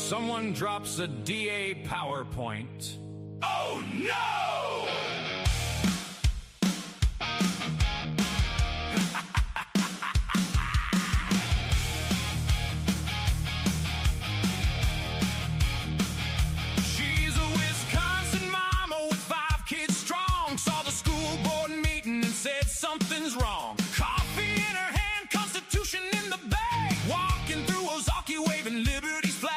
Someone drops a DA PowerPoint. Oh no! She's a Wisconsin mama with 5 kids strong. Saw the school board meeting and said something's wrong. Coffee in her hand, Constitution in the bag. Walking through Ozaki waving Liberty's flag.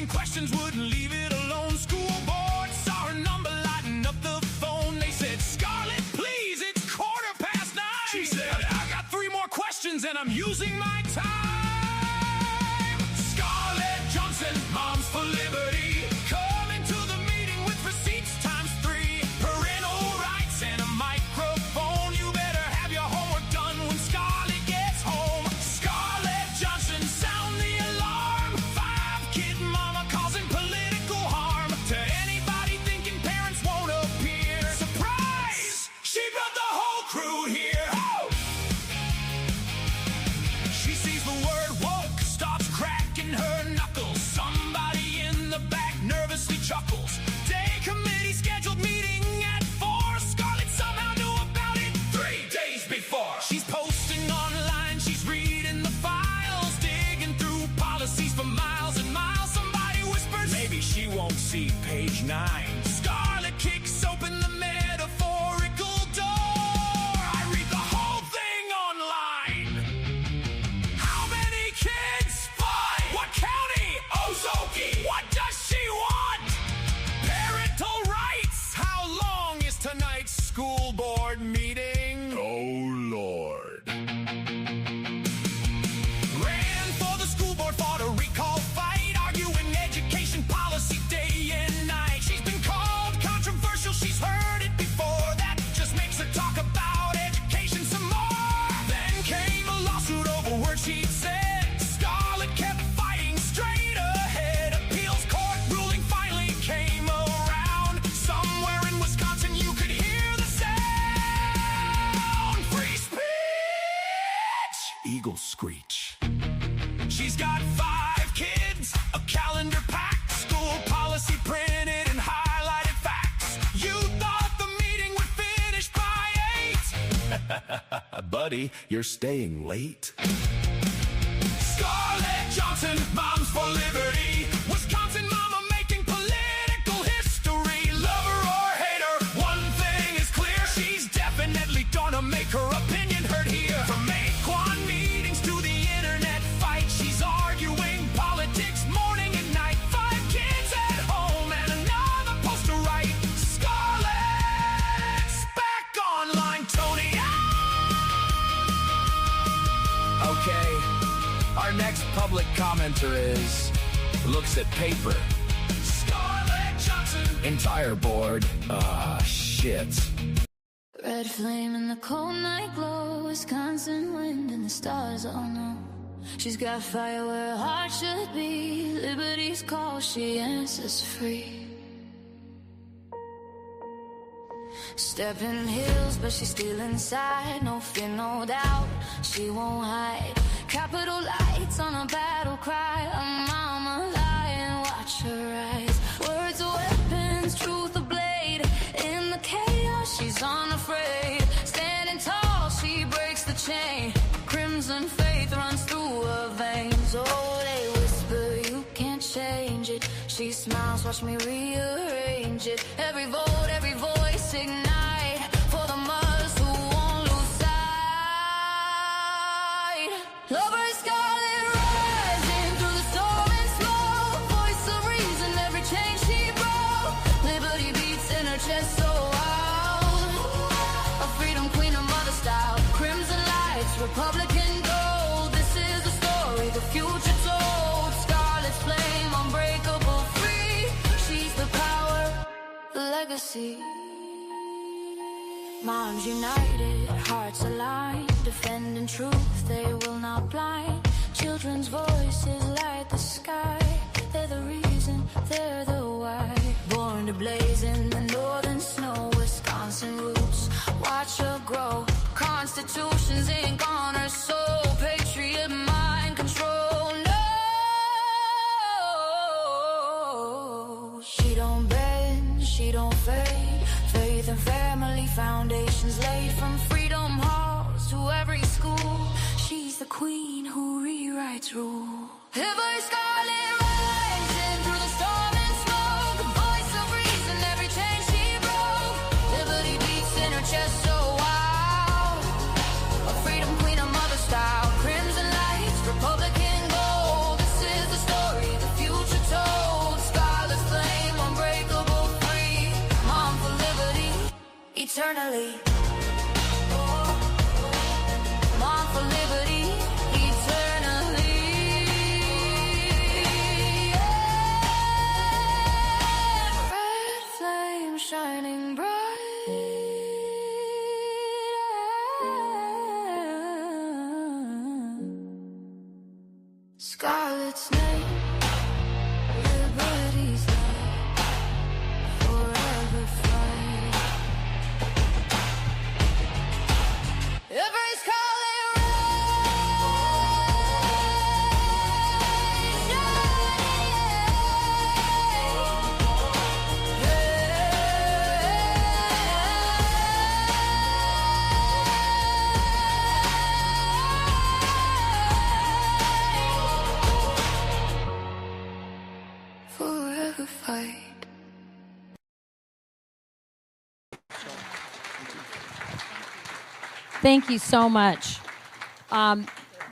Questions wouldn't leave it alone. School board saw her number lighting up the phone. They said, Scarlett, please, it's 9:15. She said, I got 3 more questions and I'm using my time. Scarlett Johnson, Moms for Liberty, coming to the meeting with receipts times 3. Parental rights and a microphone. You better have your homework done when Scarlett gets home. Scarlett Johnson, sound the alarm. 5-kid mama causing political harm to anybody thinking parents won't appear. Surprise! She brought the whole crew here. Oh! She sees the word woke, starts cracking her knuckles. Somebody in the back nervously chuckles. Day committee scheduled meeting at 4. Scarlett somehow knew about it 3 days before. She's posting online, she's reading the files, digging through policies for miles and miles. Somebody whispers, maybe she won't see page 9. Scarlett kicks open the metaphorical door. I read the whole thing online. How many kids? 5. What county? Ozaki. What does she want? Parental rights. How long is tonight's school board meeting? Oh, Lord. Ran for the school board, fought a recall fight, arguing education policy day and night. She's been called controversial, she's heard it before. That just makes her talk about education some more. Then came a lawsuit over words she'd said. Scarlett kept fighting straight ahead. Appeals court ruling finally came around. Somewhere in Wisconsin you could hear the sound. Free speech! Eagle screech. She's got 5 kids, a calendar packed, school policy printed and highlighted facts. You thought the meeting would finish by 8. Buddy, you're staying late. Scarlett Johnson, Moms for Liberty. Wisconsin mama making political history. Love her or hate her, one thing is clear. She's definitely gonna make her opinion heard here. From Acorn meetings to the internet fight, she's arguing politics morning and night. 5 kids at home and another post to write. Scarlett's back online, Tony. Okay, our next public commenter looks at paper. Scarlett Johnson. Entire board. Shit. Red flame in the cold night glow, Wisconsin wind and the stars all know. She's got fire where her heart should be. Liberty's call, she answers free. Stepping hills, but she's still inside. No fear, no doubt, she won't hide. Capital lights on a battle cry. A mama lying, watch her rise. Words are weapons, truth a blade. In the chaos, she's unafraid. Standing tall, she breaks the chain. Crimson faith runs through her veins. Oh, they whisper, you can't change it. She smiles, watch me rearrange it. Every vote, every voice ignite. For the mothers who won't lose sight. Love her, Scarlett, rising through the storm and smoke. Voice of reason, every chain she broke. Liberty beats in her chest so loud. A freedom queen, a mother style. Crimson lights, Republican gold. This is the story the future told. Scarlett's flame, unbreakable, free. She's the power, the legacy. Moms united, hearts aligned. Defending truth, they will not blind. Children's voices light the sky. They're the reason, they're the why. Born to blaze in the northern snow. Wisconsin roots, watch her grow. Constitution's ink on her soul. Patriot mind control, no. rights rule. Every scarlet rising through the storm and smoke, a voice of reason, every chain she broke. Liberty beats in her chest so wild, a freedom queen, a mother style. Crimson lights, Republican gold. This is the story the future told. Scarlet flame, unbreakable, free. Mom for liberty, eternally. Mom for liberty, eternally. Red flame shining bright. Scarlet's name, liberty's light, forever fight. Every scarlet rise, forever fight. Thank you so much.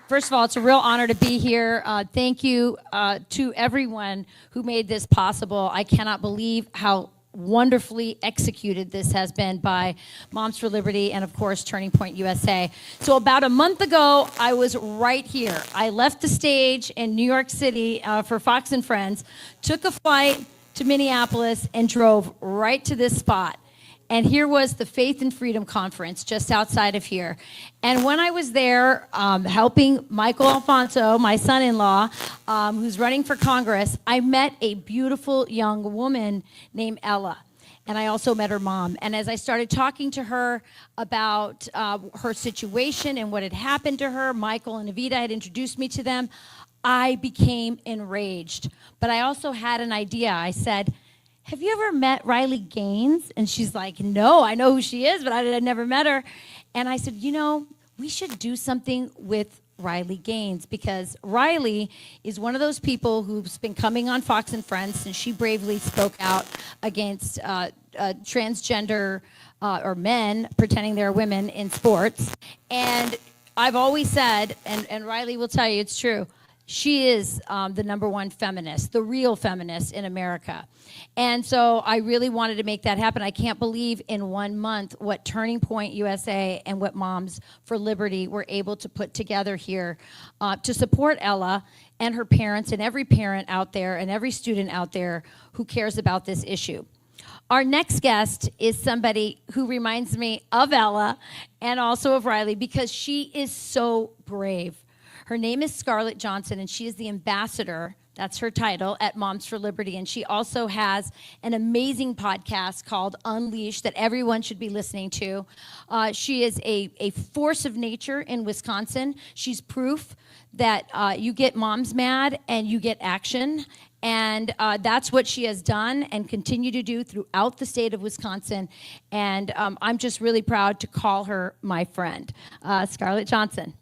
First of all, it's a real honor to be here. Thank you to everyone who made this possible. I cannot believe how wonderfully executed this has been by Moms for Liberty and, of course, Turning Point USA. So about a month ago, I was right here. I left the stage in New York City for Fox and Friends, took a flight to Minneapolis, and drove right to this spot. And here was the Faith and Freedom Conference just outside of here. And when I was there helping Michael Alfonso, my son-in-law, who's running for Congress, I met a beautiful young woman named Ella. And I also met her mom. And as I started talking to her about her situation and what had happened to her, Michael and Evita had introduced me to them, I became enraged. But I also had an idea. I said, have you ever met Riley Gaines? And she's like, no, I know who she is, but I'd never met her. And I said, you know, we should do something with Riley Gaines, because Riley is one of those people who's been coming on Fox and Friends since she bravely spoke out against transgender or men pretending they're women in sports. And I've always said, and Riley will tell you it's true, she is the #1 feminist, the real feminist in America. And so I really wanted to make that happen. I can't believe in 1 month what Turning Point USA and what Moms for Liberty were able to put together here to support Ella and her parents and every parent out there and every student out there who cares about this issue. Our next guest is somebody who reminds me of Ella and also of Riley, because she is so brave. Her name is Scarlett Johnson, and she is the ambassador, that's her title, at Moms for Liberty. And she also has an amazing podcast called Unleashed that everyone should be listening to. She is a force of nature in Wisconsin. She's proof that you get moms mad and you get action. And that's what she has done and continue to do throughout the state of Wisconsin. And I'm just really proud to call her my friend. Scarlett Johnson.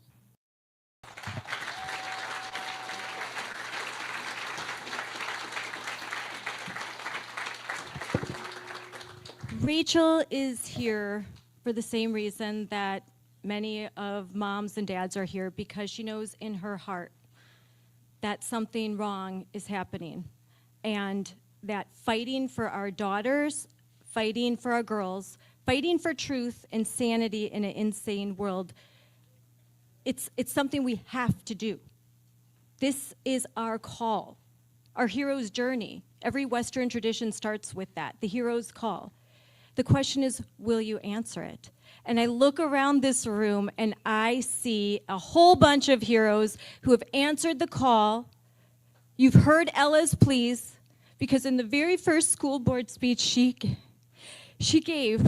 Rachel is here for the same reason that many of moms and dads are here, because she knows in her heart that something wrong is happening, and that fighting for our daughters, fighting for our girls, fighting for truth and sanity in an insane world, it's something we have to do. This is our call, our hero's journey. Every Western tradition starts with that, the hero's call. The question is, will you answer it? And I look around this room and I see a whole bunch of heroes who have answered the call. You've heard Ella's pleas, because in the very first school board speech she gave,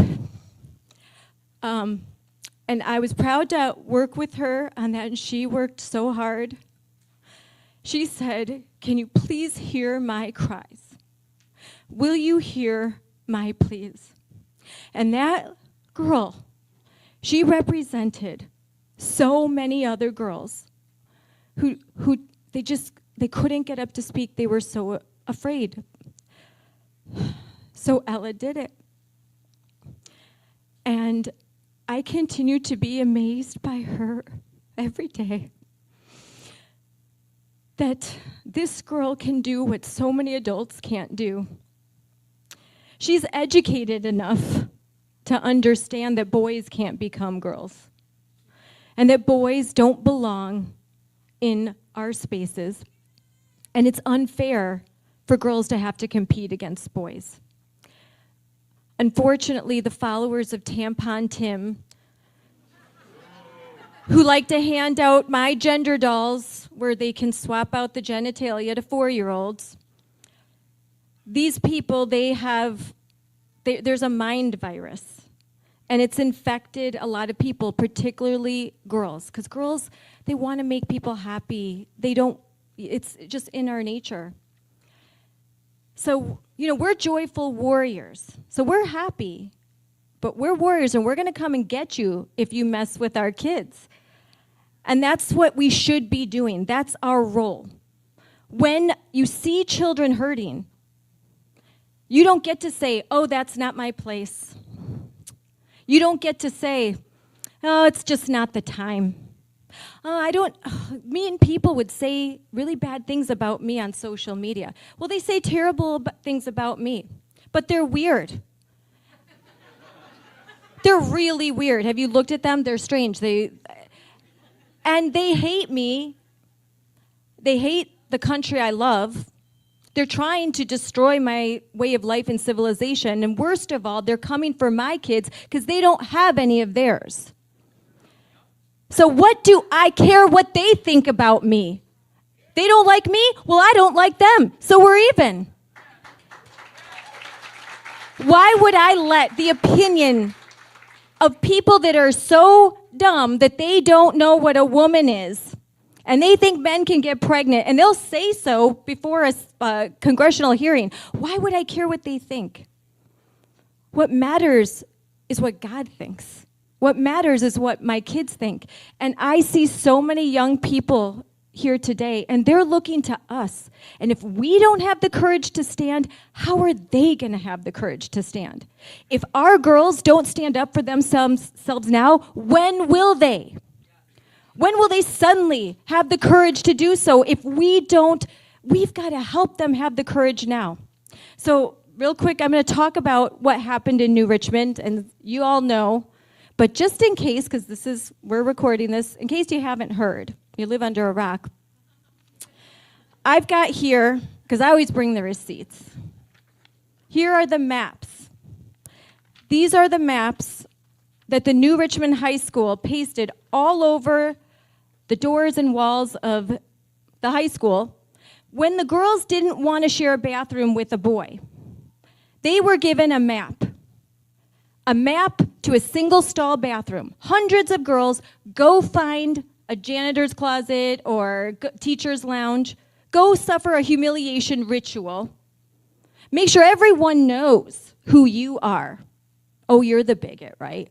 and I was proud to work with her on that, and she worked so hard. She said, can you please hear my cries? Will you hear my pleas? And that girl, she represented so many other girls who they couldn't get up to speak. They were so afraid. So Ella did it. And I continue to be amazed by her every day. That this girl can do what so many adults can't do. She's educated enough to understand that boys can't become girls, and that boys don't belong in our spaces, and it's unfair for girls to have to compete against boys. Unfortunately, the followers of Tampon Tim, who like to hand out my gender dolls where they can swap out the genitalia to 4-year-olds, these people, there's a mind virus, and it's infected a lot of people, particularly girls, because girls, they want to make people happy. It's just in our nature. So, we're joyful warriors. So we're happy, but we're warriors, and we're going to come and get you if you mess with our kids. And that's what we should be doing. That's our role. When you see children hurting, you don't get to say, oh, that's not my place. You don't get to say, oh, it's just not the time. Mean people would say really bad things about me on social media. Well, they say terrible things about me, but they're weird. They're really weird. Have you looked at them? They're strange. And they hate me. They hate the country I love. They're trying to destroy my way of life and civilization. And worst of all, they're coming for my kids because they don't have any of theirs. So what do I care what they think about me? They don't like me? Well, I don't like them. So we're even. Why would I let the opinion of people that are so dumb that they don't know what a woman is, and they think men can get pregnant, and they'll say so before a congressional hearing, why would I care what they think? What matters is what God thinks. What matters is what my kids think. And I see so many young people here today, and they're looking to us. And if we don't have the courage to stand, how are they going to have the courage to stand? If our girls don't stand up for themselves now, when will they? When will they suddenly have the courage to do so? If we don't, we've got to help them have the courage now. So real quick, I'm going to talk about what happened in New Richmond, and you all know. But just in case, because we're recording this, in case you haven't heard, you live under a rock, I've got here, because I always bring the receipts. Here are the maps. These are the maps that the New Richmond High School pasted all over the doors and walls of the high school when the girls didn't want to share a bathroom with a boy. They were given a map to a single stall bathroom. Hundreds of girls go find a janitor's closet or teacher's lounge, go suffer a humiliation ritual, make sure everyone knows who you are. Oh, you're the bigot, right?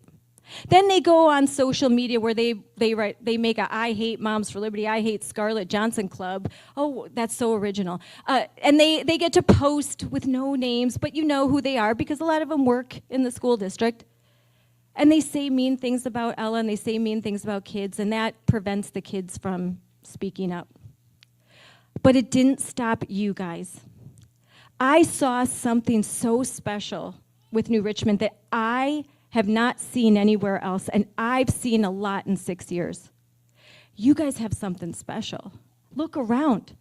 Then they go on social media where they make a I Hate Moms for Liberty, I Hate Scarlett Johnson Club. Oh, that's so original. And they get to post with no names, but you know who they are because a lot of them work in the school district. And they say mean things about Ella, and they say mean things about kids, and that prevents the kids from speaking up. But it didn't stop you guys. I saw something so special with New Richmond that I have not seen anywhere else, and I've seen a lot in 6 years. You guys have something special. Look around.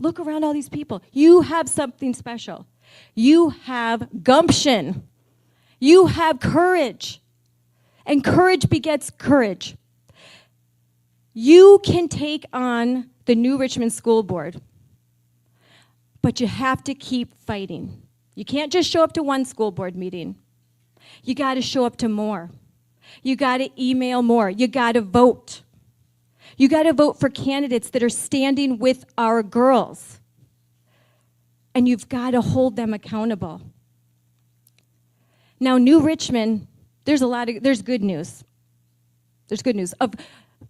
Look around all these people. You have something special. You have gumption. You have courage. And courage begets courage. You can take on the New Richmond School Board, but you have to keep fighting. You can't just show up to one school board meeting. You got to show up to more. You got to email more. You got to vote. You got to vote for candidates that are standing with our girls. And you've got to hold them accountable. Now, New Richmond, there's good news. There's good news.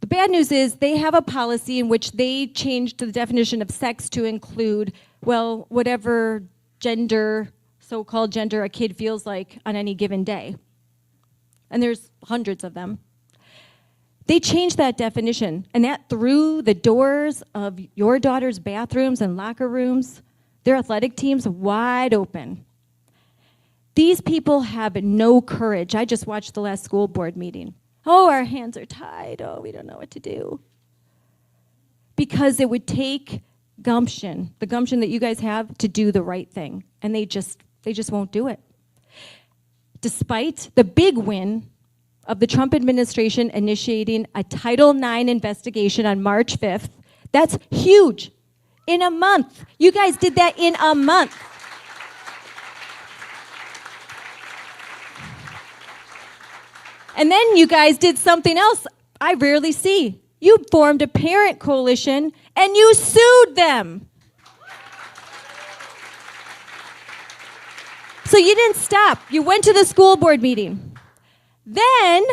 The bad news is they have a policy in which they changed the definition of sex to include, well, whatever gender, so-called gender, a kid feels like on any given day. And there's hundreds of them. They changed that definition, and that threw the doors of your daughter's bathrooms and locker rooms, their athletic teams, wide open. These people have no courage. I just watched the last school board meeting. Oh, our hands are tied. Oh, we don't know what to do. Because it would take gumption, the gumption that you guys have, to do the right thing. And they just won't do it. Despite the big win of the Trump administration initiating a Title IX investigation on March 5th, that's huge. In a month. You guys did that in a month. And then you guys did something else I rarely see. You formed a parent coalition and you sued them. So you didn't stop. You went to the school board meeting. Then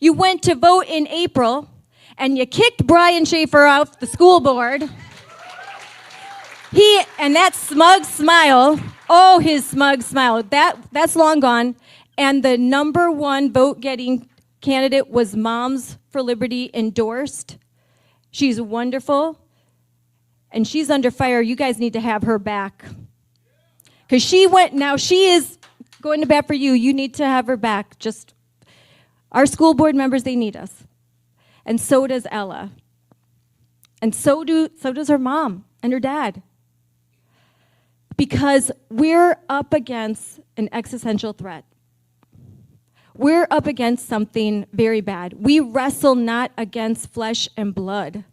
you went to vote in April and you kicked Brian Schaefer off the school board. And that smug smile, oh, his smug smile, that's long gone. And the number one vote-getting candidate was Moms for Liberty endorsed. She's wonderful, and she's under fire. You guys need to have her back. Because now she is going to bat for you. You need to have her back. Just, our school board members, they need us. And so does Ella. And so does her mom and her dad. Because we're up against an existential threat. We're up against something very bad. We wrestle not against flesh and blood.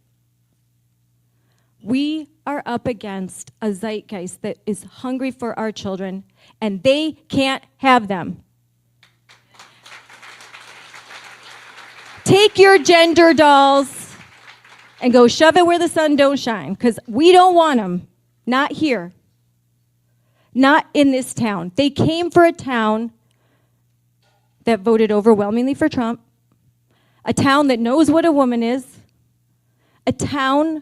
We are up against a zeitgeist that is hungry for our children, and they can't have them. Take your gender dolls and go shove it where the sun don't shine, because we don't want them. Not here. Not in this town. They came for a town that voted overwhelmingly for Trump, a town that knows what a woman is, a town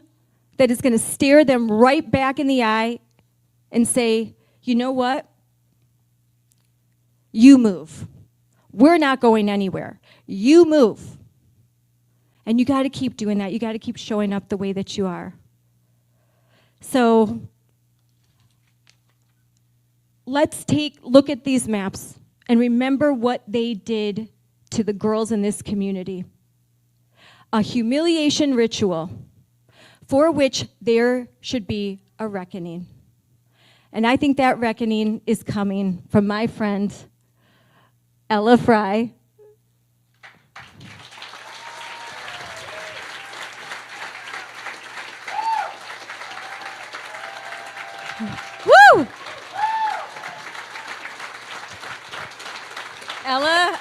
that is going to stare them right back in the eye and say, you know what? You move. We're not going anywhere. You move. And you got to keep doing that. You got to keep showing up the way that you are. So let's look at these maps and remember what they did to the girls in this community. A humiliation ritual for which there should be a reckoning. And I think that reckoning is coming from my friend, Ella Frei. Woo! Ella.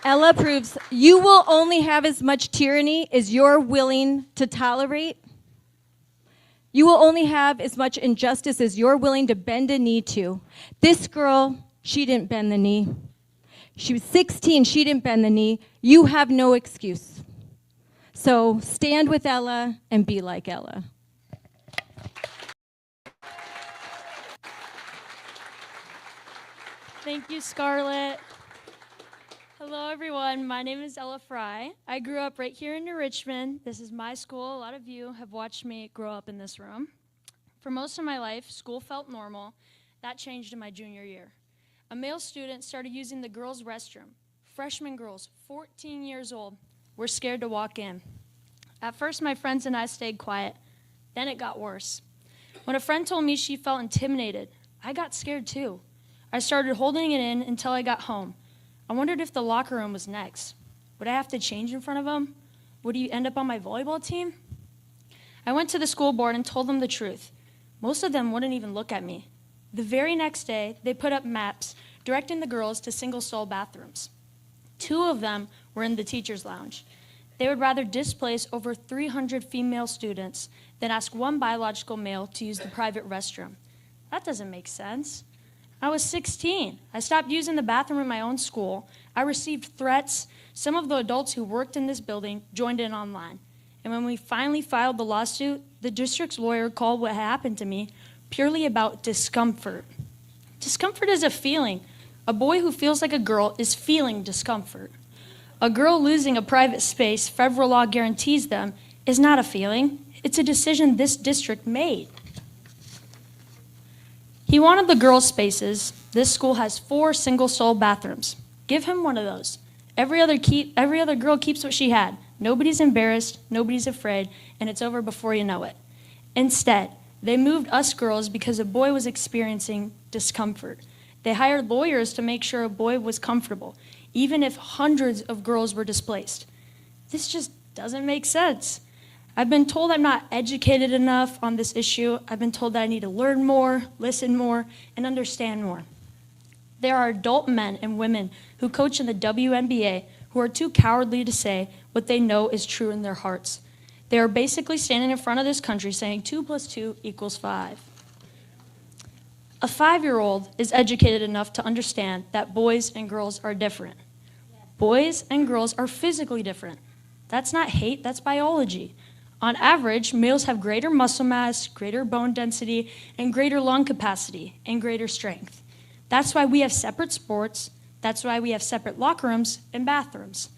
Ella proves you will only have as much tyranny as you're willing to tolerate. You will only have as much injustice as you're willing to bend a knee to. This girl, she didn't bend the knee. She was 16, she didn't bend the knee. You have no excuse. So stand with Ella and be like Ella. Thank you, Scarlett. Hello, everyone. My name is Ella Frei. I grew up right here in New Richmond. This is my school. A lot of you have watched me grow up in this room. For most of my life, school felt normal. That changed in my junior year. A male student started using the girls' restroom. Freshman girls, 14 years old, were scared to walk in. At first, my friends and I stayed quiet. Then it got worse. When a friend told me she felt intimidated, I got scared too. I started holding it in until I got home. I wondered if the locker room was next. Would I have to change in front of him? Would he end up on my volleyball team? I went to the school board and told them the truth. Most of them wouldn't even look at me. The very next day, they put up maps directing the girls to single-stall bathrooms. 2 of them were in the teacher's lounge. They would rather displace over 300 female students than ask one biological male to use the private restroom. That doesn't make sense. I was 16. I stopped using the bathroom in my own school. I received threats. Some of the adults who worked in this building joined in online. And when we finally filed the lawsuit, the district's lawyer called what happened to me purely about discomfort. Discomfort is a feeling. A boy who feels like a girl is feeling discomfort. A girl losing a private space federal law guarantees them is not a feeling. It's a decision this district made. He wanted the girls' spaces. This school has 4 single-stall bathrooms. Give him one of those. Every other girl keeps what she had. Nobody's embarrassed, nobody's afraid, and it's over before you know it. Instead, they moved us girls because a boy was experiencing discomfort. They hired lawyers to make sure a boy was comfortable, even if hundreds of girls were displaced. This just doesn't make sense. I've been told I'm not educated enough on this issue. I've been told that I need to learn more, listen more, and understand more. There are adult men and women who coach in the WNBA who are too cowardly to say what they know is true in their hearts. They are basically standing in front of this country saying 2 + 2 = 5. A 5-year-old is educated enough to understand that boys and girls are different. Boys and girls are physically different. That's not hate, that's biology. On average, males have greater muscle mass, greater bone density, and greater lung capacity, and greater strength. That's why we have separate sports. That's why we have separate locker rooms and bathrooms.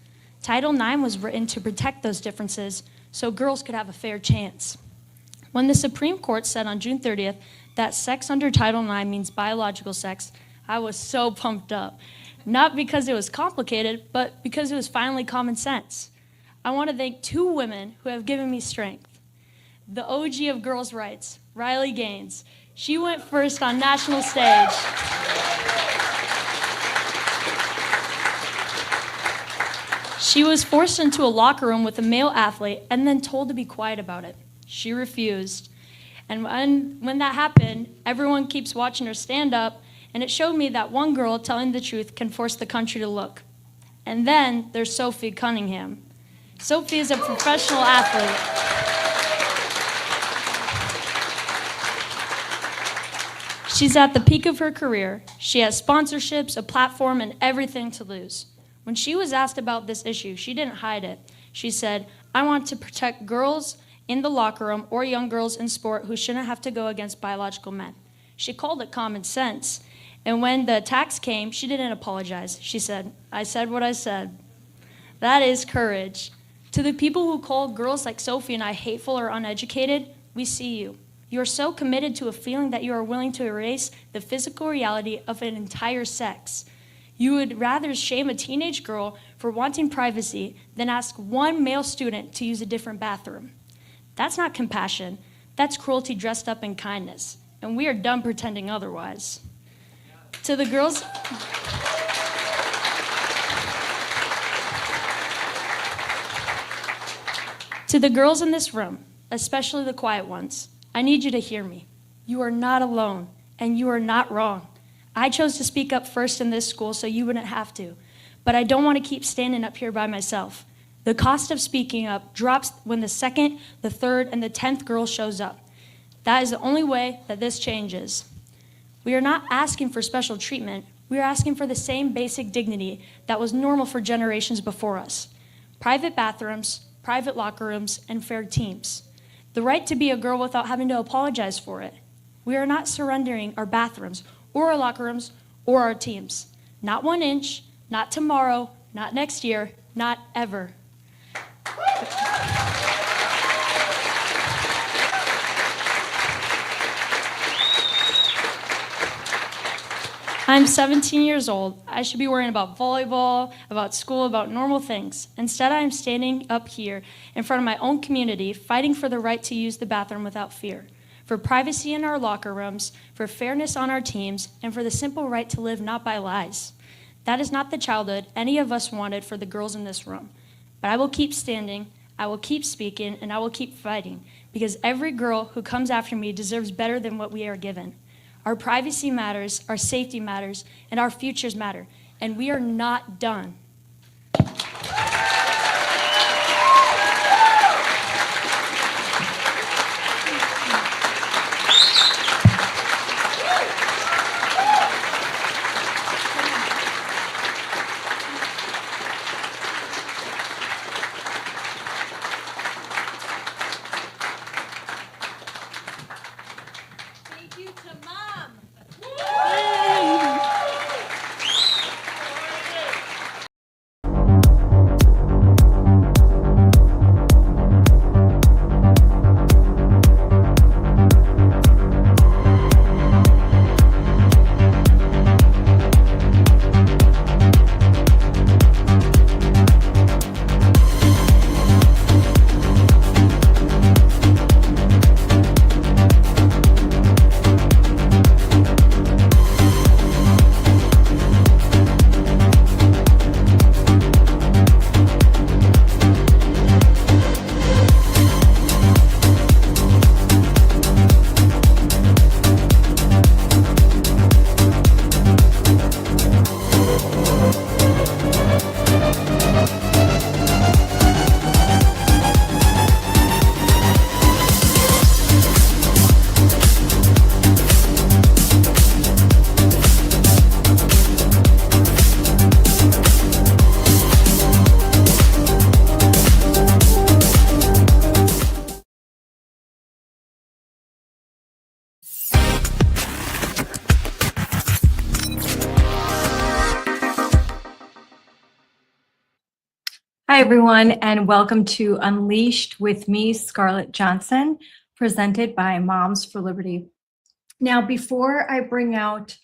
Title IX was written to protect those differences so girls could have a fair chance. When the Supreme Court said on June 30th that sex under Title IX means biological sex, I was so pumped up. Not because it was complicated, but because it was finally common sense. I want to thank 2 women who have given me strength. The OG of girls' rights, Briley Gaines. She went first on national stage. She was forced into a locker room with a male athlete and then told to be quiet about it. She refused. And when that happened, everyone keeps watching her stand up, and it showed me that one girl telling the truth can force the country to look. And then there's Sophie Cunningham. Sophie is a professional athlete. She's at the peak of her career. She has sponsorships, a platform, and everything to lose. When she was asked about this issue, she didn't hide it. She said, I want to protect girls in the locker room or young girls in sport who shouldn't have to go against biological men. She called it common sense. And when the attacks came, she didn't apologize. She said, I said what I said. That is courage. To the people who call girls like Sophie and I hateful or uneducated, we see you. You are so committed to a feeling that you are willing to erase the physical reality of an entire sex. You would rather shame a teenage girl for wanting privacy than ask one male student to use a different bathroom. That's not compassion. That's cruelty dressed up in kindness. And we are done pretending otherwise. To the girls... To the girls in this room, especially the quiet ones, I need you to hear me. You are not alone, and you are not wrong. I chose to speak up first in this school so you wouldn't have to, but I don't want to keep standing up here by myself. The cost of speaking up drops when the 2nd, the 3rd, and the 10th girl shows up. That is the only way that this changes. We are not asking for special treatment. We are asking for the same basic dignity that was normal for generations before us. Private bathrooms, private locker rooms, and fair teams. The right to be a girl without having to apologize for it. We are not surrendering our bathrooms or our locker rooms or our teams. Not 1 inch, not tomorrow, not next year, not ever. I'm 17 years old. I should be worrying about volleyball, about school, about normal things. Instead, I am standing up here in front of my own community, fighting for the right to use the bathroom without fear, for privacy in our locker rooms, for fairness on our teams, and for the simple right to live not by lies. That is not the childhood any of us wanted for the girls in this room. But I will keep standing, I will keep speaking, and I will keep fighting, because every girl who comes after me deserves better than what we are given. Our privacy matters, our safety matters, and our futures matter, and we are not done. Hi, everyone, and welcome to Unleashed with me, Scarlett Johnson, presented by Moms for Liberty. Now, before I bring out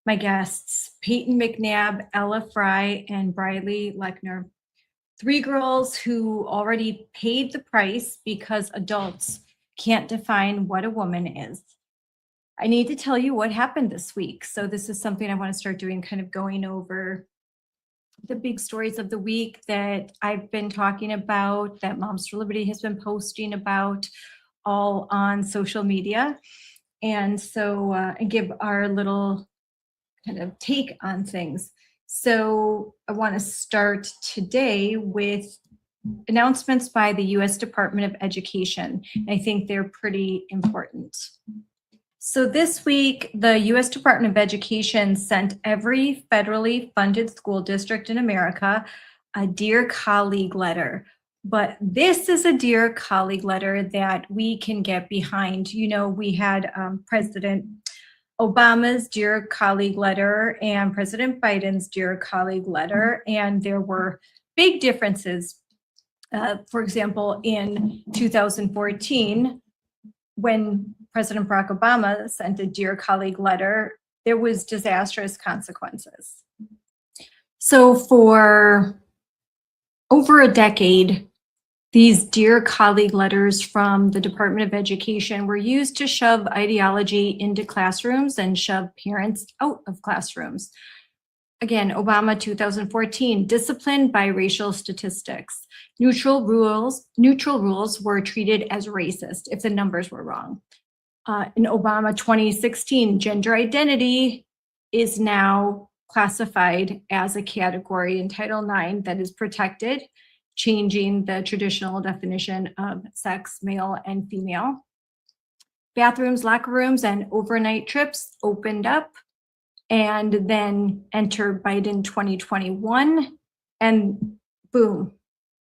my guests, Payton McNabb, Frei, and Briley Lechner, three girls who already paid the price because adults can't define what a woman is. I need to tell you what happened this week. So this is something I want to start doing, kind of going over the big stories of the week that I've been talking about, that Moms for Liberty has been posting about, all on social media. And so and give our little kind of take on things. So I want to start today with announcements by the U.S. Department of Education. I think they're pretty important. So this week, the U.S. Department of Education sent every federally funded school district in America a Dear Colleague letter. But this is a Dear Colleague letter that we can get behind. You know, we had President Obama's Dear Colleague letter and President Biden's Dear Colleague letter, and there were big differences. For example, in 2014, when President Barack Obama sent a Dear Colleague letter, there was disastrous consequences. So for over a decade, these Dear Colleague letters from the Department of Education were used to shove ideology into classrooms and shove parents out of classrooms. Again, Obama 2014, disciplined by racial statistics. Neutral rules were treated as racist if the numbers were wrong. In Obama 2016, gender identity is now classified as a category in Title IX that is protected, changing the traditional definition of sex, male and female. Bathrooms, locker rooms, and overnight trips opened up. And then enter Biden 2021, and boom,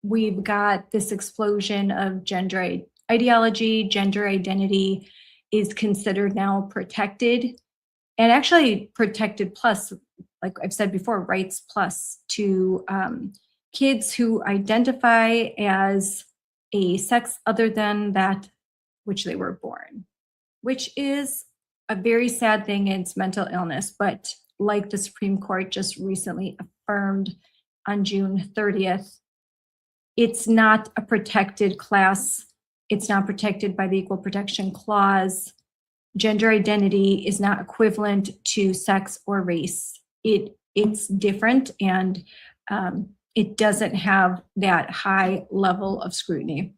we've got this explosion of gender ideology. Gender identity is considered now protected, and actually protected plus, like I've said before, rights plus to kids who identify as a sex other than that which they were born, which is a very sad thing. It's mental illness, but like the Supreme Court just recently affirmed on June 30th, it's not a protected class. It's not protected by the Equal Protection Clause. Gender identity is not equivalent to sex or race. It's different, and it doesn't have that high level of scrutiny.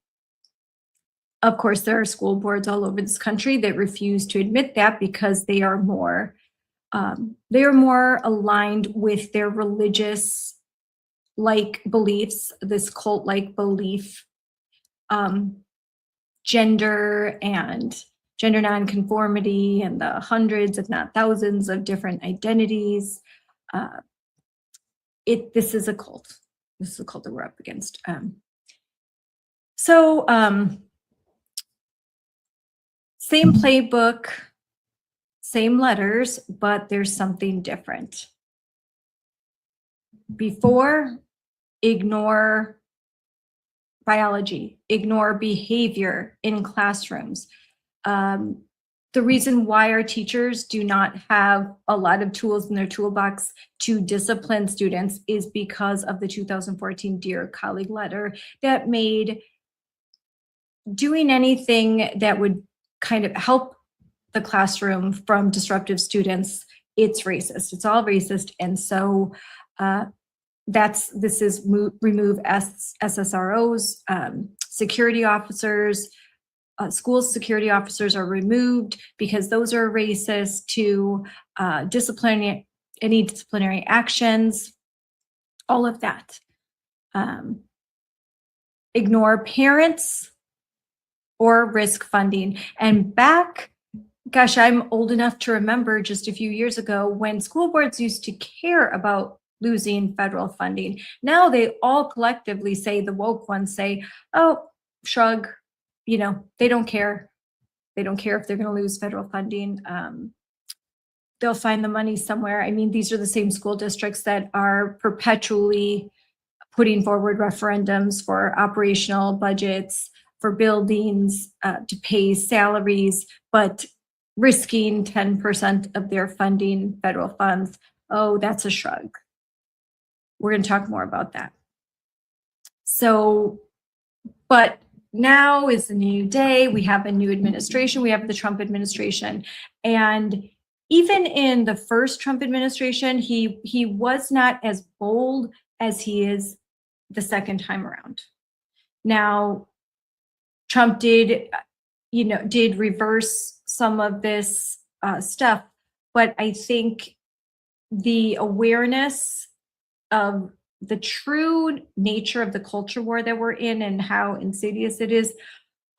Of course, there are school boards all over this country that refuse to admit that because they are more aligned with their religious like beliefs, this cult like belief, gender and gender nonconformity, and the hundreds, if not thousands, of different identities. This is a cult. This is a cult that we're up against. Same playbook, same letters, but there's something different. Before, ignore biology, ignore behavior in classrooms. The reason why our teachers do not have a lot of tools in their toolbox to discipline students is because of the 2014 Dear Colleague letter that made doing anything that would kind of help the classroom from disruptive students, it's racist. It's all racist. And so this is remove SSROs, security officers, school security officers are removed because those are racist, to any disciplinary actions, all of that. Ignore parents or risk funding. And back, gosh, I'm old enough to remember just a few years ago when school boards used to care about losing federal funding. Now they all collectively say, the woke ones say, oh, shrug, they don't care. They don't care if they're going to lose federal funding. They'll find the money somewhere. I mean, these are the same school districts that are perpetually putting forward referendums for operational budgets, for buildings, to pay salaries, but risking 10% of their funding federal funds. Oh, that's a shrug. We're going to talk more about that. So, but now is a new day. We have a new administration. We have the Trump administration. And even in the first Trump administration, he was not as bold as he is the second time around. Now, Trump did reverse some of this stuff, but I think the awareness of the true nature of the culture war that we're in and how insidious it is.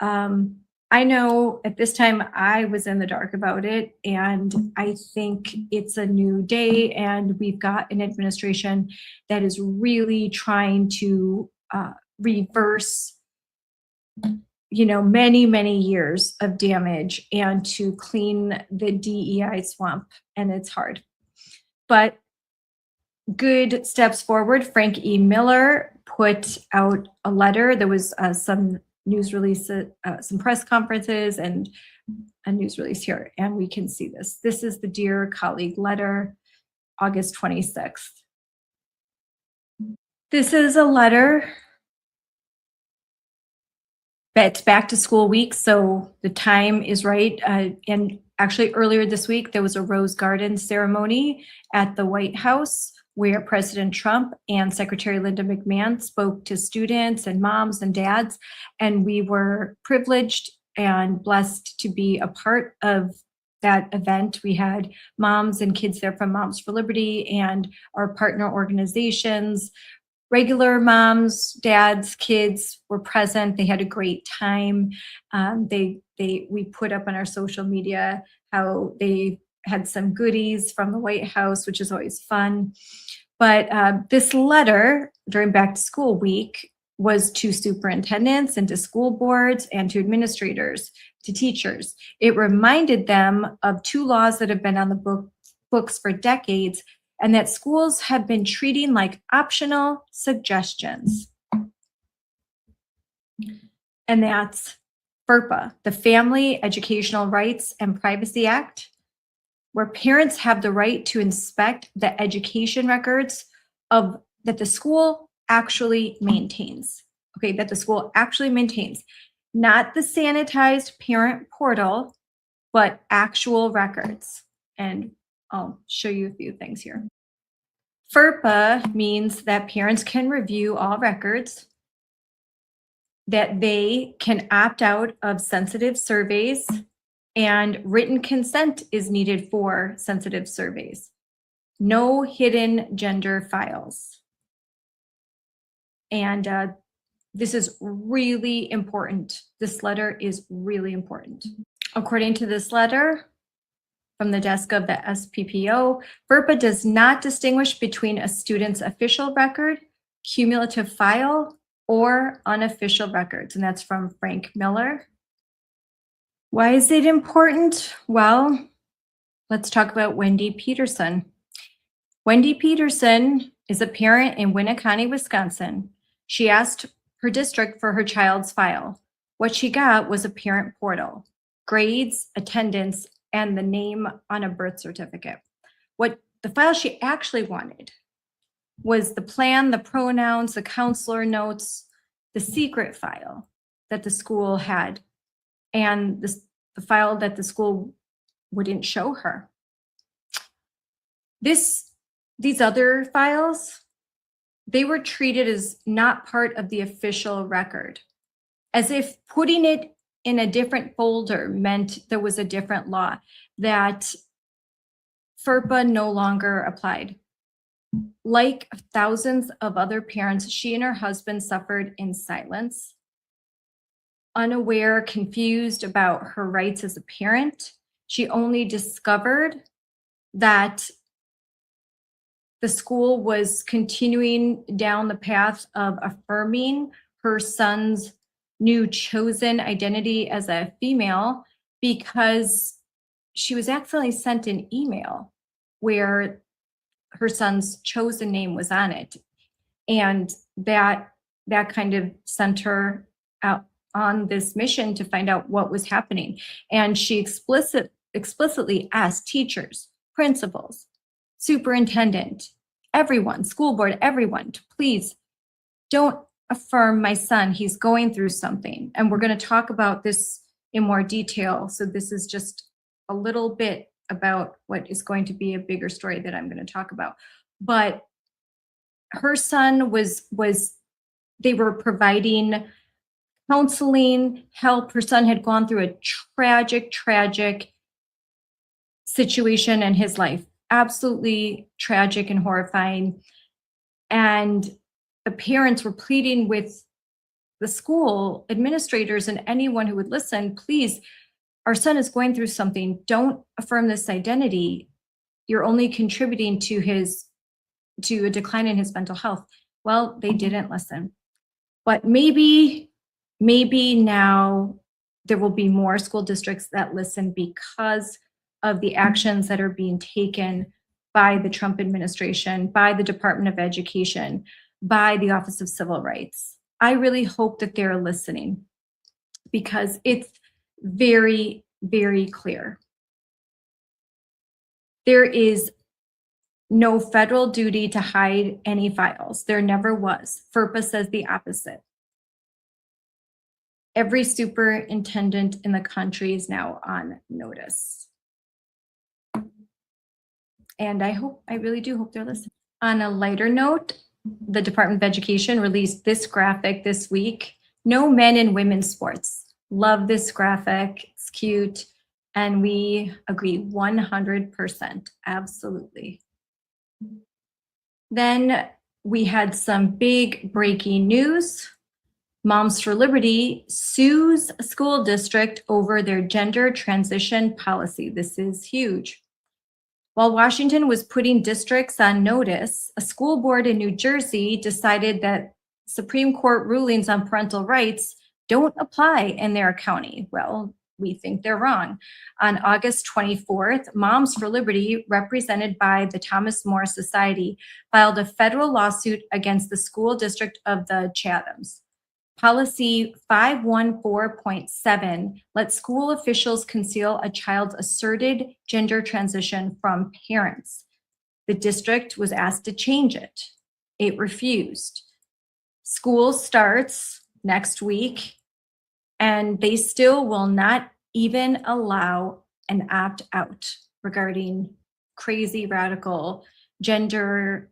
I know at this time I was in the dark about it, and I think it's a new day, and we've got an administration that is really trying to reverse, many years of damage and to clean the DEI swamp, and it's hard. But good steps forward. Frank E. Miller put out a letter. There was some news release, some press conferences, and a news release here, and we can see this. This is the Dear Colleague letter, August 26th. This is a letter. It's back to school week, so the time is right. And actually earlier this week, there was a Rose Garden ceremony at the White House where President Trump and Secretary Linda McMahon spoke to students and moms and dads. And we were privileged and blessed to be a part of that event. We had moms and kids there from Moms for Liberty and our partner organizations. Regular moms, dads, kids were present. They had a great time. We put up on our social media how they had some goodies from the White House, which is always fun. But this letter during back to school week was to superintendents and to school boards and to administrators, to teachers. It reminded them of two laws that have been on the books for decades, and that schools have been treating like optional suggestions. And that's FERPA, the Family Educational Rights and Privacy Act, where parents have the right to inspect the education records that the school actually maintains. Okay, that the school actually maintains. Not the sanitized parent portal, but actual records. And I'll show you a few things here. FERPA means that parents can review all records, that they can opt out of sensitive surveys, and written consent is needed for sensitive surveys. No hidden gender files. And this is really important. This letter is really important. According to this letter from the desk of the SPPO, FERPA does not distinguish between a student's official record, cumulative file, or unofficial records. And that's from Frank Miller. Why is it important? Well, let's talk about Wendy Peterson. Wendy Peterson is a parent in Winneconne, Wisconsin. She asked her district for her child's file. What she got was a parent portal, grades, attendance, and the name on a birth certificate. What the file she actually wanted was the plan, the pronouns, the counselor notes, the secret file that the school had, and the file that the school wouldn't show her. These other files, they were treated as not part of the official record, as if putting it in a different folder meant there was a different law, that FERPA no longer applied. Like thousands of other parents, she and her husband suffered in silence, unaware, confused about her rights as a parent. She only discovered that the school was continuing down the path of affirming her son's new chosen identity as a female because she was accidentally sent an email where her son's chosen name was on it. And that kind of sent her out on this mission to find out what was happening. And she explicitly asked teachers, principals, superintendent, everyone, school board, everyone, to please don't affirm my son. He's going through something. And we're going to talk about this in more detail. So this is just a little bit about what is going to be a bigger story that I'm going to talk about. But her son they were providing counseling, help. Her son had gone through a tragic situation in his life. Absolutely tragic and horrifying. And the parents were pleading with the school administrators and anyone who would listen, please, our son is going through something. Don't affirm this identity. You're only contributing to a decline in his mental health. Well, they didn't listen. But maybe now there will be more school districts that listen because of the actions that are being taken by the Trump administration, by the Department of Education, by the Office of Civil Rights. I really hope that they're listening because it's very, very clear. There is no federal duty to hide any files. There never was. FERPA says the opposite. Every superintendent in the country is now on notice. And I really do hope they're listening. On a lighter note, the Department of Education released this graphic this week. No men in women's sports. Love this graphic. It's cute. And we agree 100%. Absolutely. Then we had some big breaking news. Moms for Liberty sues a school district over their gender transition policy. This is huge. While Washington was putting districts on notice, a school board in New Jersey decided that Supreme Court rulings on parental rights don't apply in their county. Well, we think they're wrong. On August 24th, Moms for Liberty, represented by the Thomas More Society, filed a federal lawsuit against the school district of the Chathams. Policy 514.7 lets school officials conceal a child's asserted gender transition from parents. The district was asked to change it. It refused. School starts next week, and they still will not even allow an opt-out regarding crazy radical gender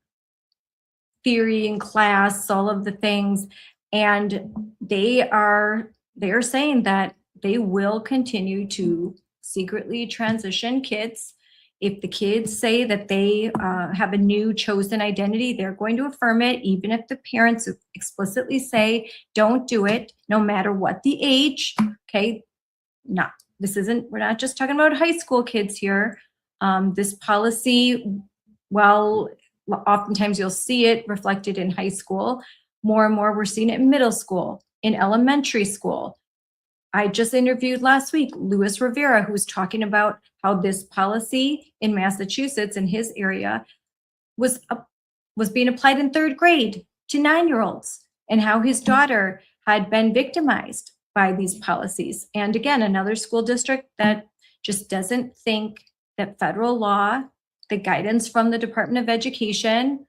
theory in class, all of the things. And they're saying that they will continue to secretly transition kids. If the kids say that they have a new chosen identity, they're going to affirm it, even if the parents explicitly say, don't do it, no matter what the age. Okay, no, we're not just talking about high school kids here. This policy, well, oftentimes you'll see it reflected in high school. More and more, we're seeing it in middle school, in elementary school. I just interviewed last week Luis Rivera, who was talking about how this policy in Massachusetts, in his area, was being applied in third grade to 9-year-olds, and how his daughter had been victimized by these policies. And again, another school district that just doesn't think that federal law, the guidance from the Department of Education,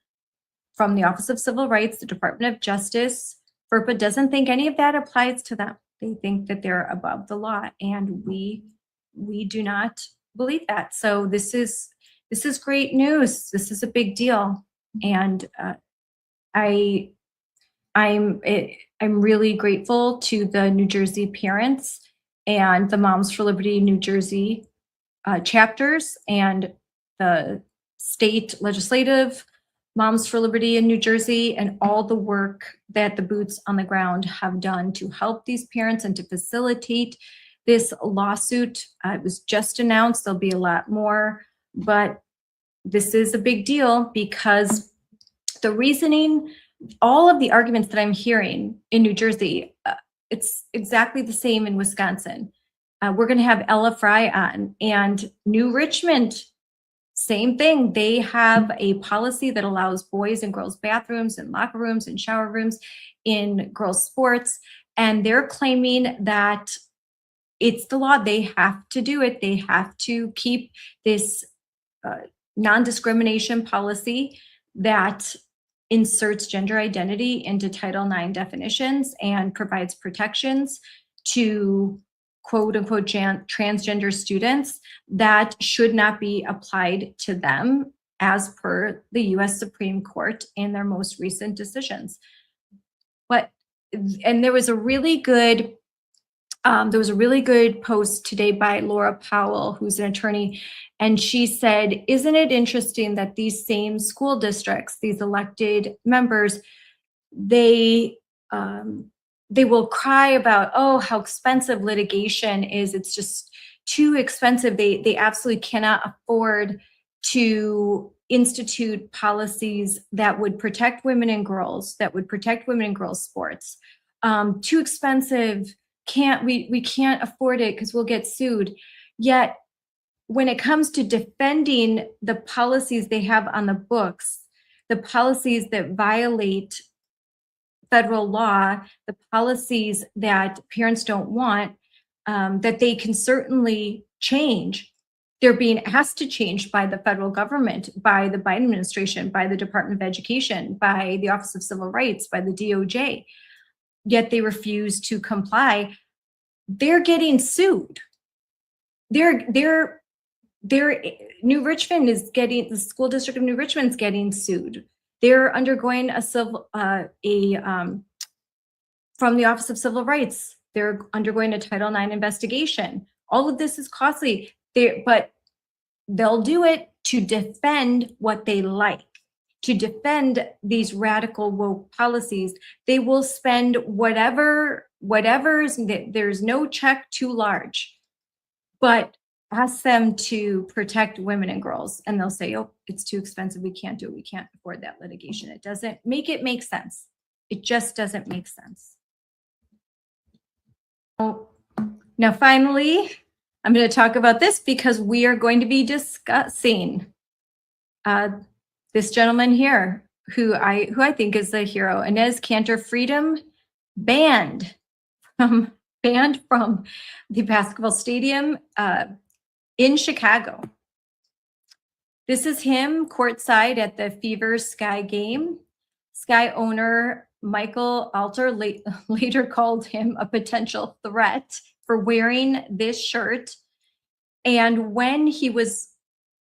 from the Office of Civil Rights, the Department of Justice, FERPA doesn't think any of that applies to them. They think that they're above the law, and we do not believe that. So this is great news. This is a big deal, and I'm really grateful to the New Jersey parents and the Moms for Liberty New Jersey chapters and the state legislative Moms for Liberty in New Jersey, and all the work that the boots on the ground have done to help these parents and to facilitate this lawsuit. It was just announced. There'll be a lot more, but this is a big deal because the reasoning, all of the arguments that I'm hearing in New Jersey, it's exactly the same in Wisconsin. We're going to have Ella Frei on, and New Richmond same thing. They have a policy that allows boys and girls bathrooms and locker rooms and shower rooms in girls sports. And they're claiming that it's the law. They have to do it. They have to keep this non-discrimination policy that inserts gender identity into Title IX definitions and provides protections to quote unquote transgender students that should not be applied to them as per the US Supreme Court in their most recent decisions. And there was a really good post today by Laura Powell, who's an attorney, and she said, isn't it interesting that these same school districts, these elected members, they will cry about, oh, how expensive litigation is. It's just too expensive. They absolutely cannot afford to institute policies that would protect women and girls, that would protect women and girls sports. Too expensive. We can't afford it because we'll get sued. Yet when it comes to defending the policies they have on the books, the policies that violate federal law, the policies that parents don't want, that they can certainly change. They're being asked to change by the federal government, by the Biden administration, by the Department of Education, by the Office of Civil Rights, by the DOJ. Yet they refuse to comply. They're getting sued. New Richmond is getting, the school district of New Richmond is getting sued. They're undergoing from the Office of Civil Rights, they're undergoing a Title IX investigation. All of this is costly, but they'll do it to defend what they like, to defend these radical woke policies. They will spend whatever's, there's no check too large, but ask them to protect women and girls, and they'll say, oh, it's too expensive, we can't do it, we can't afford that litigation. It doesn't make sense. It just doesn't make sense. Oh, now finally, I'm going to talk about this because we are going to be discussing this gentleman here, who I think is a hero. Enes Kanter, freedom, banned from the basketball stadium in Chicago. This is him courtside at the Fever Sky game. Sky owner Michael Alter later called him a potential threat for wearing this shirt. And when he was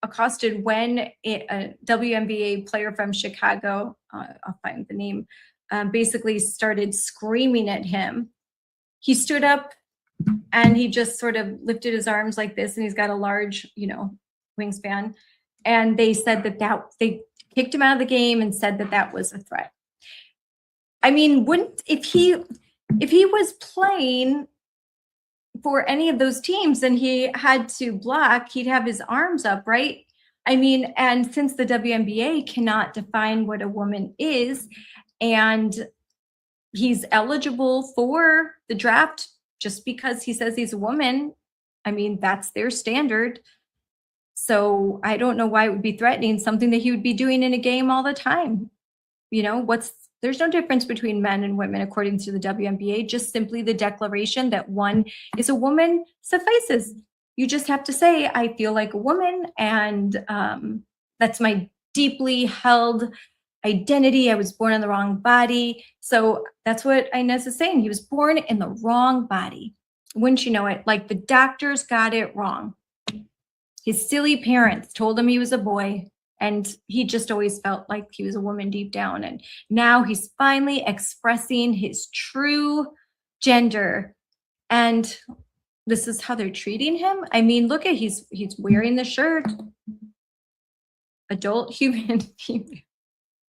accosted, when a WNBA player from Chicago, I'll find the name, basically started screaming at him, he stood up and he just sort of lifted his arms like this, and he's got a large, wingspan. And they said that they kicked him out of the game and said that was a threat. I mean, if he was playing for any of those teams and he had to block, he'd have his arms up, right? I mean, and since the WNBA cannot define what a woman is, and he's eligible for the draft just because he says he's a woman, I mean, that's their standard. So I don't know why it would be threatening, something that he would be doing in a game all the time. There's no difference between men and women according to the WNBA. Just simply the declaration that one is a woman suffices. You just have to say, I feel like a woman, and that's my deeply held identity. I was born in the wrong body. So that's what Enes is saying. He was born in the wrong body. Wouldn't you know it? Like, the doctors got it wrong. His silly parents told him he was a boy, and he just always felt like he was a woman deep down. And now he's finally expressing his true gender. And this is how they're treating him. I mean, look at, he's wearing the shirt. Adult human female.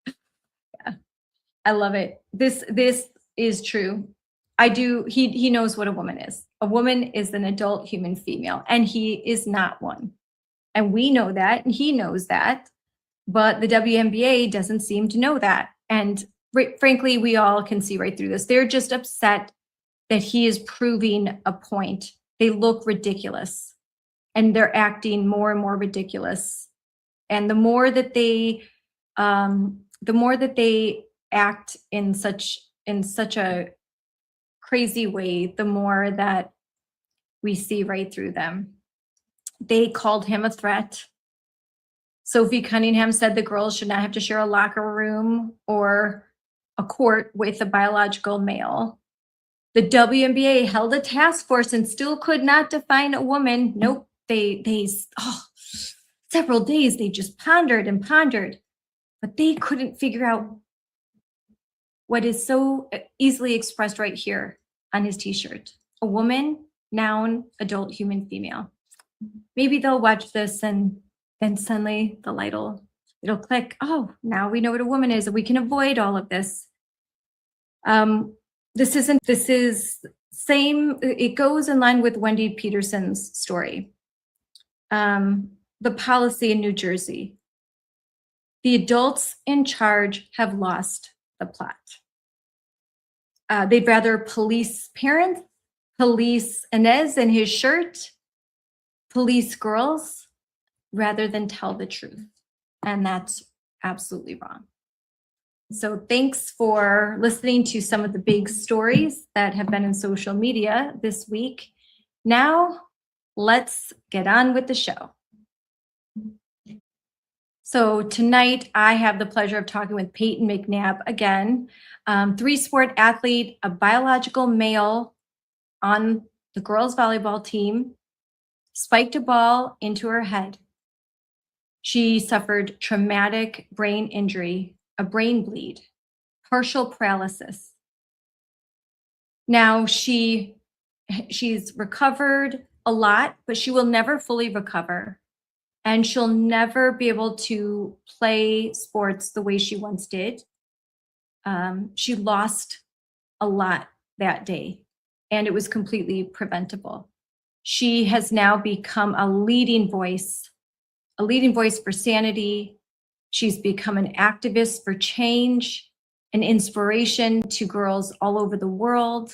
Yeah, I love it. This is true. He knows what a woman is. A woman is an adult human female, and he is not one. And we know that, and he knows that. But the WNBA doesn't seem to know that. And frankly, we all can see right through this. They're just upset that he is proving a point. They look ridiculous, and they're acting more and more ridiculous And the more that they act in such a crazy way, the more that we see right through them. They called him a threat. Sophie Cunningham said the girls should not have to share a locker room or a court with a biological male. The WNBA held a task force and still could not define a woman. Nope, several days they just pondered and pondered, but they couldn't figure out what is so easily expressed right here on his t-shirt. A woman, noun, adult, human, female. Maybe they'll watch this and then suddenly the light it'll click. Oh, now we know what a woman is and we can avoid all of this. It goes in line with Wendy Peterson's story. The policy in New Jersey. The adults in charge have lost the plot. They'd rather police parents, police Enes and his shirt, police girls, rather than tell the truth. And that's absolutely wrong. So thanks for listening to some of the big stories that have been in social media this week. Now, let's get on with the show. So tonight, I have the pleasure of talking with Payton McNabb again, 3-sport athlete, a biological male on the girls' volleyball team, spiked a ball into her head. She suffered traumatic brain injury, a brain bleed, partial paralysis. Now she's recovered a lot, but she will never fully recover. And she'll never be able to play sports the way she once did. She lost a lot that day, and it was completely preventable. She has now become a leading voice for sanity. She's become an activist for change, an inspiration to girls all over the world.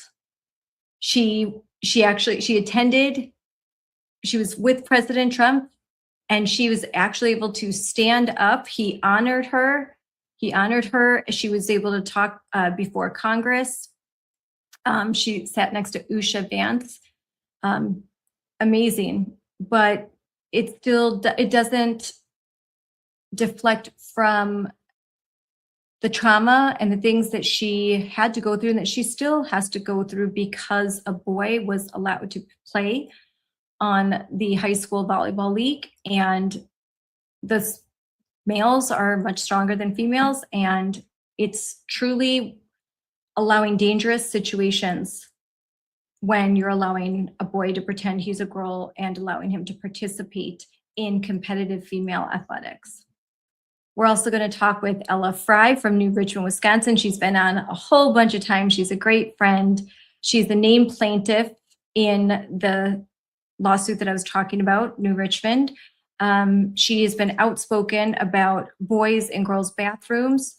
She was with President Trump, and she was actually able to stand up. He honored her. She was able to talk before Congress. She sat next to Usha Vance. Amazing, but it doesn't deflect from the trauma and the things that she had to go through and that she still has to go through because a boy was allowed to play on the high school volleyball league, and the males are much stronger than females, and it's truly allowing dangerous situations when you're allowing a boy to pretend he's a girl and allowing him to participate in competitive female athletics. We're also going to talk with Ella Frei from New Richmond, Wisconsin. She's been on a whole bunch of times. She's a great friend. She's the named plaintiff in the lawsuit that I was talking about, New Richmond. She has been outspoken about boys and girls' bathrooms.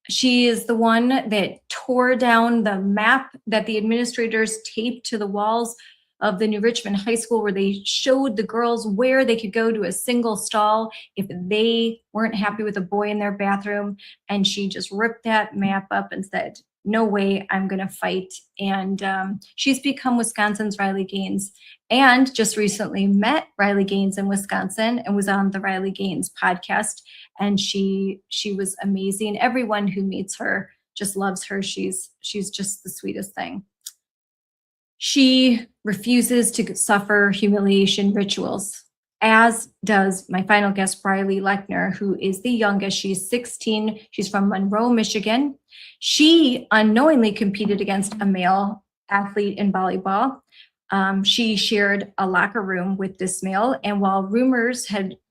She is the one that tore down the map that the administrators taped to the walls of the New Richmond High School, where they showed the girls where they could go to a single stall if they weren't happy with a boy in their bathroom. And she just ripped that map up and said, no way, I'm going to fight. And she's become Wisconsin's Riley Gaines, and just recently met Riley Gaines in Wisconsin and was on the Riley Gaines podcast. And she was amazing. Everyone who meets her just loves her. She's just the sweetest thing. She refuses to suffer humiliation rituals, as does my final guest, Briley Lechner, who is the youngest. She's 16. She's from Monroe, Michigan. She unknowingly competed against a male athlete in volleyball. She shared a locker room with this male, and while rumors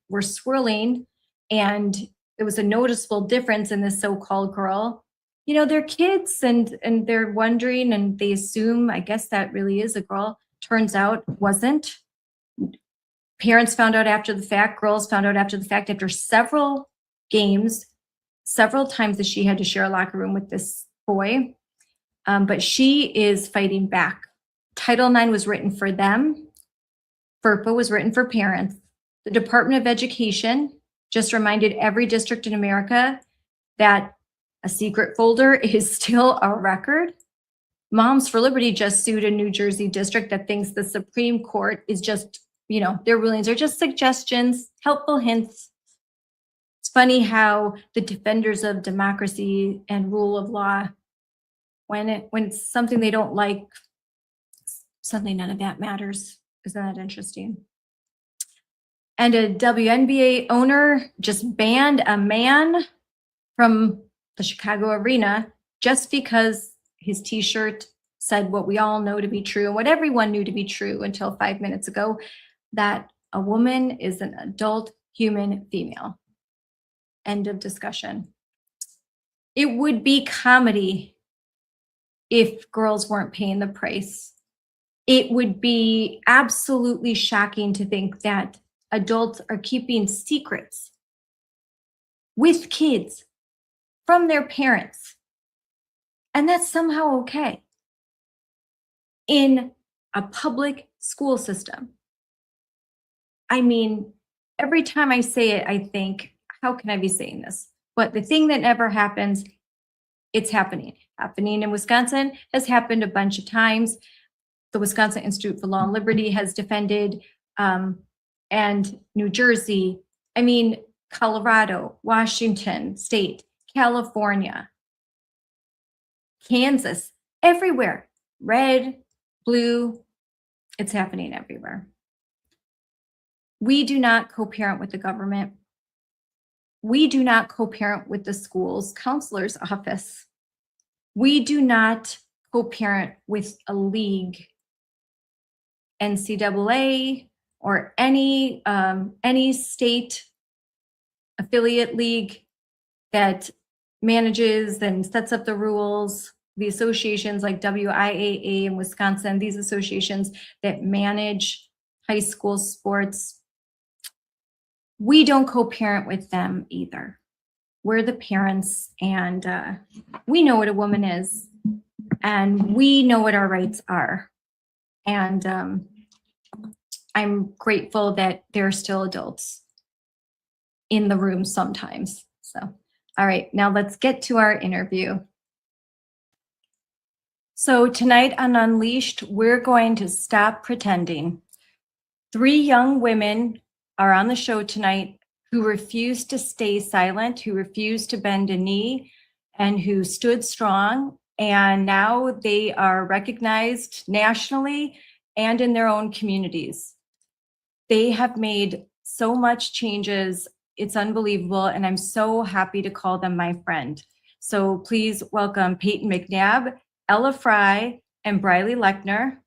were swirling and there was a noticeable difference in this so-called girl, they're kids and they're wondering and they assume, I guess that really is a girl. Turns out it wasn't. Parents found out after the fact, girls found out after the fact, after several games, several times that she had to share a locker room with this boy. But she is fighting back. Title IX was written for them. FERPA was written for parents. The Department of Education just reminded every district in America that a secret folder is still a record. Moms for Liberty just sued a New Jersey district that thinks the Supreme Court is just, their rulings are just suggestions, helpful hints. It's funny how the defenders of democracy and rule of law, when it's something they don't like, suddenly none of that matters. Isn't that interesting? And a WNBA owner just banned a man from the Chicago arena just because his t-shirt said what we all know to be true and what everyone knew to be true until 5 minutes ago, that a woman is an adult human female. End of discussion. It would be comedy if girls weren't paying the price. It would be absolutely shocking to think that adults are keeping secrets with kids from their parents, and that's somehow okay in a public school system. I mean, every time I say it, I think, how can I be saying this? But the thing that never happens, it's happening. Happening in Wisconsin has happened a bunch of times. The Wisconsin Institute for Law and Liberty has defended, and New Jersey, Colorado, Washington State, California, Kansas, everywhere. Red, blue, it's happening everywhere. We do not co-parent with the government. We do not co-parent with the school's counselor's office. We do not co-parent with a league, NCAA, or any state affiliate league that manages and sets up the rules. The associations like WIAA in Wisconsin, these associations that manage high school sports, we don't co-parent with them either. We're the parents, and we know what a woman is, and we know what our rights are. And I'm grateful that there are still adults in the room sometimes. So, all right, now let's get to our interview. So tonight on Unleashed, we're going to stop pretending. 3 young women are on the show tonight who refused to stay silent, who refused to bend a knee, and who stood strong. And now they are recognized nationally and in their own communities. They have made so much changes. It's unbelievable. And I'm so happy to call them my friend. So please welcome Payton McNabb, Ella Frei, and Briley Lechner.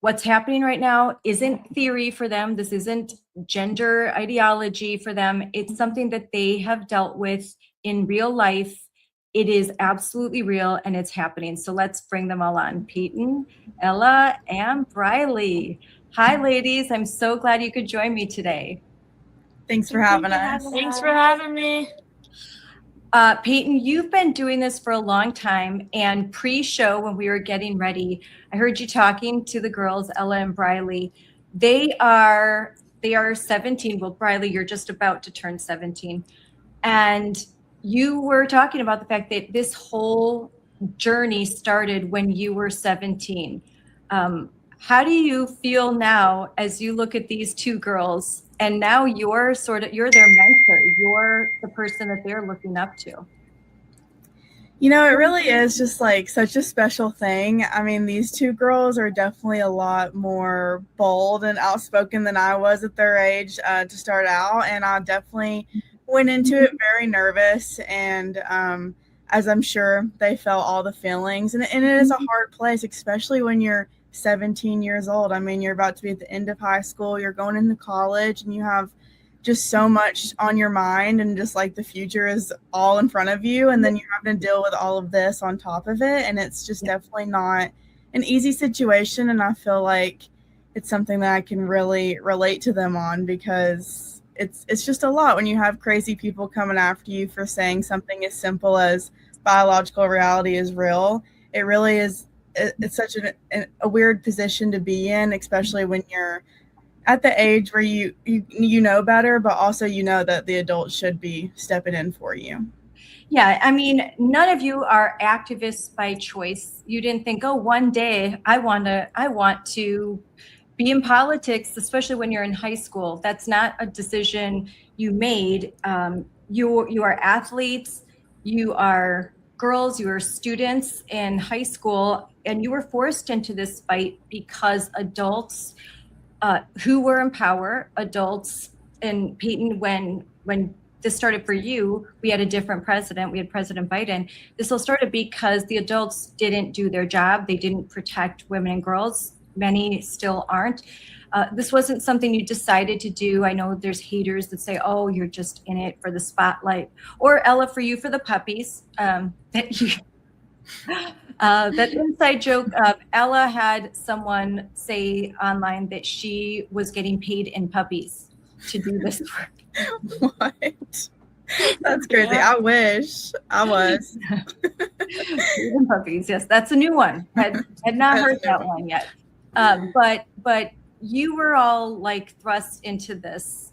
What's happening right now isn't theory for them. This isn't gender ideology for them. It's something that they have dealt with in real life. It is absolutely real, and it's happening. So let's bring them all on. Payton, Ella, and Briley. Hi, ladies. I'm so glad you could join me today. Thanks for having us. Thanks for having me. Payton, you've been doing this for a long time, and pre-show when we were getting ready, I heard you talking to the girls, Ella and Briley. They are 17. Well, Briley, you're just about to turn 17. And you were talking about the fact that this whole journey started when you were 17. How do you feel now as you look at these 2 girls, and now you're their mentor, you're the person that they're looking up to? You know, it really is just like such a special thing. I mean, these 2 girls are definitely a lot more bold and outspoken than I was at their age to start out. And I definitely went into it very nervous. And as I'm sure they felt all the feelings. And it is a hard place, especially when you're 17 years old. I mean, you're about to be at the end of high school, you're going into college, and you have just so much on your mind, and just like the future is all in front of you, and then you're having to deal with all of this on top of it, and it's just definitely not an easy situation. And I feel like it's something that I can really relate to them on, because it's just a lot when you have crazy people coming after you for saying something as simple as biological reality is real. It really is. It's such a weird position to be in, especially when you're at the age where you know better, but also you know that the adults should be stepping in for you. Yeah, I mean, none of you are activists by choice. You didn't think, oh, one day I want to be in politics, especially when you're in high school. That's not a decision you made. You are athletes, you are girls, you are students in high school, and you were forced into this fight because adults who were in power, adults, and Payton, when this started for you, we had a different president. We had President Biden. This all started because the adults didn't do their job. They didn't protect women and girls. Many still aren't. This wasn't something you decided to do. I know there's haters that say, oh, you're just in it for the spotlight. Or Ella, for you, for the puppies. That inside joke, Ella had someone say online that she was getting paid in puppies to do this work. What? That's crazy. Yeah. I wish I was. Even puppies, yes, that's a new one. Had not heard that one yet. But you were all like thrust into this,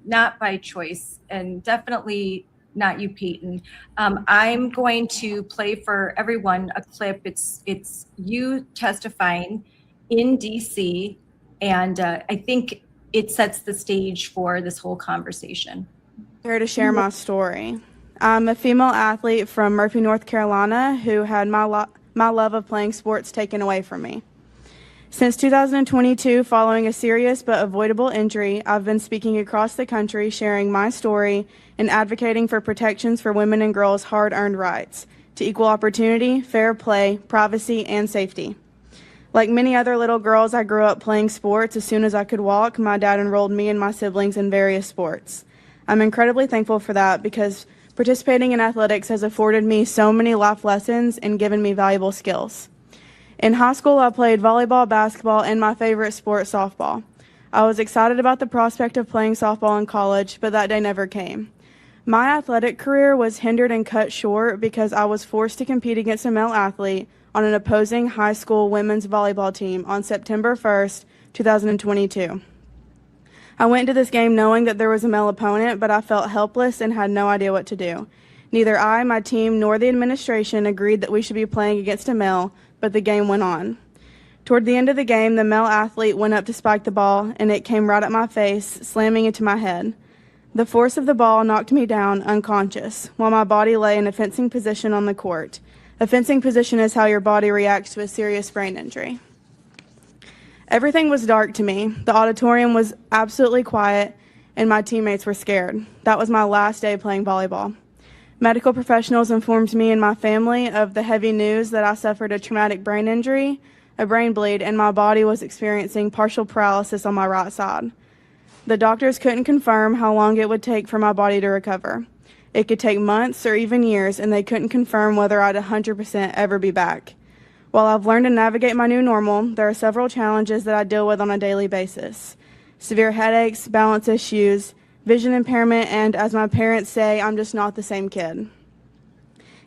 not by choice, and definitely not you, Payton. I'm going to play for everyone a clip. It's you testifying in DC, and I think it sets the stage for this whole conversation. Here to share my story. I'm a female athlete from Murphy, North Carolina, who had my love of playing sports taken away from me. Since 2022, following a serious but avoidable injury, I've been speaking across the country, sharing my story and advocating for protections for women and girls' hard-earned rights to equal opportunity, fair play, privacy, and safety. Like many other little girls, I grew up playing sports. As soon as I could walk, my dad enrolled me and my siblings in various sports. I'm incredibly thankful for that because participating in athletics has afforded me so many life lessons and given me valuable skills. In high school, I played volleyball, basketball, and my favorite sport, softball. I was excited about the prospect of playing softball in college, but that day never came. My athletic career was hindered and cut short because I was forced to compete against a male athlete on an opposing high school women's volleyball team on September 1st, 2022. I went into this game knowing that there was a male opponent, but I felt helpless and had no idea what to do. Neither I, my team, nor the administration agreed that we should be playing against a male, but the game went on. Toward the end of the game, the male athlete went up to spike the ball, and it came right at my face, slamming into my head. The force of the ball knocked me down unconscious, while my body lay in a fencing position on the court. A fencing position is how your body reacts to a serious brain injury. Everything was dark to me. The auditorium was absolutely quiet, and my teammates were scared. That was my last day playing volleyball. Medical professionals informed me and my family of the heavy news that I suffered a traumatic brain injury, a brain bleed, and my body was experiencing partial paralysis on my right side. The doctors couldn't confirm how long it would take for my body to recover. It could take months or even years, and they couldn't confirm whether I'd 100% ever be back. While I've learned to navigate my new normal, there are several challenges that I deal with on a daily basis. Severe headaches, balance issues, vision impairment, and as my parents say, I'm just not the same kid.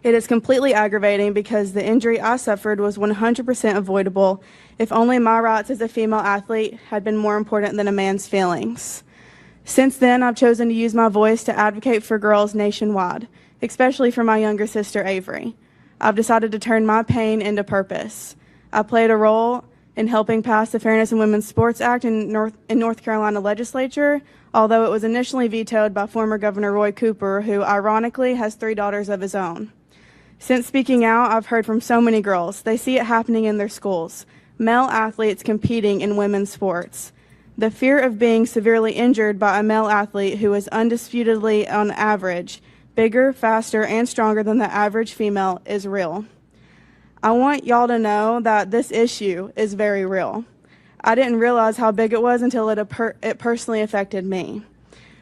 It is completely aggravating because the injury I suffered was 100% avoidable if only my rights as a female athlete had been more important than a man's feelings. Since then, I've chosen to use my voice to advocate for girls nationwide, especially for my younger sister, Avery. I've decided to turn my pain into purpose. I played a role in helping pass the Fairness in Women's Sports Act in North Carolina legislature, although it was initially vetoed by former Governor Roy Cooper, who ironically has 3 daughters of his own. Since speaking out, I've heard from so many girls. They see it happening in their schools, male athletes competing in women's sports. The fear of being severely injured by a male athlete who is undisputedly, on average, bigger, faster, and stronger than the average female is real. I want y'all to know that this issue is very real. I didn't realize how big it was until it personally affected me.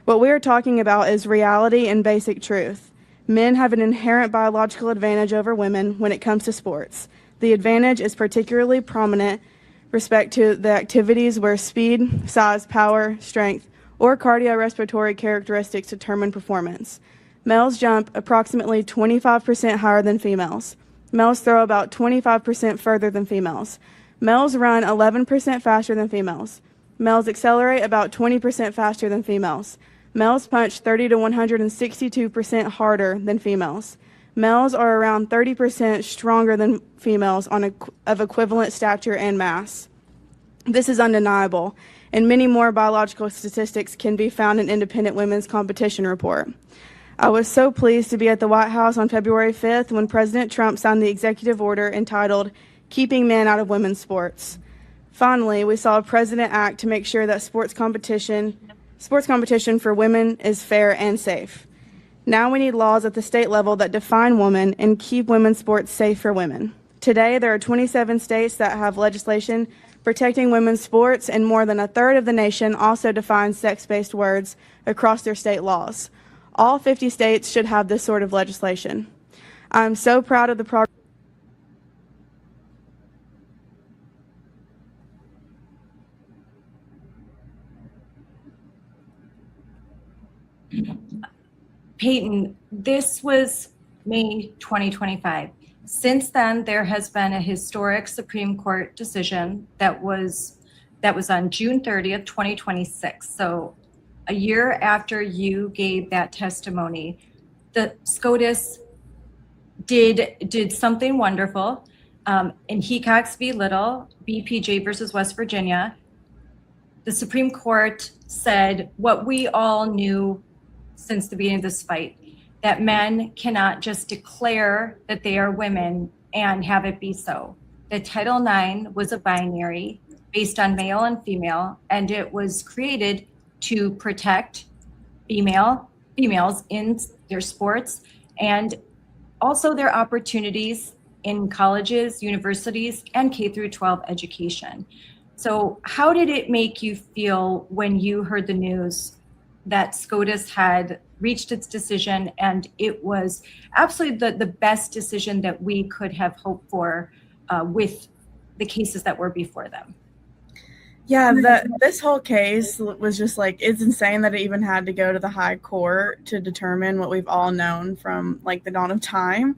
What we are talking about is reality and basic truth. Men have an inherent biological advantage over women when it comes to sports. The advantage is particularly prominent respect to the activities where speed, size, power, strength, or cardiorespiratory characteristics determine performance. Males jump approximately 25% higher than females. Males throw about 25% further than females. Males run 11% faster than females. Males accelerate about 20% faster than females. Males punch 30 to 162% harder than females. Males are around 30% stronger than females of equivalent stature and mass. This is undeniable, and many more biological statistics can be found in Independent Women's Competition Report. I was so pleased to be at the White House on February 5th when President Trump signed the executive order entitled Keeping Men Out of Women's Sports. Finally, we saw a president act to make sure that sports competition for women is fair and safe. Now we need laws at the state level that define women and keep women's sports safe for women. Today, there are 27 states that have legislation protecting women's sports, and more than a third of the nation also defines sex-based words across their state laws. All 50 states should have this sort of legislation. I'm so proud of the progress. Payton, this was May 2025. Since then, there has been a historic Supreme Court decision that was on June 30th, 2026. So a year after you gave that testimony, the SCOTUS did something wonderful. In Hecox v. Little, BPJ versus West Virginia, the Supreme Court said what we all knew since the beginning of this fight, that men cannot just declare that they are women and have it be so. That Title IX was a binary based on male and female, and it was created to protect females in their sports and also their opportunities in colleges, universities, and K through 12 education. So how did it make you feel when you heard the news that SCOTUS had reached its decision and it was absolutely the best decision that we could have hoped for with the cases that were before them? Yeah, this whole case was just like, it's insane that it even had to go to the high court to determine what we've all known from like the dawn of time.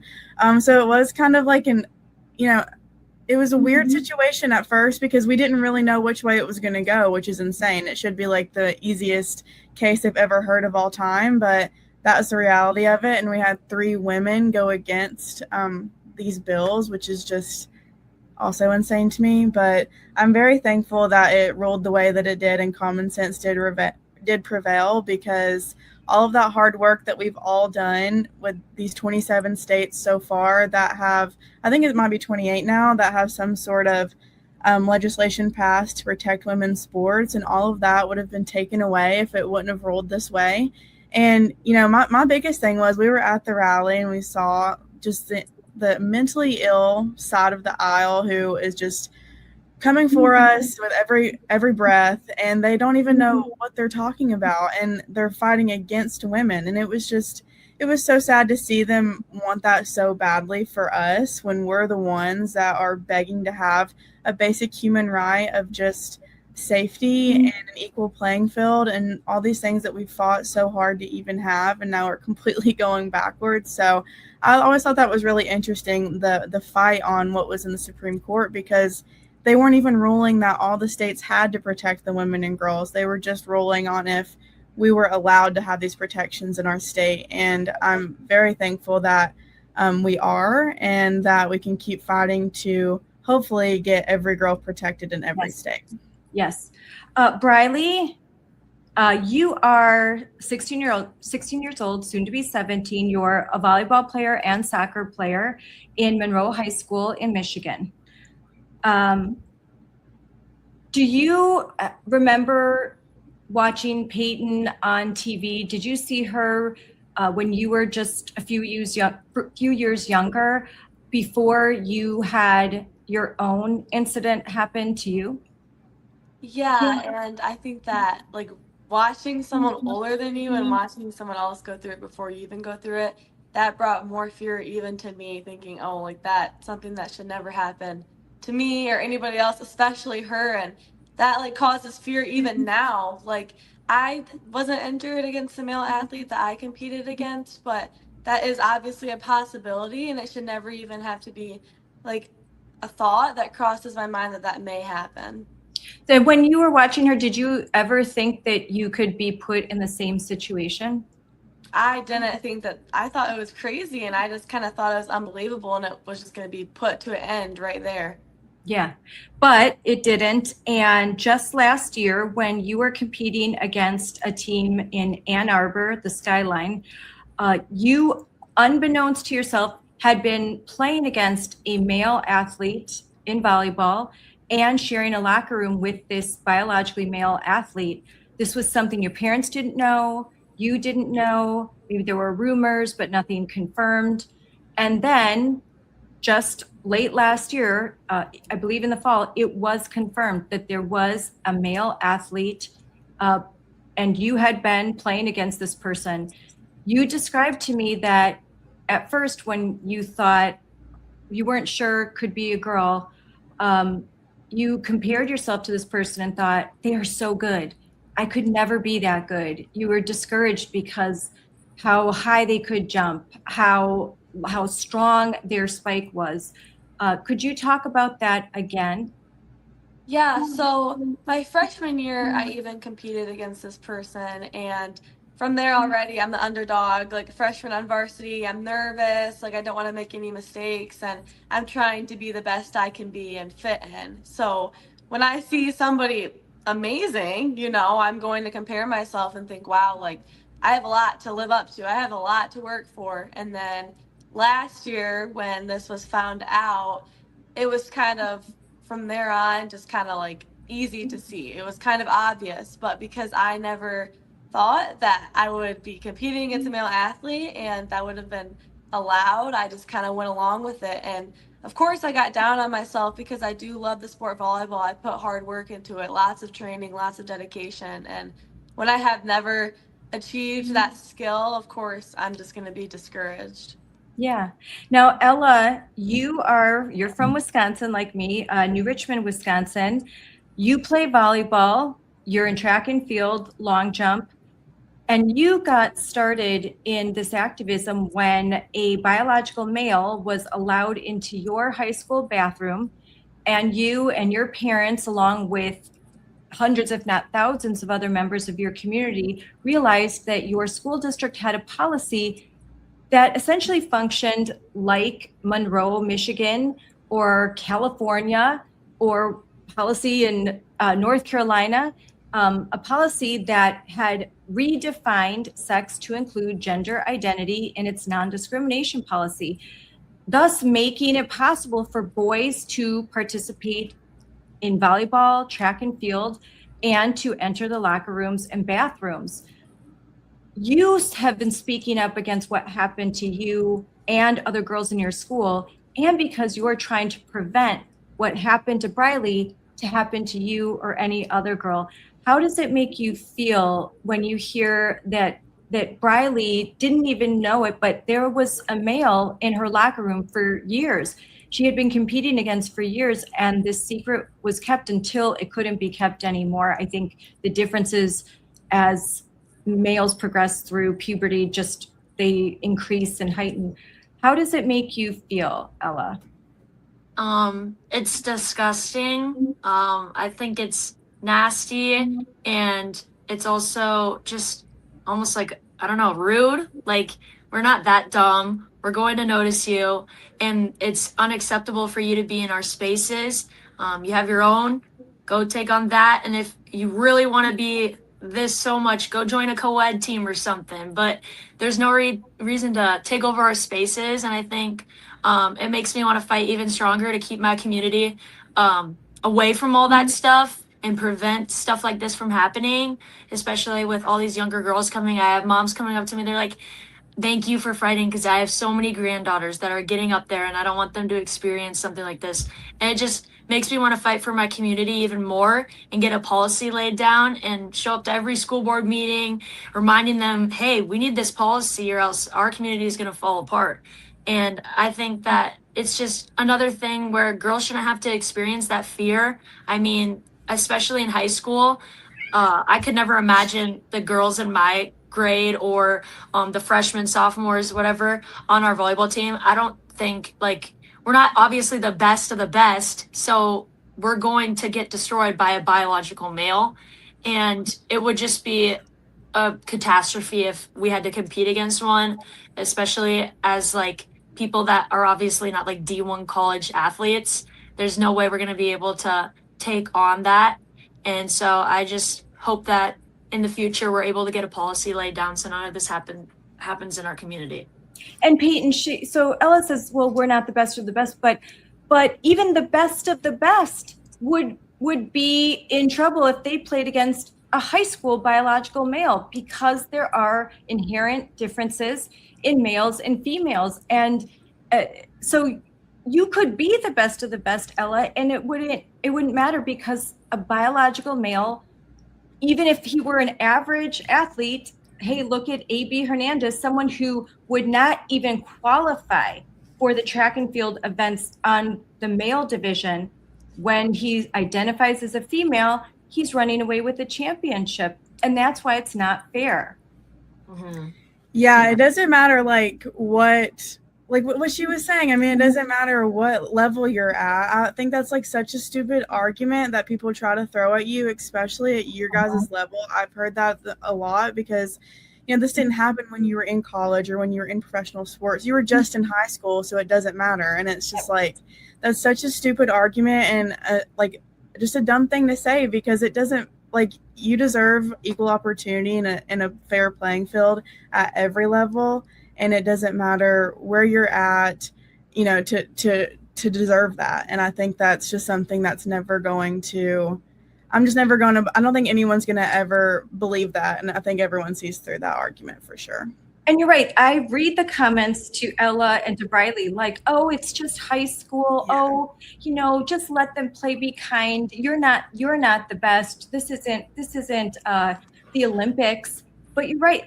So it was kind of like it was a weird situation at first because we didn't really know which way it was going to go, which is insane. It should be like the easiest case I've ever heard of all time, but that was the reality of it. And we had 3 women go against these bills, which is just also insane to me. But I'm very thankful that it ruled the way that it did and common sense did prevail, because all of that hard work that we've all done with these 27 states so far that have, I think it might be 28 now, that have some sort of legislation passed to protect women's sports, and all of that would have been taken away if it wouldn't have rolled this way. And, my biggest thing was we were at the rally and we saw just the mentally ill side of the aisle who is just coming for us with every breath, and they don't even know what they're talking about, and they're fighting against women. And it was so sad to see them want that so badly for us when we're the ones that are begging to have a basic human right of just safety and an equal playing field and all these things that we fought so hard to even have, and now we're completely going backwards. So I always thought that was really interesting, the fight on what was in the Supreme Court, because they weren't even ruling that all the states had to protect the women and girls. They were just ruling on if we were allowed to have these protections in our state. And I'm very thankful that we are, and that we can keep fighting to hopefully get every girl protected in every state. Yes. Briley, you are 16 years old, soon to be 17. You're a volleyball player and soccer player in Monroe High School in Michigan. Do you remember watching Payton on TV? Did you see her when you were just a few years younger, before you had your own incident happen to you? Yeah, and I think that like watching someone older than you and watching someone else go through it before you even go through it, that brought more fear even to me, thinking, oh, like that's something that should never happen to me or anybody else, especially her. And that like causes fear even now. Like I wasn't injured against the male athlete that I competed against, but that is obviously a possibility, and it should never even have to be like a thought that crosses my mind that may happen. So when you were watching her, did you ever think that you could be put in the same situation? I didn't think that. I thought it was crazy, and I just kind of thought it was unbelievable, and it was just going to be put to an end right there. Yeah, but it didn't. And just last year, when you were competing against a team in Ann Arbor, the Skyline, you, unbeknownst to yourself, had been playing against a male athlete in volleyball and sharing a locker room with this biologically male athlete. This was something your parents didn't know, you didn't know. Maybe there were rumors, but nothing confirmed. And then just late last year, I believe in the fall, it was confirmed that there was a male athlete, and you had been playing against this person. You described to me that at first, when you thought you weren't sure could be a girl, you compared yourself to this person and thought, they are so good. I could never be that good. You were discouraged because how high they could jump, how strong their spike was. Could you talk about that again? Yeah, so my freshman year, I even competed against this person, and from there already, I'm the underdog, like freshman on varsity. I'm nervous, like I don't want to make any mistakes, and I'm trying to be the best I can be and fit in. So when I see somebody amazing, I'm going to compare myself and think, wow, like I have a lot to live up to. I have a lot to work for. And then last year, when this was found out, it was kind of from there on just kind of like easy to see. It was kind of obvious, but because I never thought that I would be competing against a male athlete and that would have been allowed, I just kind of went along with it. And of course, I got down on myself because I do love the sport volleyball. I put hard work into it, lots of training, lots of dedication. And when I have never achieved that skill, of course, I'm just going to be discouraged. Yeah. Now, Ella, you're from Wisconsin, like me, New Richmond, Wisconsin. You play volleyball. You're in track and field, long jump. And you got started in this activism when a biological male was allowed into your high school bathroom, and you and your parents, along with hundreds, if not thousands of other members of your community, realized that your school district had a policy that essentially functioned like Monroe, Michigan, or California, or policy in North Carolina, a policy that had redefined sex to include gender identity in its non-discrimination policy, thus making it possible for boys to participate in volleyball, track and field, and to enter the locker rooms and bathrooms. You have been speaking up against what happened to you and other girls in your school, and because you're trying to prevent what happened to Briley to happen to you or any other girl. How does it make you feel when you hear that Briley didn't even know it, but there was a male in her locker room for years? She had been competing against for years, and this secret was kept until it couldn't be kept anymore. I think the differences as males progress through puberty, just they increase and heighten. How does it make you feel, Ella? It's disgusting. I think it's nasty, and it's also just almost like, I don't know, rude. Like, we're not that dumb. We're going to notice you, and it's unacceptable for you to be in our spaces. You have your own, go take on that. And if you really want to be this so much, go join a co-ed team or something, but there's no reason to take over our spaces. And I think it makes me want to fight even stronger to keep my community away from all that stuff and prevent stuff like this from happening, especially with all these younger girls coming. I have moms coming up to me, they're like, thank you for fighting, because I have so many granddaughters that are getting up there and I don't want them to experience something like this. And it just makes me want to fight for my community even more and get a policy laid down and show up to every school board meeting, reminding them, hey, we need this policy or else our community is going to fall apart. And I think that it's just another thing where girls shouldn't have to experience that fear. I mean, especially in high school, I could never imagine the girls in my grade or the freshmen, sophomores, whatever, on our volleyball team. I don't think, like, we're not obviously the best of the best. So we're going to get destroyed by a biological male. And it would just be a catastrophe if we had to compete against one, especially as like people that are obviously not like D1 college athletes. There's no way we're going to be able to take on that. And so I just hope that in the future we're able to get a policy laid down so none of this happens in our community. And Payton, so Ella says, well, we're not the best of the best, but even the best of the best would be in trouble if they played against a high school biological male, because there are inherent differences in males and females. And so you could be the best of the best, Ella, and it wouldn't matter, because a biological male, even if he were an average athlete, hey, look at A.B. Hernandez, someone who would not even qualify for the track and field events on the male division. When he identifies as a female, he's running away with the championship. And that's why it's not fair. Mm-hmm. Yeah, it doesn't matter what she was saying. I mean, it doesn't matter what level you're at. I think that's like such a stupid argument that people try to throw at you, especially at your guys' level. I've heard that a lot because, this didn't happen when you were in college or when you were in professional sports. You were just in high school, so it doesn't matter. And it's just like, that's such a stupid argument and just a dumb thing to say, because it doesn't, you deserve equal opportunity in a fair playing field at every level. And it doesn't matter where you're at, to deserve that. And I think that's just something that's never going to, I don't think anyone's going to ever believe that. And I think everyone sees through that argument for sure. And you're right. I read the comments to Ella and to Briley like, oh, it's just high school. Yeah. Oh, just let them play, be kind. You're not the best. This isn't the Olympics. But you're right.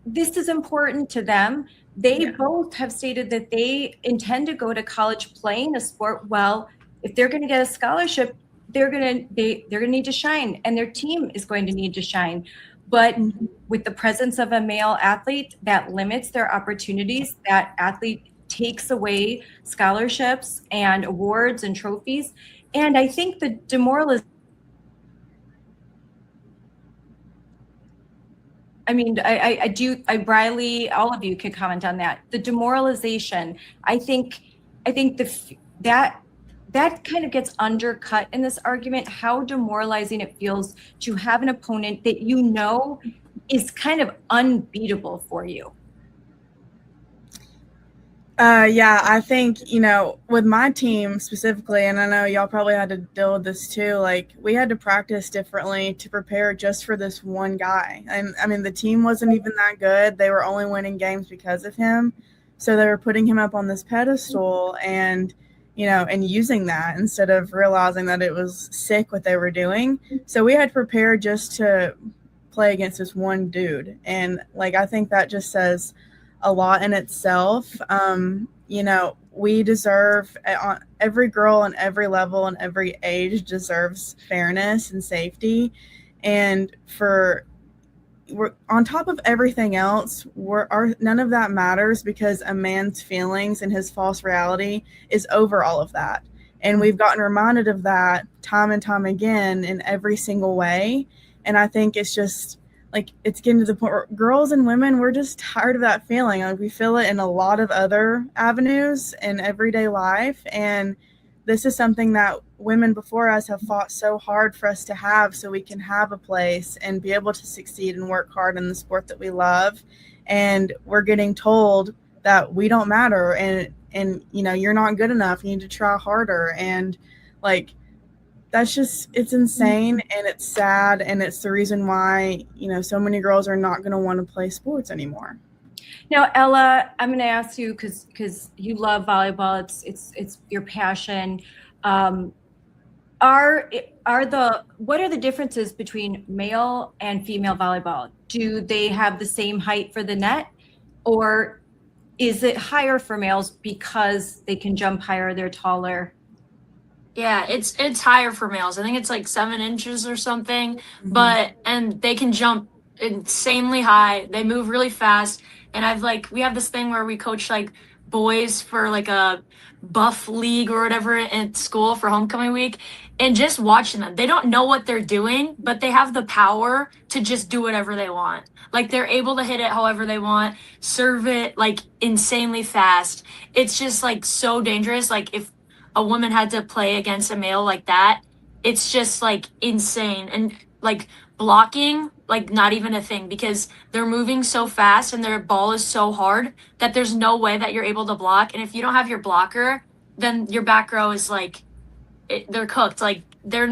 This is important to them. They both have stated that they intend to go to college playing a sport. Well, if they're going to get a scholarship, they're going to need to shine, and their team is going to need to shine. But with the presence of a male athlete, that limits their opportunities. That athlete takes away scholarships and awards and trophies. And I think the demoralization, Briley, all of you could comment on that. The demoralization, I think that kind of gets undercut in this argument, how demoralizing it feels to have an opponent that is kind of unbeatable for you. I think, with my team specifically, and I know y'all probably had to deal with this too, we had to practice differently to prepare just for this one guy. And I mean, the team wasn't even that good. They were only winning games because of him. So they were putting him up on this pedestal and using that instead of realizing that it was sick what they were doing. So we had to prepare just to play against this one dude. And I think that just says a lot in itself. We deserve, every girl on every level and every age deserves fairness and safety. And we're on top of everything else, none of that matters, because a man's feelings and his false reality is over all of that. And we've gotten reminded of that time and time again in every single way. And I think it's just it's getting to the point where girls and women, we're just tired of that feeling. We feel it in a lot of other avenues in everyday life. And this is something that women before us have fought so hard for us to have, so we can have a place and be able to succeed and work hard in the sport that we love. And we're getting told that we don't matter and you're not good enough. You need to try harder. And that's just, it's insane and it's sad. And it's the reason why, so many girls are not going to want to play sports anymore. Now, Ella, I'm going to ask you, because you love volleyball, it's your passion. What are the differences between male and female volleyball? Do they have the same height for the net, or is it higher for males because they can jump higher, they're taller? Yeah, it's higher for males. I think it's 7 inches or something, and they can jump insanely high. They move really fast. And we have this thing where we coach like boys for like a buff league or whatever at school for homecoming week. And just watching them, they don't know what they're doing, but they have the power to just do whatever they want. Like they're able to hit it however they want, serve it like insanely fast. It's just like so dangerous. Like if a woman had to play against a male like that, it's just like insane. And like blocking, like not even a thing, because they're moving so fast and their ball is so hard that there's no way that you're able to block. And if you don't have your blocker, then your back row is like, they're cooked. Like they're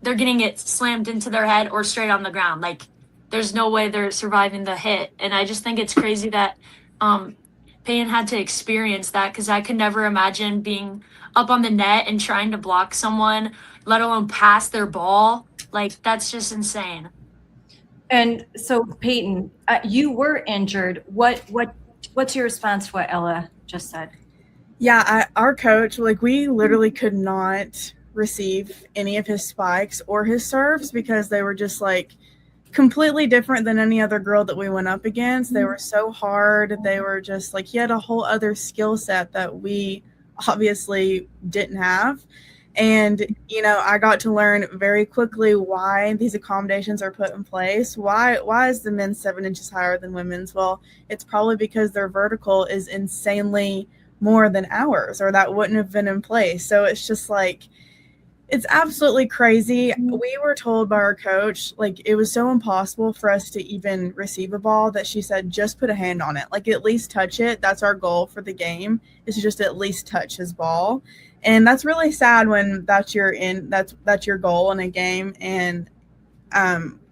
getting it slammed into their head or straight on the ground. Like there's no way they're surviving the hit. And I just think it's crazy that Payton had to experience that, because I could never imagine being up on the net and trying to block someone, let alone pass their ball. Like that's just insane. And so Payton, you were injured. What's your response to what Ella just said? Yeah, our coach, like we literally could not receive any of his spikes or his serves because they were just like completely different than any other girl that we went up against. They were so hard. They were just like, he had a whole other skill set that we obviously didn't have. And, you know, I got to learn very quickly why these accommodations are put in place. Why is the men's 7 inches higher than women's? Well, it's probably because their vertical is insanely more than ours, or that wouldn't have been in place. So it's just like, it's absolutely crazy. We were told by our coach, like it was so impossible for us to even receive a ball that she said, just put a hand on it, like at least touch it. That's our goal for the game, is to just at least touch his ball. And that's really sad when that's your goal in a game. And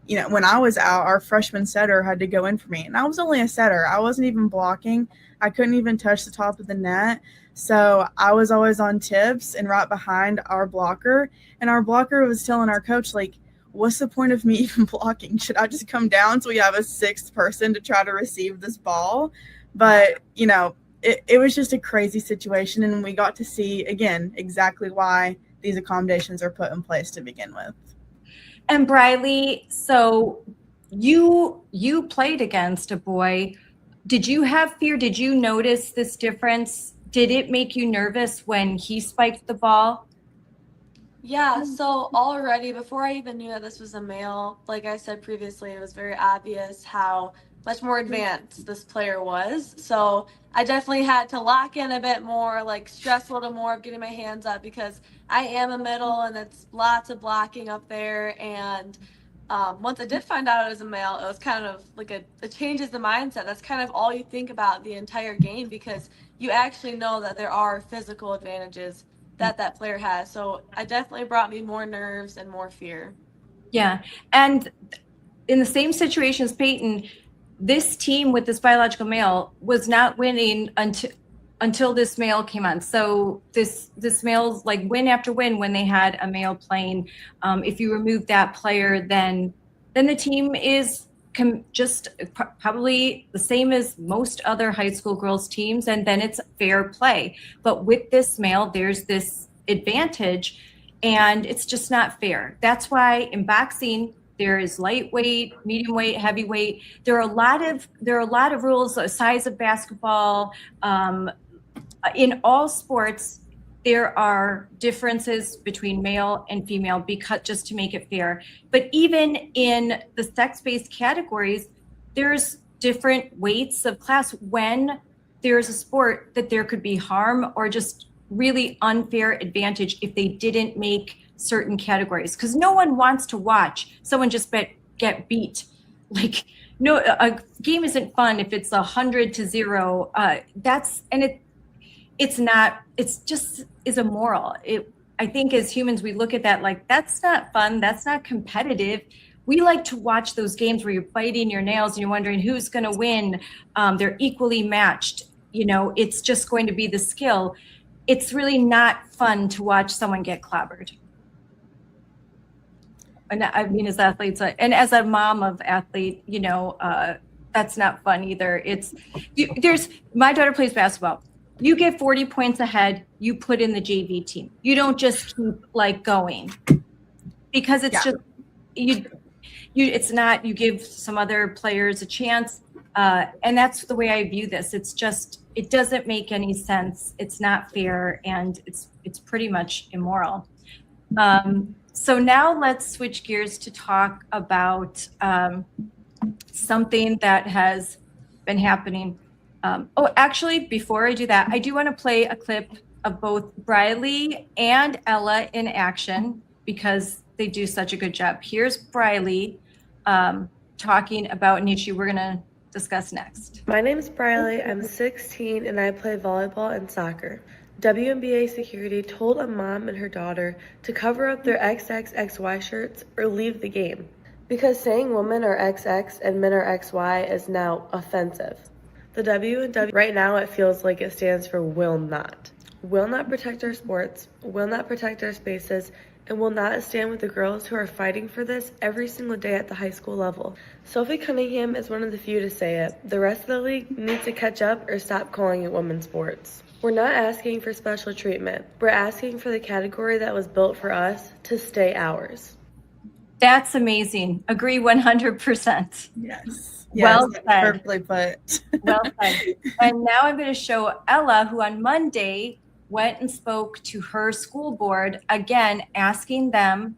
you know, when I was out, our freshman setter had to go in for me, and I was only a setter. I wasn't even blocking. I couldn't even touch the top of the net. So I was always on tips and right behind our blocker. And our blocker was telling our coach, like, what's the point of me even blocking? Should I just come down so we have a 6th person to try to receive this ball? But, you know, it was just a crazy situation. And we got to see, again, exactly why these accommodations are put in place to begin with. And Briley, so you played against a boy. Did you have fear? Did you notice this difference? Did it make you nervous when he spiked the ball? Yeah, so already before I even knew that this was a male, like I said previously, it was very obvious how much more advanced this player was. So I definitely had to lock in a bit more, like stress a little more of getting my hands up, because I am a middle and it's lots of blocking up there. And once I did find out it was a male, it was kind of like it changes the mindset. That's kind of all you think about the entire game, because you actually know that there are physical advantages that player has. So it definitely brought me more nerves and more fear. Yeah. And in the same situation as Payton, this team with this biological male was not winning until this male came on. So this male's like win after win when they had a male playing. If you remove that player, then the team is just probably the same as most other high school girls teams, and then it's fair play. But with this male, there's this advantage, and it's just not fair. That's why in boxing there is lightweight, medium weight, heavyweight. There are a lot of rules. The size of basketball. In all sports, there are differences between male and female, because just to make it fair. But even in the sex-based categories, there's different weights of class. When there's a sport that there could be harm or just really unfair advantage if they didn't make certain categories, because no one wants to watch someone just get beat. Like, no, a game isn't fun if it's 100-0. It's just is immoral. I think as humans, we look at that like, that's not fun. That's not competitive. We like to watch those games where you're biting your nails and you're wondering who's going to win. They're equally matched. You know, it's just going to be the skill. It's really not fun to watch someone get clobbered. And I mean, as athletes, and as a mom of athlete, you know, that's not fun either. My daughter plays basketball. You get 40 points ahead, you put in the JV team. You don't just keep like going, because it's just it's not. You give some other players a chance. And that's the way I view this. It's just, it doesn't make any sense. It's not fair, and it's pretty much immoral. So now let's switch gears to talk about something that has been happening. Actually, before I do that, I do want to play a clip of both Briley and Ella in action because they do such a good job. Here's Briley talking about an issue we're going to discuss next. My name is Briley. I'm 16 and I play volleyball and soccer. WNBA security told a mom and her daughter to cover up their XXXY shirts or leave the game because saying women are XX and men are XY is now offensive. The WNBA, right now it feels like it stands for will not protect our sports, will not protect our spaces, and will not stand with the girls who are fighting for this every single day at the high school level. Sophie Cunningham is one of the few to say it. The rest of the league needs to catch up or stop calling it women's sports. We're not asking for special treatment. We're asking for the category that was built for us to stay ours. That's amazing. Agree 100%. Yes. Well said. Perfectly put. Well said. And now I'm going to show Ella, who on Monday went and spoke to her school board, again, asking them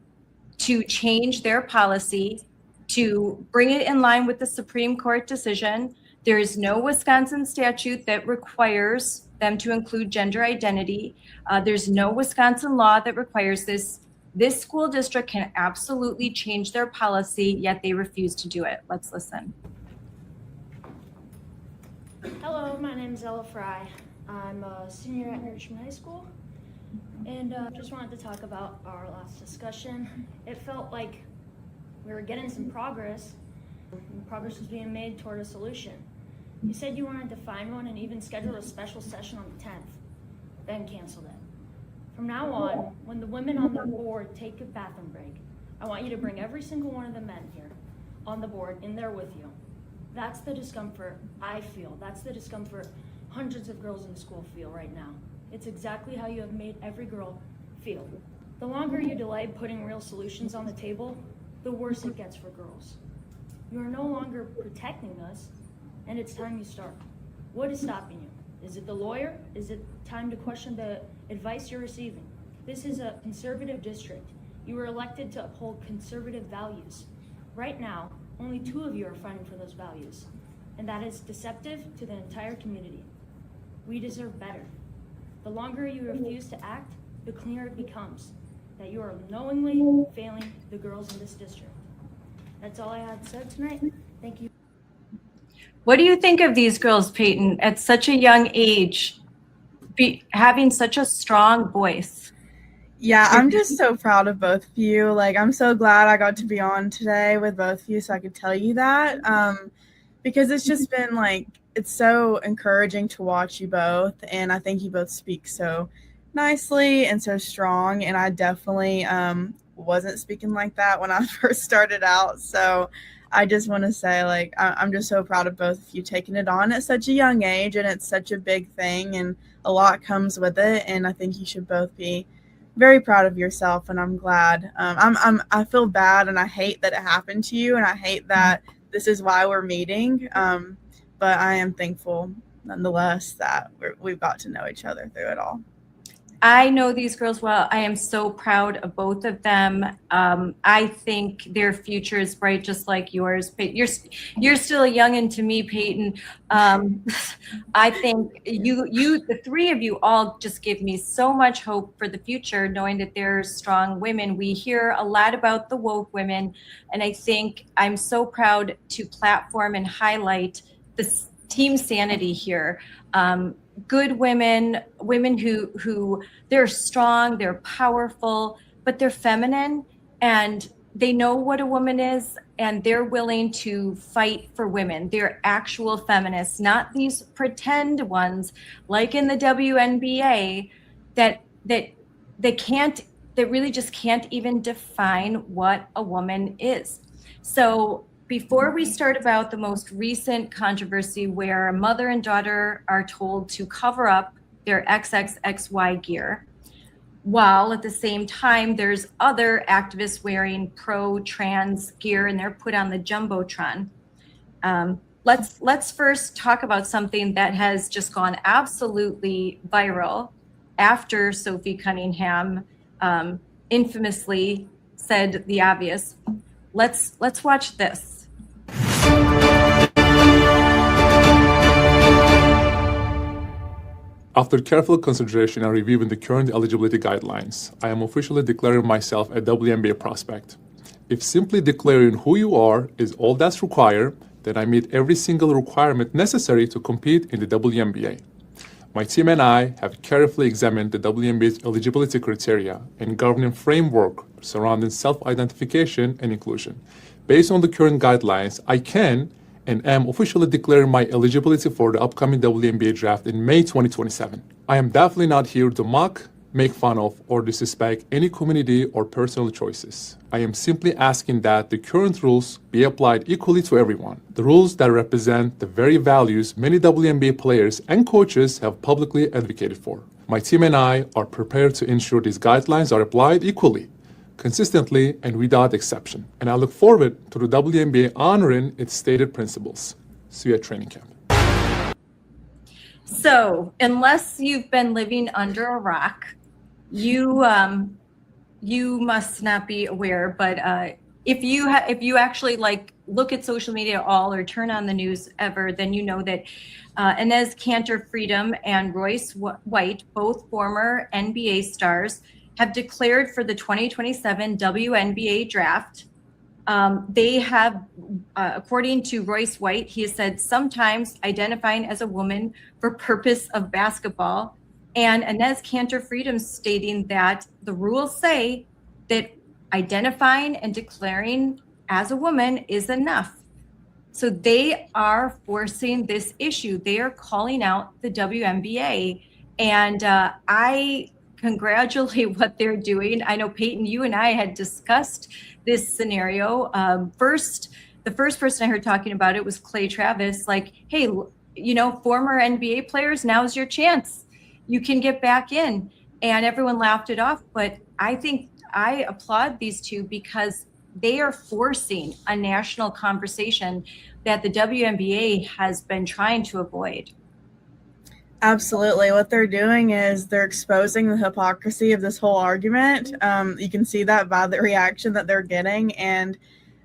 to change their policy, to bring it in line with the Supreme Court decision. There is no Wisconsin statute that requires them to include gender identity. There's no Wisconsin law that requires this. This school district can absolutely change their policy, yet they refuse to do it. Let's listen. Hello, my name is Ella Frei. I'm a senior at Richmond High School, and just wanted to talk about our last discussion. It felt like we were getting some progress, and progress was being made toward a solution. You said you wanted to find one and even schedule a special session on the 10th, then canceled it. From now on, when the women on the board take a bathroom break, I want you to bring every single one of the men here on the board in there with you. That's the discomfort I feel. That's the discomfort hundreds of girls in the school feel right now. It's exactly how you have made every girl feel. The longer you delay putting real solutions on the table, the worse it gets for girls. You are no longer protecting us, and it's time you start. What is stopping you? Is it the lawyer? Is it time to question the advice you're receiving? This is a conservative district. You were elected to uphold conservative values. Right now, only 2 of you are fighting for those values, and that is deceptive to the entire community. We deserve better. The longer you refuse to act, the clearer it becomes that you are knowingly failing the girls in this district. That's all I had said tonight. Thank you. What do you think of these girls, Payton, at such a young age, having such a strong voice? Yeah, I'm just so proud of both of you. Like, I'm so glad I got to be on today with both of you so I could tell you that. Because it's just been like, it's so encouraging to watch you both. And I think you both speak so nicely and so strong. And I definitely wasn't speaking like that when I first started out. So I just want to say, like, I'm just so proud of both of you taking it on at such a young age. And it's such a big thing and a lot comes with it. And I think you should both be very proud of yourself. And I'm glad. I feel bad and I hate that it happened to you. And I hate that this is why we're meeting. But I am thankful nonetheless that we've got to know each other through it all. I know these girls well. I am so proud of both of them. I think their future is bright, just like yours. You're still a youngin' to me, Payton. I think the 3 of you all just give me so much hope for the future, knowing that they're strong women. We hear a lot about the woke women, and I think I'm so proud to platform and highlight this team sanity here. Good women who they're strong, they're powerful, but they're feminine and they know what a woman is and they're willing to fight for women. They're actual feminists, not these pretend ones like in the WNBA that really just can't even define what a woman is. So before we start about the most recent controversy where a mother and daughter are told to cover up their XXXY gear, while at the same time there's other activists wearing pro-trans gear and they're put on the Jumbotron. let's first talk about something that has just gone absolutely viral after Sophie Cunningham infamously said the obvious. Let's watch this. After careful consideration and reviewing the current eligibility guidelines, I am officially declaring myself a WNBA prospect. If simply declaring who you are is all that's required, then I meet every single requirement necessary to compete in the WNBA. My team and I have carefully examined the WNBA's eligibility criteria and governing framework surrounding self-identification and inclusion. Based on the current guidelines, I can and am officially declaring my eligibility for the upcoming WNBA draft in May 2027. I am definitely not here to mock, make fun of, or disrespect any community or personal choices. I am simply asking that the current rules be applied equally to everyone. The rules that represent the very values many WNBA players and coaches have publicly advocated for. My team and I are prepared to ensure these guidelines are applied equally, consistently, and without exception. And I look forward to the WNBA honoring its stated principles. See you at training camp. So, unless you've been living under a rock, you must not be aware. But if you actually like look at social media at all or turn on the news ever, then you know that Enes, Kanter, Freedom, and Royce White, both former NBA stars, have declared for the 2027 WNBA draft. They have, according to Royce White, he has said sometimes identifying as a woman for purpose of basketball, and Enes Kanter Freedom stating that the rules say that identifying and declaring as a woman is enough. So they are forcing this issue. They are calling out the WNBA, and I congratulate what they're doing. I know, Payton, you and I had discussed this scenario. The first person I heard talking about it was Clay Travis, like, hey, former NBA players, now's your chance. You can get back in. And everyone laughed it off. But I think I applaud these two because they are forcing a national conversation that the WNBA has been trying to avoid. Absolutely. What they're doing is they're exposing the hypocrisy of this whole argument. You can see that by the reaction that they're getting. And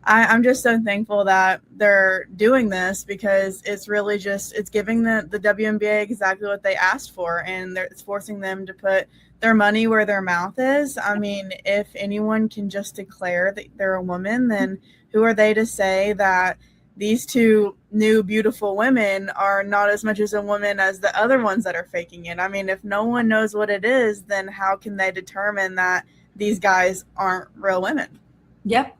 I'm just so thankful that they're doing this because it's really it's giving the WNBA exactly what they asked for. And it's forcing them to put their money where their mouth is. I mean, if anyone can just declare that they're a woman, then who are they to say that these two new beautiful women are not as much as a woman as the other ones that are faking it? I mean, if no one knows what it is, then how can they determine that these guys aren't real women? Yep.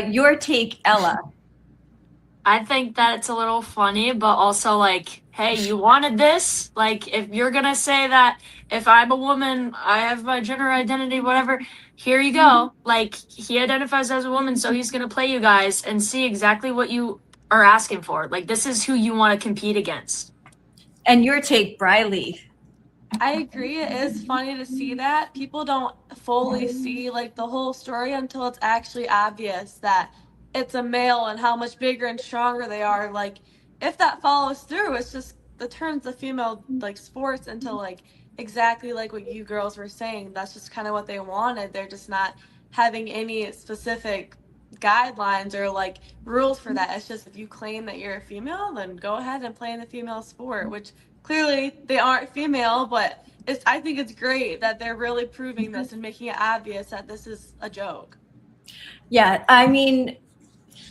Your take, Ella. I think that it's a little funny, but also like, hey, you wanted this? Like, if you're going to say that if I'm a woman, I have my gender identity, whatever, here you go. Like, he identifies as a woman, so he's going to play you guys and see exactly what you are asking for. Like, this is who you want to compete against. And your take, Briley. I agree. It is funny to see that. People don't fully see like the whole story until it's actually obvious that it's a male and how much bigger and stronger they are. Like, if that follows through, it's just it turns the female like sports into like exactly like what you girls were saying. That's just kind of what they wanted. They're just not having any specific guidelines or like rules for that. It's just if you claim that you're a female, then go ahead and play in the female sport, which clearly they aren't female, but I think it's great that they're really proving this and making it obvious that this is a joke. Yeah, I mean,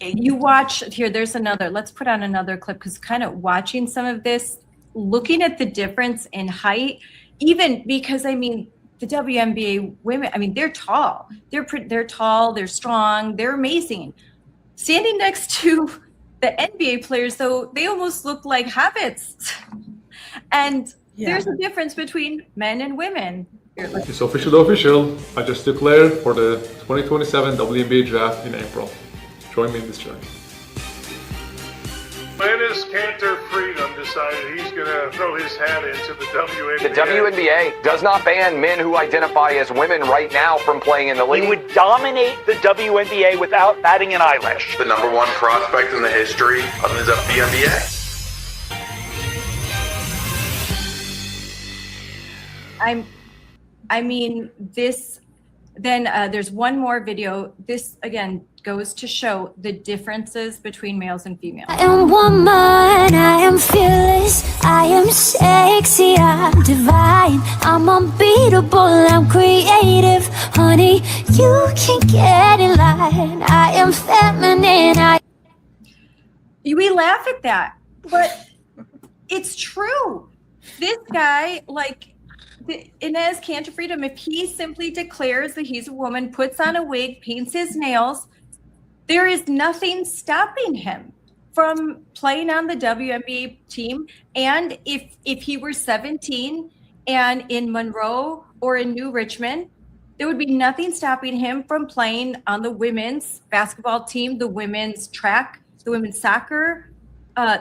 you watch here, there's another, let's put on another clip, because kind of watching some of this, looking at the difference in height, even because, I mean, the WNBA women, I mean, they're tall. They're tall, they're strong, they're amazing. Standing next to the NBA players, though, they almost look like hobbits. And there's a difference between men and women. It's official. I just declared for the 2027 WNBA draft in April. Join me in this journey. Enes Kanter Freedom decided he's going to throw his hat into the WNBA. The WNBA does not ban men who identify as women right now from playing in the league. He would dominate the WNBA without batting an eyelash. The number one prospect in the history of the WNBA. There's one more video. This, again, goes to show the differences between males and females. I am woman, I am fearless, I am sexy, I'm divine, I'm unbeatable, I'm creative, honey, you can get in line, I am feminine, We laugh at that, but it's true. This guy, Enes Kanter Freedom, if he simply declares that he's a woman, puts on a wig, paints his nails, there is nothing stopping him from playing on the WNBA team. And if he were 17 and in Monroe or in New Richmond, there would be nothing stopping him from playing on the women's basketball team, the women's track, the women's soccer,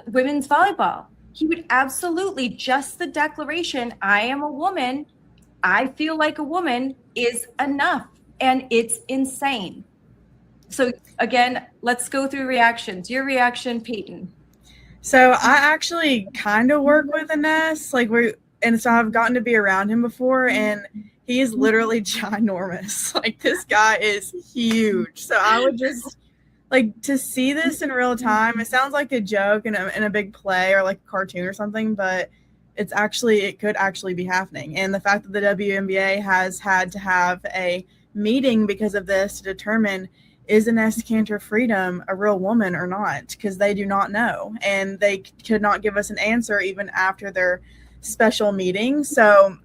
women's volleyball. He would absolutely, just the declaration, I am a woman, I feel like a woman, is enough. And it's insane. So again, let's go through reactions. Your reaction, Payton. So I actually kind of work with Enes, and so I've gotten to be around him before, and he is literally ginormous. This guy is huge. So I would just to see this in real time. It sounds like a joke in a big play or like a cartoon or something, but it could actually be happening. And the fact that the WNBA has had to have a meeting because of this to determine, is Enes Kanter Freedom a real woman or not? Because they do not know. And they could not give us an answer even after their special meeting. So,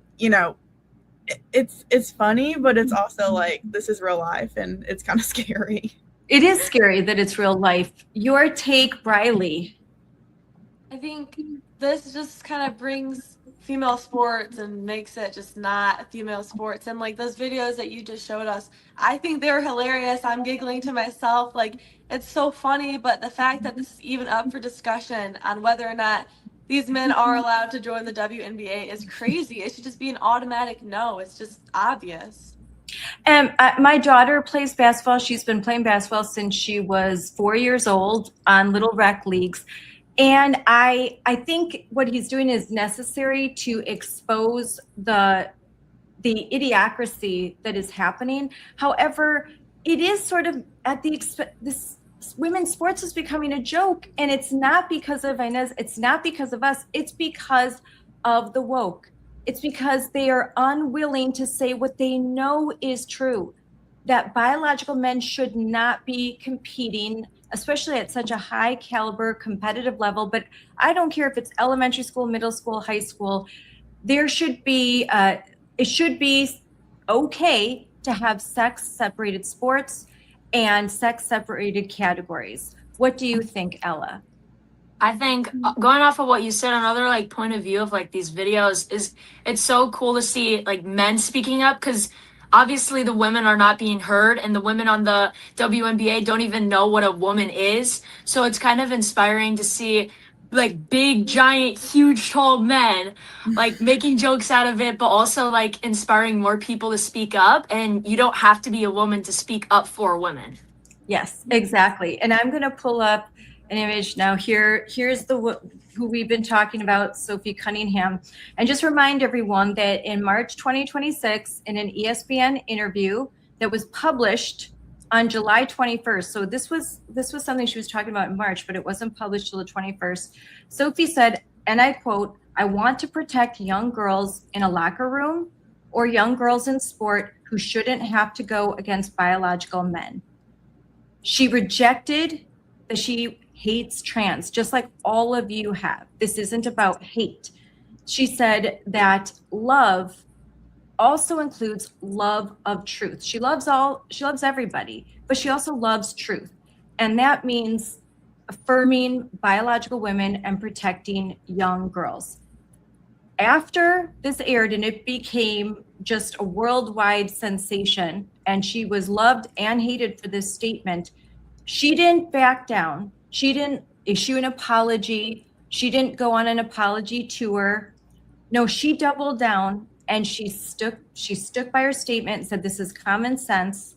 it's funny, but it's also this is real life and it's kind of scary. It is scary that it's real life. Your take, Briley. I think this just kind of brings female sports and makes it just not female sports. And those videos that you just showed us, I think they're hilarious. I'm giggling to myself. It's so funny, but the fact that this is even up for discussion on whether or not these men are allowed to join the WNBA is crazy. It should just be an automatic no. It's just obvious. My daughter plays basketball. She's been playing basketball since she was 4 years old on little rec leagues. And I think what he's doing is necessary to expose the idiocracy that is happening. However, it is sort of at this women's sports is becoming a joke, and it's not because of Enes, it's not because of us, it's because of the woke. It's because they are unwilling to say what they know is true, that biological men should not be competing, especially at such a high caliber competitive level. But I don't care if it's elementary school, middle school, high school, there should be, it should be okay to have sex separated sports and sex separated categories. What do you think, Ella? I think going off of what you said, another point of view of these videos is it's so cool to see men speaking up, because obviously the women are not being heard, and the women on the WNBA don't even know what a woman is. So it's kind of inspiring to see big, giant, huge, tall men making jokes out of it, but also inspiring more people to speak up. And you don't have to be a woman to speak up for women. Yes, exactly. And I'm going to pull up an image now. Here's who we've been talking about, Sophie Cunningham. And just remind everyone that in March 2026, in an ESPN interview that was published on July 21st. So this was something she was talking about in March, but it wasn't published till the 21st. Sophie said, and I quote, "I want to protect young girls in a locker room or young girls in sport who shouldn't have to go against biological men." She rejected that she hates trans, just like all of you have. This isn't about hate. She said that love also includes love of truth. She loves everybody, but she also loves truth. And that means affirming biological women and protecting young girls. After this aired and it became just a worldwide sensation, and she was loved and hated for this statement, she didn't back down. She didn't issue an apology. She didn't go on an apology tour. No, she doubled down and she stuck by her statement and said this is common sense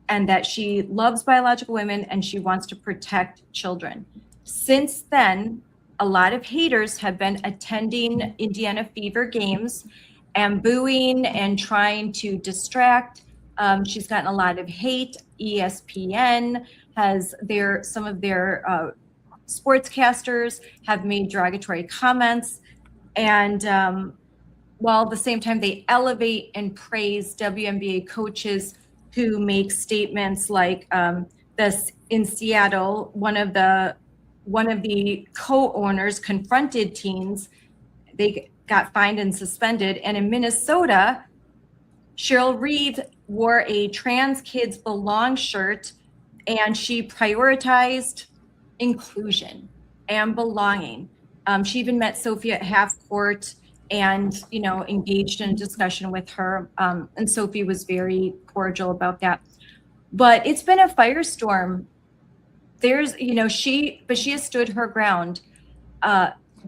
and that she loves biological women and she wants to protect children. Since then, a lot of haters have been attending Indiana Fever games and booing and trying to distract. She's gotten a lot of hate. ESPN has some of their sportscasters have made derogatory comments. And while at the same time they elevate and praise WNBA coaches who make statements like this in Seattle, one of the co-owners confronted teens. They got fined and suspended. And in Minnesota, Cheryl Reeve wore a Trans Kids Belong shirt and she prioritized inclusion and belonging. She even met Sophie at half court and, engaged in a discussion with her. And Sophie was very cordial about that. But it's been a firestorm. There's, she has stood her ground.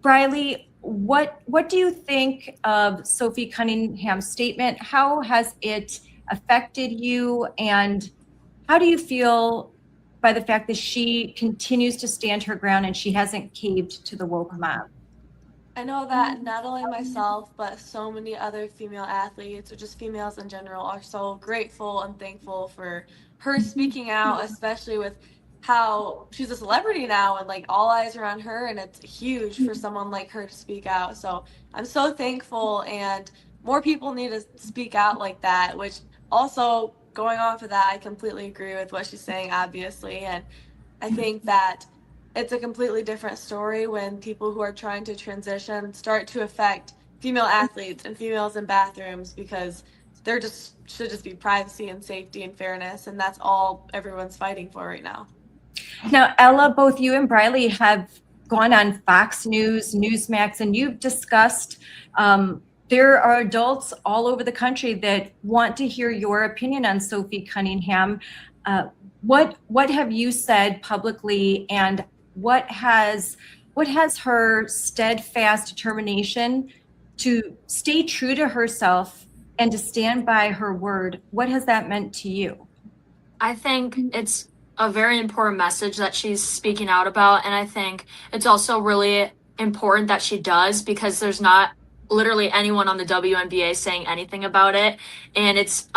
Briley, what do you think of Sophie Cunningham's statement? How has it affected you? And how do you feel by the fact that she continues to stand her ground and she hasn't caved to the woke mob? I know that not only myself, but so many other female athletes, or just females in general, are so grateful and thankful for her speaking out, especially with how she's a celebrity now and like all eyes are on her, and it's huge for someone like her to speak out. So I'm so thankful, and more people need to speak out like that, which also going off of that, I completely agree with what she's saying, obviously. And I think that it's a completely different story when people who are trying to transition start to affect female athletes and females in bathrooms, because there should just be privacy and safety and fairness, and that's all everyone's fighting for right now. Now, Ella, both you and Briley have gone on Fox News, Newsmax, and you've discussed there are adults all over the country that want to hear your opinion on Sophie Cunningham. What have you said publicly, and what has her steadfast determination to stay true to herself and to stand by her word? What has that meant to you? I think it's a very important message that she's speaking out about, and I think it's also really important that she does, because there's not literally anyone on the WNBA saying anything about it, and it's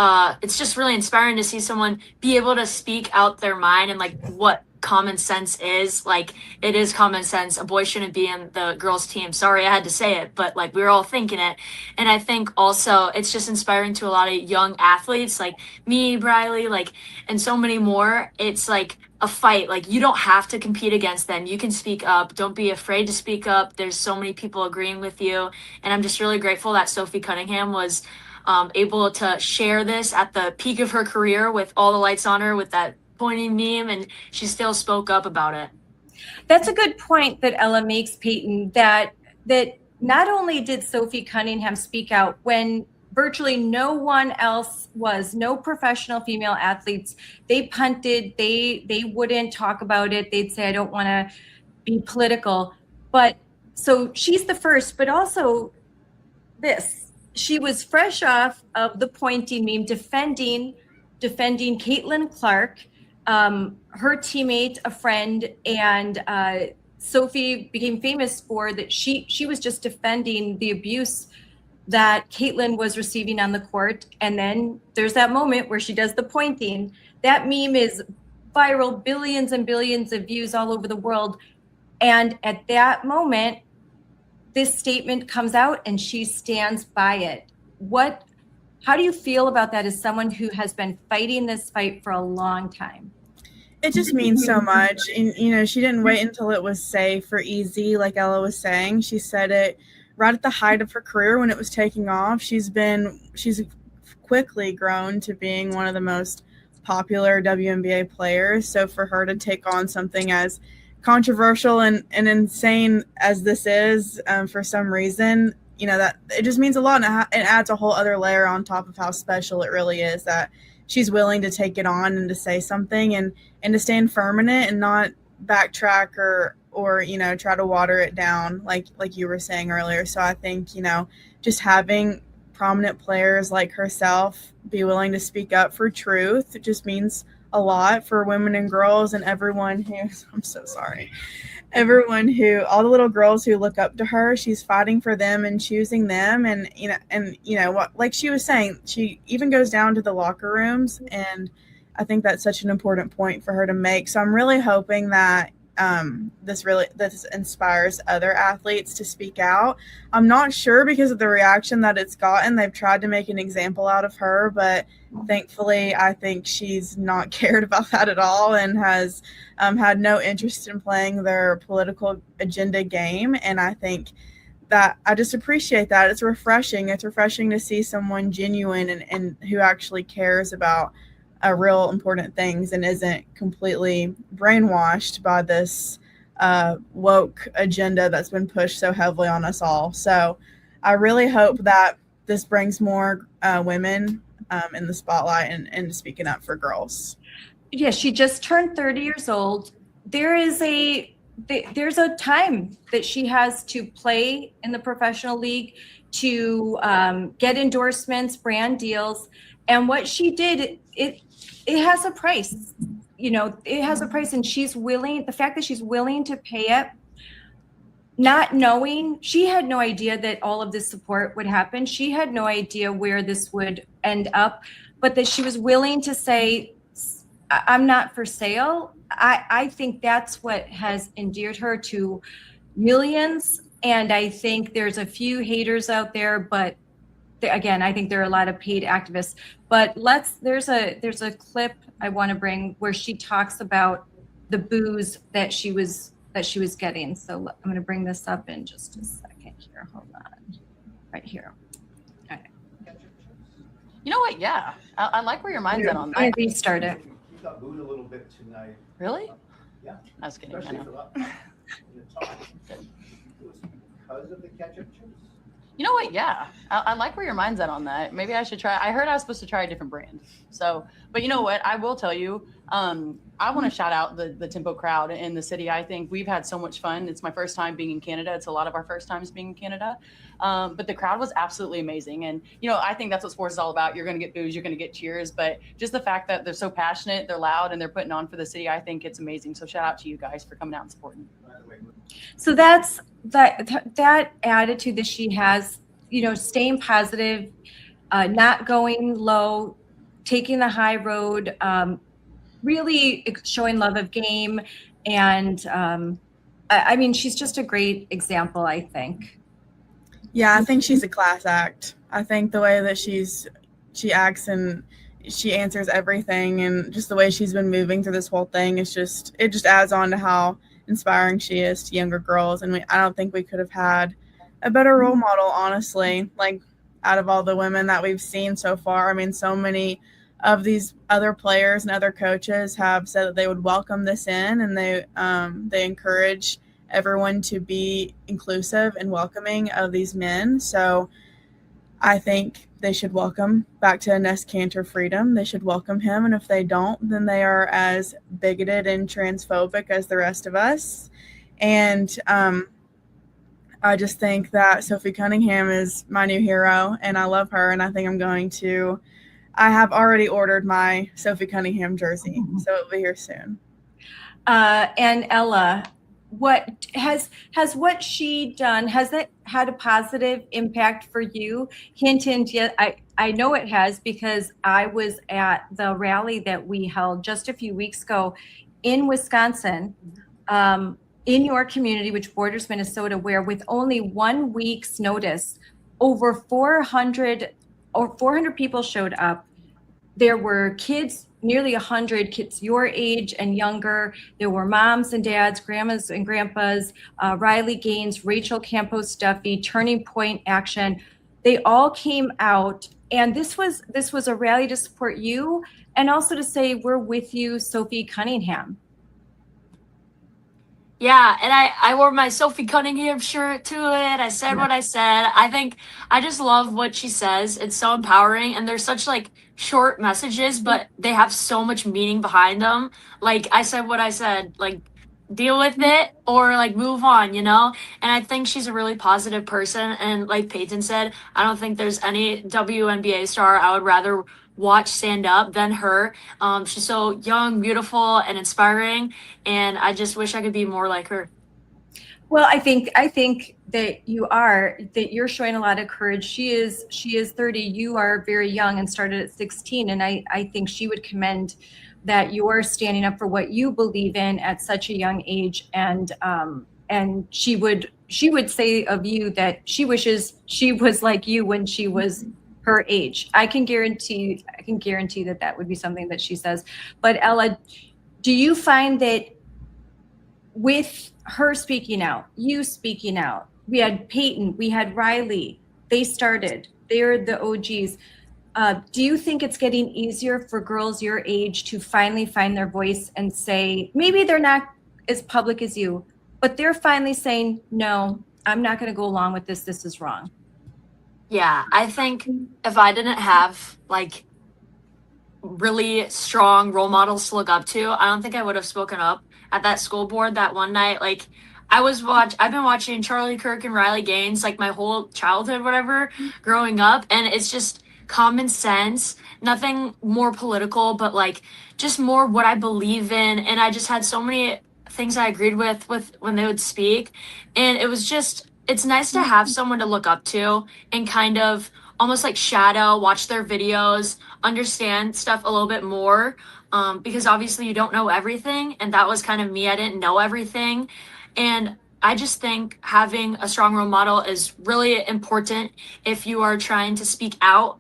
just really inspiring to see someone be able to speak out their mind and like what common sense is. Like, it is common sense. A boy shouldn't be in the girls' team. Sorry, I had to say it, but like we were all thinking it. And I think also it's just inspiring to a lot of young athletes like me, Briley, like, and so many more. It's like a fight. Like, you don't have to compete against them. You can speak up. Don't be afraid to speak up. There's so many people agreeing with you. And I'm just really grateful that Sophie Cunningham was able to share this at the peak of her career with all the lights on her with that pointing meme, and she still spoke up about it. That's a good point that Ella makes, Payton, that not only did Sophie Cunningham speak out when virtually no one else was, no professional female athletes, they punted, they wouldn't talk about it. They'd say, I don't want to be political. But so she's the first, but also she was fresh off of the pointing meme, defending Caitlin Clark, her teammate, a friend, and Sophie became famous for that. She was just defending the abuse that Caitlin was receiving on the court. And then there's that moment where she does the pointing. That meme is viral, billions and billions of views all over the world. And at that moment, this statement comes out and she stands by it. How do you feel about that as someone who has been fighting this fight for a long time? It just means so much. And, she didn't wait until it was safe or easy, like Ella was saying. She said it right at the height of her career when it was taking off. She's quickly grown to being one of the most popular WNBA players. So for her to take on something as controversial and insane as this is, for some reason, that it just means a lot, and it adds a whole other layer on top of how special it really is that she's willing to take it on and to say something and to stand firm in it and not backtrack or or try to water it down like you were saying earlier. So I think just having prominent players like herself be willing to speak up for truth just means a lot for women and girls and everyone who I'm so sorry. Everyone all the little girls who look up to her, she's fighting for them and choosing them. And what, like she was saying, she even goes down to the locker rooms. And I think that's such an important point for her to make. So I'm really hoping that this inspires other athletes to speak out. I'm not sure because of the reaction that it's gotten. They've tried to make an example out of her, but thankfully I think she's not cared about that at all and has had no interest in playing their political agenda game. And I think that I just appreciate that. It's refreshing. It's refreshing to see someone genuine and who actually cares about real important things and isn't completely brainwashed by this woke agenda that's been pushed so heavily on us all. So I really hope that this brings more women in the spotlight and speaking up for girls. Yeah, she just turned 30 years old. There's a time that she has to play in the professional league, to get endorsements, brand deals. And what she did, it has a price. It has a price, and the fact that she's willing to pay it, not knowing, she had no idea that all of this support would happen. She had no idea where this would end up, but that she was willing to say, I'm not for sale. I think that's what has endeared her to millions. And I think there's a few haters out there, but again, I think there are a lot of paid activists. But there's a clip I want to bring where she talks about the boos that she was getting. So I'm going to bring this up in just a second here. Hold on, right here. All right. You know what? Yeah, I like where your mind's at on that. I restart it. You got booed a little bit tonight. Really? Yeah. I was kidding. Especially for that. It was because of the ketchup chips. You know what? Yeah, I like where your mind's at on that. Maybe I should try. I heard I was supposed to try a different brand. So, but you know what? I will tell you, I want to shout out the Tempo crowd in the city. I think we've had so much fun. It's my first time being in Canada. It's a lot of our first times being in Canada. But the crowd was absolutely amazing. And, I think that's what sports is all about. You're going to get boos, you're going to get cheers. But just the fact that they're so passionate, they're loud, and they're putting on for the city, I think it's amazing. So shout out to you guys for coming out and supporting. So that's that attitude that she has, staying positive, not going low, taking the high road, really showing love of game. And I mean, she's just a great example, I think. Yeah, I think she's a class act. I think the way that she acts and she answers everything, and just the way she's been moving through this whole thing it just adds on to how inspiring she is to younger girls. And I don't think we could have had a better role model, honestly, like out of all the women that we've seen so far. I mean, so many of these other players and other coaches have said that they would welcome this in, and they encourage everyone to be inclusive and welcoming of these men. So I think they should welcome, back to Enes Kanter freedom, they should welcome him. And if they don't, then they are as bigoted and transphobic as the rest of us. And I just think that Sophie Cunningham is my new hero, and I love her. And I think I have already ordered my Sophie Cunningham jersey, so it'll be here soon. And Ella, what has what she done, has that had a positive impact for you? Hint, yeah, I know it has, because I was at the rally that we held just a few weeks ago in Wisconsin, in your community, which borders Minnesota, where with only 1 week's notice, over 400 people showed up. There were kids, nearly 100 kids your age and younger. There were moms and dads, grandmas and grandpas, Riley Gaines, Rachel Campos Duffy, Turning Point Action. They all came out, and this was a rally to support you, and also to say we're with you, Sophie Cunningham. Yeah, and I wore my Sophie Cunningham shirt to it. I said what I said. I just love what she says. It's so empowering, and they're such short messages, but they have so much meaning behind them. Like I said what I said, deal with it or like move on, you know? And I think she's a really positive person. And like Payton said, I don't think there's any WNBA star I would rather watch stand up than her. She's so young, beautiful, and inspiring. And I just wish I could be more like her. Well, I think that you're showing a lot of courage. She is 30. You are very young and started at 16. And I think she would commend that you're standing up for what you believe in at such a young age. And she would say of you that she wishes she was like you when she was her age. I can guarantee that would be something that she says. But Ella, do you find that with her speaking out, you speaking out, we had Payton, we had Riley, they're the OGs. Do you think it's getting easier for girls your age to finally find their voice and say, maybe they're not as public as you, but they're finally saying, no, I'm not going to go along with this. This is wrong. Yeah, I think if I didn't have like really strong role models to look up to, I don't think I would have spoken up at that school board that one night. Like I've been watching Charlie Kirk and Riley Gaines like my whole childhood, whatever, growing up. And it's just common sense, nothing more political, but like just more what I believe in. And I just had so many things I agreed with when they would speak. And it's nice to have someone to look up to and kind of almost like watch their videos, understand stuff a little bit more. Because obviously you don't know everything. And that was kind of me. I didn't know everything. And I just think having a strong role model is really important if you are trying to speak out.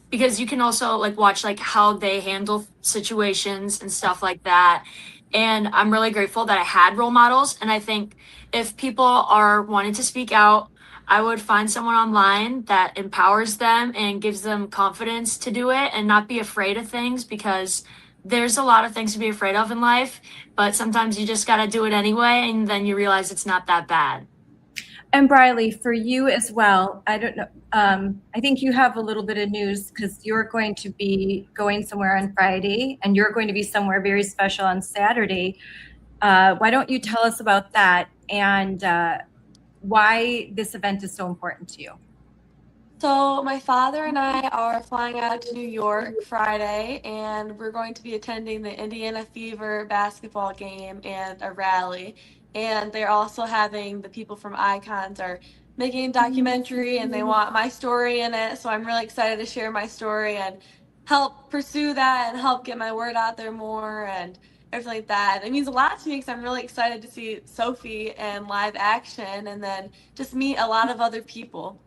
Because you can also like watch like how they handle situations and stuff like that. And I'm really grateful that I had role models. And I think if people are wanting to speak out, I would find someone online that empowers them and gives them confidence to do it and not be afraid of things, because there's a lot of things to be afraid of in life, but sometimes you just got to do it anyway. And then you realize it's not that bad. And Briley, for you as well, I don't know. I think you have a little bit of news because you're going to be going somewhere on Friday and you're going to be somewhere very special on Saturday. Why don't you tell us about that and why this event is so important to you? So my father and I are flying out to New York Friday, and we're going to be attending the Indiana Fever basketball game and a rally. And they're also having the people from Icons are making a documentary, and they want my story in it. So I'm really excited to share my story and help pursue that and help get my word out there more and everything like that. It means a lot to me because I'm really excited to see Sophie in live action and then just meet a lot of other people.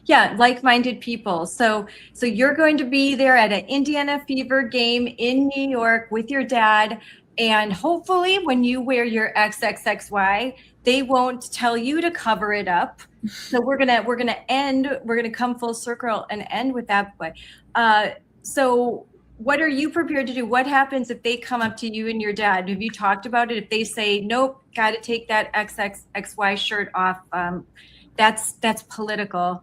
Yeah, like-minded people. So you're going to be there at an Indiana Fever game in New York with your dad, and hopefully when you wear your XXXY, they won't tell you to cover it up. So we're gonna come full circle and end with that. But so what are you prepared to do? What happens if they come up to you and your dad? Have you talked about it? If they say, nope, got to take that XXXY shirt off, that's political.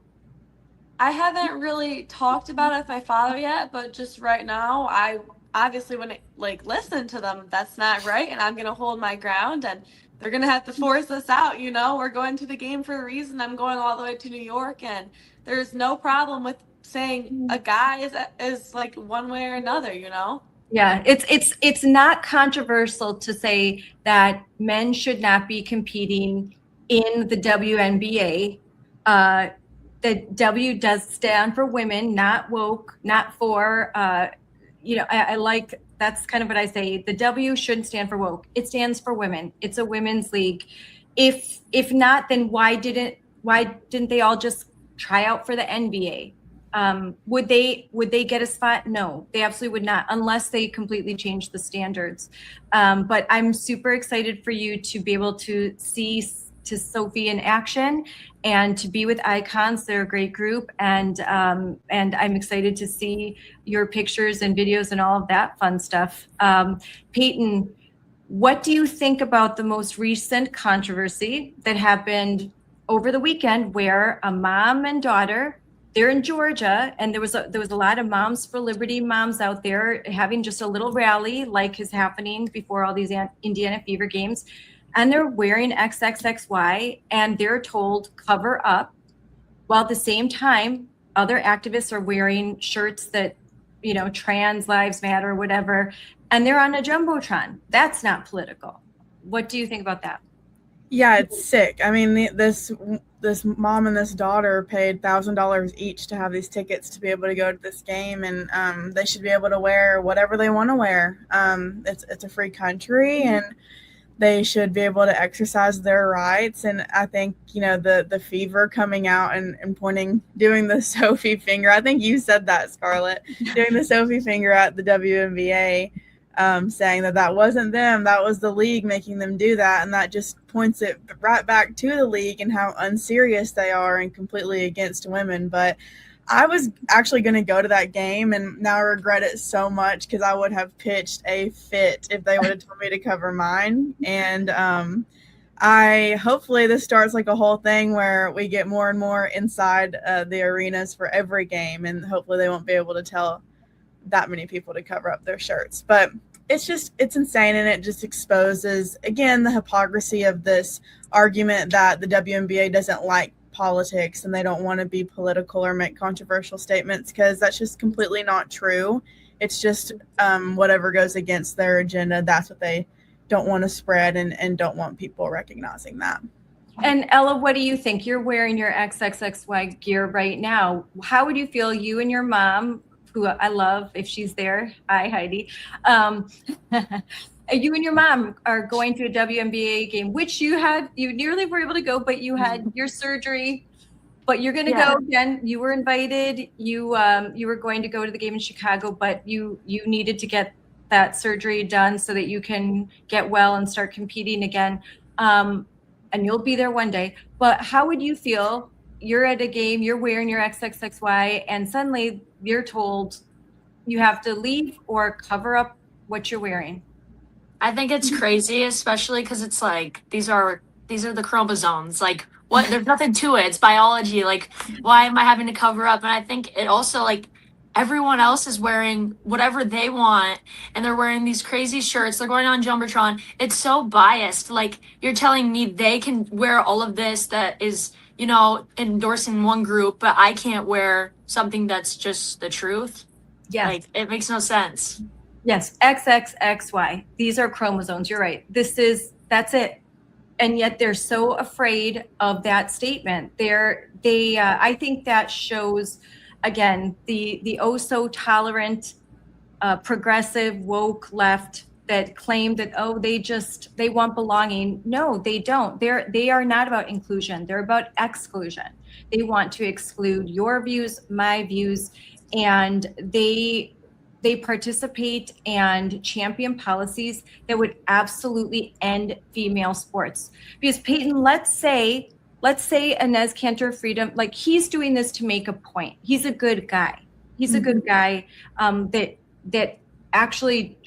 I haven't really talked about it with my father yet, but just right now, I obviously wouldn't like listen to them. That's not right, and I'm gonna hold my ground, and they're gonna have to force us out. You know, we're going to the game for a reason. I'm going all the way to New York, and there's no problem with saying a guy is like one way or another. You know. Yeah, it's not controversial to say that men should not be competing in the WNBA. The W does stand for women, not woke, not for, I like, that's kind of what I say. The W shouldn't stand for woke. It stands for women. It's a women's league. If not, then why didn't they all just try out for the NBA? Would they get a spot? No, they absolutely would not, unless they completely change the standards. But I'm super excited for you to be able to see Sophie in action and to be with Icons. They're a great group, and I'm excited to see your pictures and videos and all of that fun stuff. Payton, what do you think about the most recent controversy that happened over the weekend where a mom and daughter, they're in Georgia, and there was a lot of Moms for Liberty moms out there having just a little rally like is happening before all these Indiana Fever games, and they're wearing XXXY, and they're told cover up, while at the same time other activists are wearing shirts that, you know, trans lives matter or whatever, and they're on a Jumbotron. That's not political. What do you think about that? Yeah, it's sick. I mean, this mom and this daughter paid $1,000 each to have these tickets to be able to go to this game, and they should be able to wear whatever they want to wear. It's a free country, and they should be able to exercise their rights. And I think, you know, the Fever coming out and pointing, doing the Sophie finger. I think you said that, Scarlett, doing the Sophie finger at the WNBA. Saying that wasn't them, that was the league making them do that, and that just points it right back to the league and how unserious they are and completely against women. But I was actually going to go to that game, and now I regret it so much because I would have pitched a fit if they would have told me to cover mine. And hopefully this starts like a whole thing where we get more and more inside the arenas for every game, and hopefully they won't be able to tell that many people to cover up their shirts. But it's insane, and it just exposes again the hypocrisy of this argument that the WNBA doesn't like politics and they don't want to be political or make controversial statements, because that's just completely not true. It's just whatever goes against their agenda, that's what they don't want to spread, and don't want people recognizing that. And Ella, what do you think? You're wearing your XXXY gear right now. How would you feel, you and your mom, who I love if she's there, hi Heidi, you and your mom are going to a WNBA game, which you nearly were able to go, but you had your surgery, but you're going to go again. You were invited. You were going to go to the game in Chicago, but you needed to get that surgery done so that you can get well and start competing again. And you'll be there one day. But how would you feel? You're at a game, you're wearing your XXXY, and suddenly you're told you have to leave or cover up what you're wearing. I think it's crazy, especially because it's like these are the chromosomes. Like, what? There's nothing to it. It's biology. Like, why am I having to cover up? And I think it also, like, everyone else is wearing whatever they want, and they're wearing these crazy shirts. They're going on Jumbotron. It's so biased. Like, you're telling me they can wear all of this that is, you know, endorsing one group, but I can't wear something that's just the truth. Yes. Like, it makes no sense. Yes, XXXY. These are chromosomes. You're right. That's it. And yet they're so afraid of that statement. I think that shows, again, the oh so tolerant, progressive, woke left that claim that, they want belonging. No, they don't. They are not about inclusion. They're about exclusion. They want to exclude your views, my views, and they participate and champion policies that would absolutely end female sports. Because Payton, let's say Enes Kanter freedom, like, he's doing this to make a point. He's a good guy. He's a good guy that actually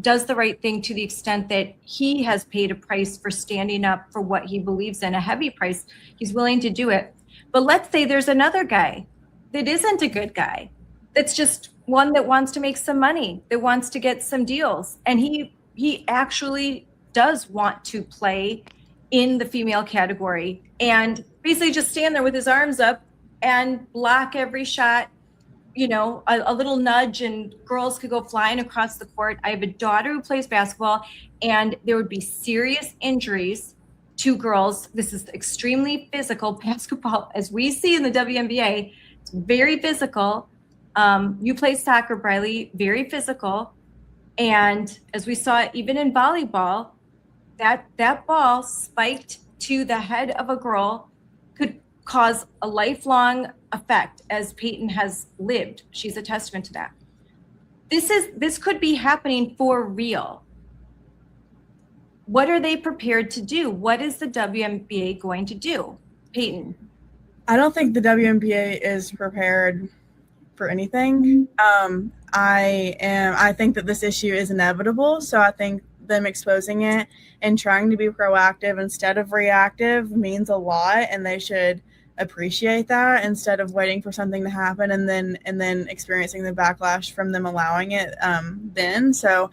does the right thing to the extent that he has paid a price for standing up for what he believes in, a heavy price. He's willing to do it. But let's say there's another guy that isn't a good guy. That's just one that wants to make some money, that wants to get some deals. And he actually does want to play in the female category and basically just stand there with his arms up and block every shot, you know, a little nudge and girls could go flying across the court. I have a daughter who plays basketball, and there would be serious injuries to girls. This is extremely physical basketball, as we see in the WNBA. It's very physical. You play soccer, Briley, very physical. And as we saw even in volleyball, that ball spiked to the head of a girl could cause a lifelong effect, as Payton has lived. She's a testament to that. This could be happening for real. What are they prepared to do? What is the WNBA going to do? Payton. I don't think the WNBA is prepared for anything. I think that this issue is inevitable. So I think them exposing it and trying to be proactive instead of reactive means a lot, and they should appreciate that instead of waiting for something to happen and then experiencing the backlash from them allowing it then. So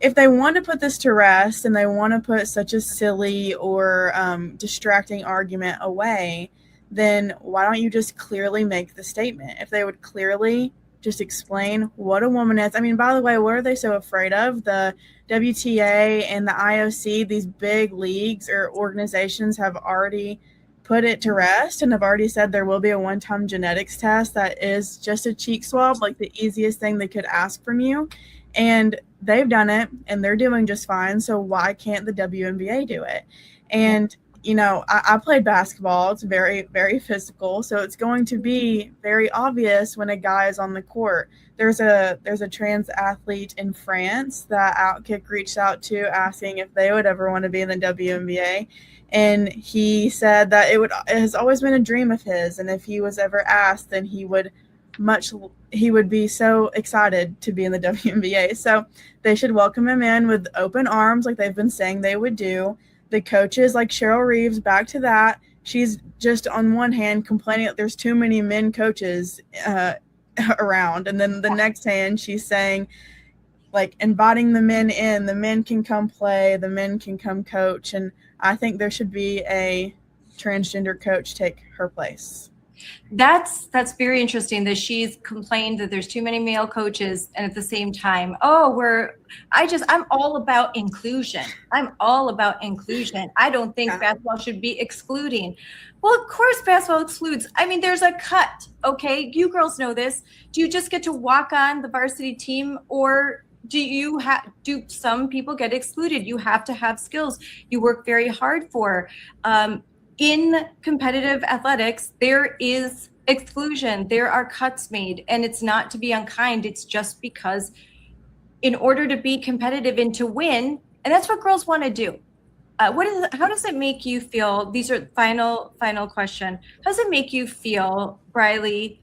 if they want to put this to rest and they want to put such a silly or distracting argument away, then why don't you just clearly make the statement? If they would clearly just explain what a woman is. I mean, by the way, what are they so afraid of? The WTA and the IOC, these big leagues or organizations have already put it to rest and have already said there will be a one-time genetics test that is just a cheek swab, like the easiest thing they could ask from you. And they've done it and they're doing just fine. So why can't the WNBA do it? And, you know, I played basketball. It's very, very physical. So it's going to be very obvious when a guy is on the court. There's a trans athlete in France that Outkick reached out to asking if they would ever want to be in the WNBA. And he said that it has always been a dream of his. And if he was ever asked, then he would be so excited to be in the WNBA. So they should welcome him in with open arms like they've been saying they would do. The coaches like Cheryl Reeves, back to that. She's just on one hand complaining that there's too many men coaches around. And then the next hand, she's saying, like, inviting the men in. The men can come play. The men can come coach. And I think there should be a transgender coach take her place. That's very interesting that she's complained that there's too many male coaches, and at the same time, I'm all about inclusion. I don't think basketball should be excluding. Well, of course basketball excludes. I mean, there's a cut, okay? You girls know this. Do you just get to walk on the varsity team, or do some people get excluded? You have to have skills you work very hard for. In competitive athletics, there is exclusion. There are cuts made, and it's not to be unkind. It's just because in order to be competitive and to win, and that's what girls want to do. How does it make you feel? These are final question. How does it make you feel, Briley,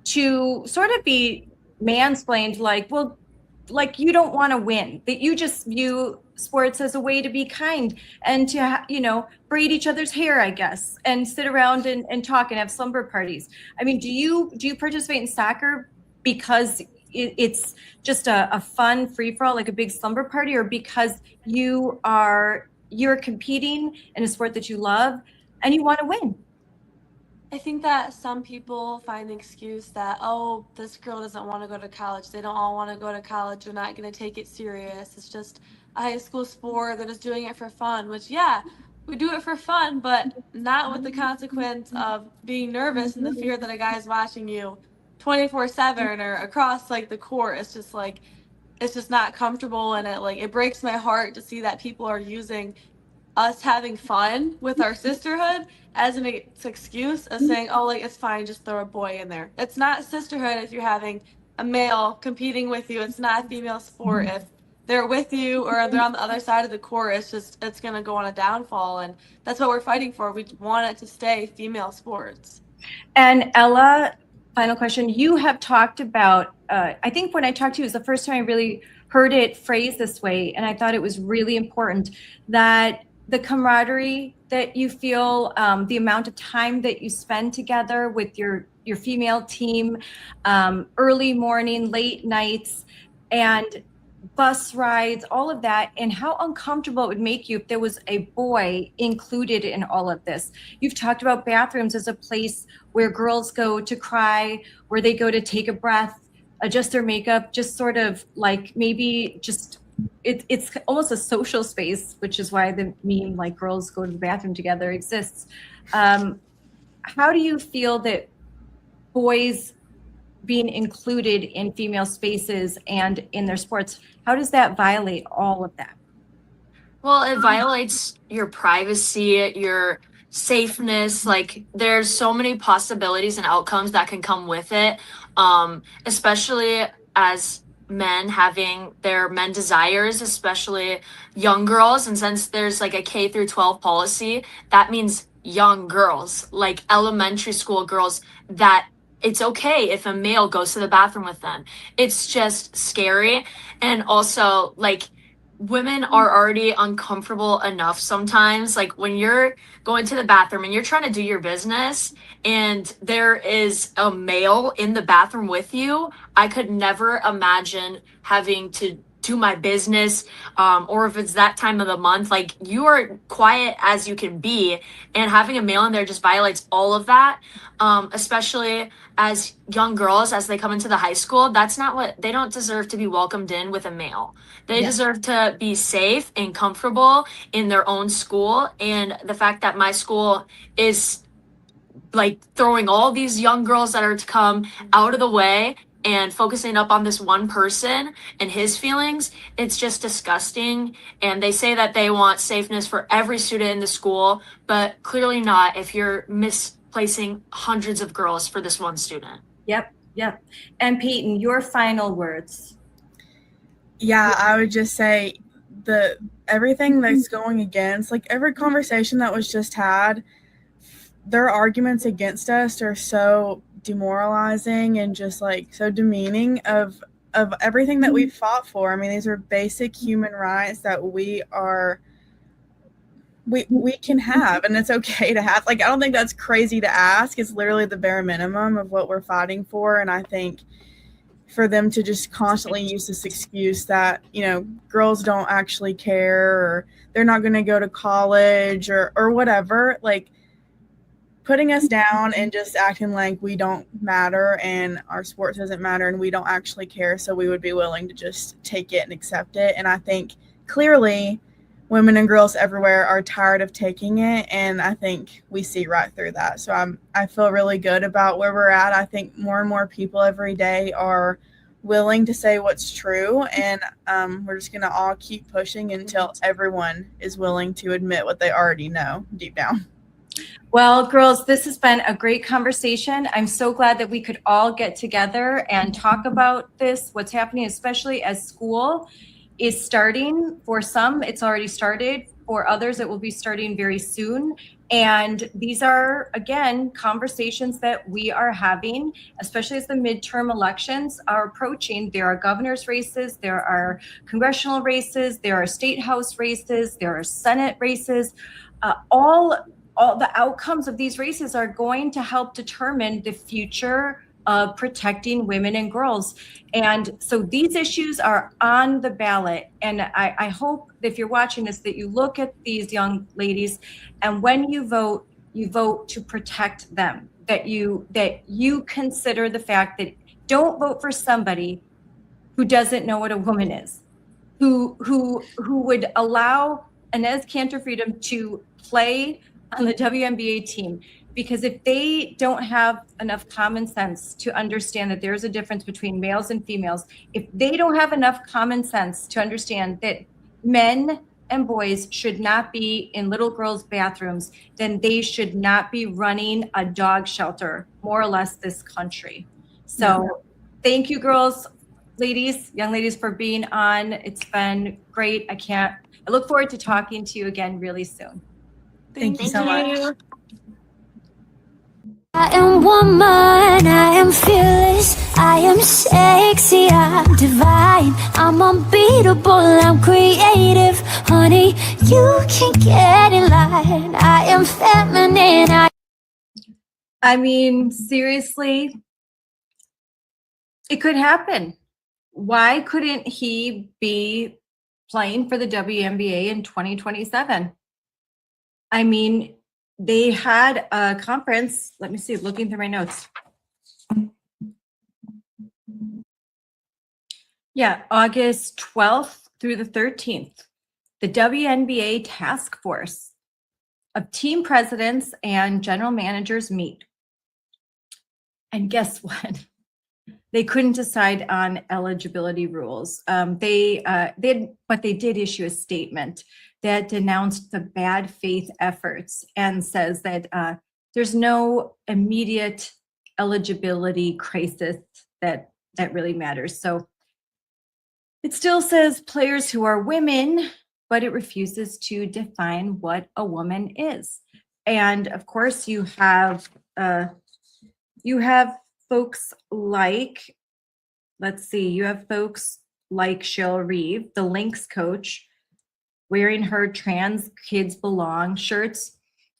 to sort of be mansplained like you don't want to win, that you just view sports as a way to be kind and to, braid each other's hair, I guess, and sit around and talk and have slumber parties? I mean, do you participate in soccer because it's just a fun free-for-all, like a big slumber party, or because you're competing in a sport that you love and you want to win? I think that some people find the excuse that, oh, this girl doesn't want to go to college. They don't all want to go to college. They're not going to take it serious. It's just a high school sport. They're just doing it for fun, which, yeah, we do it for fun, but not with the consequence of being nervous and the fear that a guy is watching you 24/7 or across, like, the court. It's just not comfortable, and it breaks my heart to see that people are using us having fun with our sisterhood as an excuse of saying, oh, it's fine, just throw a boy in there. It's not sisterhood if you're having a male competing with you. It's not a female sport. If they're with you or they're on the other side of the court, it's going to go on a downfall, and that's what we're fighting for. We want it to stay female sports. And Ella, final question. You have talked about, I think when I talked to you, it was the first time I really heard it phrased this way, and I thought it was really important that the camaraderie that you feel, the amount of time that you spend together with your female team, early morning, late nights, and bus rides, all of that, and how uncomfortable it would make you if there was a boy included in all of this. You've talked about bathrooms as a place where girls go to cry, where they go to take a breath, adjust their makeup, just sort of like maybe just it's almost a social space, which is why the meme like girls go to the bathroom together exists. How do you feel that boys being included in female spaces and in their sports, how does that violate all of that? Well, it violates your privacy, your safeness. Like, there's so many possibilities and outcomes that can come with it, especially as men having their men desires, especially young girls. And since there's like a K through 12 policy, that means young girls, like elementary school girls, that it's okay if a male goes to the bathroom with them. It's just scary. And also, like, women are already uncomfortable enough sometimes. Like when you're going to the bathroom and you're trying to do your business and there is a male in the bathroom with you, I could never imagine having to do my business, or if it's that time of the month, like you are quiet as you can be, and having a male in there just violates all of that, especially as young girls as they come into the high school. That's not what they don't deserve, to be welcomed in with a male. They deserve to be safe and comfortable in their own school. And the fact that my school is like throwing all these young girls that are to come out of the way and focusing up on this one person and his feelings, it's just disgusting. And they say that they want safeness for every student in the school, but clearly not if you're misplacing hundreds of girls for this one student. Yep. And Payton, your final words. Yeah, I would just say everything that's going against, like every conversation that was just had, their arguments against us are so demoralizing and just like so demeaning of everything that we've fought for. I mean, these are basic human rights that we can have, and it's okay to have. Like, I don't think that's crazy to ask. It's literally the bare minimum of what we're fighting for. And I think for them to just constantly use this excuse that, you know, girls don't actually care, or they're not going to go to college or whatever, like putting us down and just acting like we don't matter and our sports doesn't matter and we don't actually care, so we would be willing to just take it and accept it. And I think clearly women and girls everywhere are tired of taking it, and I think we see right through that. So I feel really good about where we're at. I think more and more people every day are willing to say what's true, and we're just going to all keep pushing until everyone is willing to admit what they already know deep down. Well, girls, this has been a great conversation. I'm so glad that we could all get together and talk about this, what's happening, especially as school is starting. For some, it's already started. For others, it will be starting very soon. And these are, again, conversations that we are having, especially as the midterm elections are approaching. There are governor's races, there are congressional races, there are state house races, there are Senate races. All the outcomes of these races are going to help determine the future of protecting women and girls. And so these issues are on the ballot. And I hope if you're watching this, that you look at these young ladies, and when you vote to protect them, that you consider the fact that don't vote for somebody who doesn't know what a woman is, who would allow Enes Kanter Freedom to play on the WNBA team, because if they don't have enough common sense to understand that there's a difference between males and females, if they don't have enough common sense to understand that men and boys should not be in little girls' bathrooms, then they should not be running a dog shelter, more or less, this country. So thank you, girls, ladies, young ladies, for being on. It's been great. I look forward to talking to you again really soon. Thank you so much. I am woman, I am fearless, I am sexy, I'm divine, I'm unbeatable, I'm creative, honey, you can get in line, I am feminine. I mean, seriously, it could happen. Why couldn't he be playing for the WNBA in 2027? I mean, they had a conference. Let me see, looking through my notes. Yeah, August 12th through the 13th, the WNBA task force of team presidents and general managers meet. And guess what? They couldn't decide on eligibility rules. They did issue a statement that denounced the bad faith efforts and says that there's no immediate eligibility crisis that really matters. So it still says players who are women, but it refuses to define what a woman is. And of course, you have folks like, you have folks like Cheryl Reeve, the Lynx coach, wearing her trans kids belong shirts.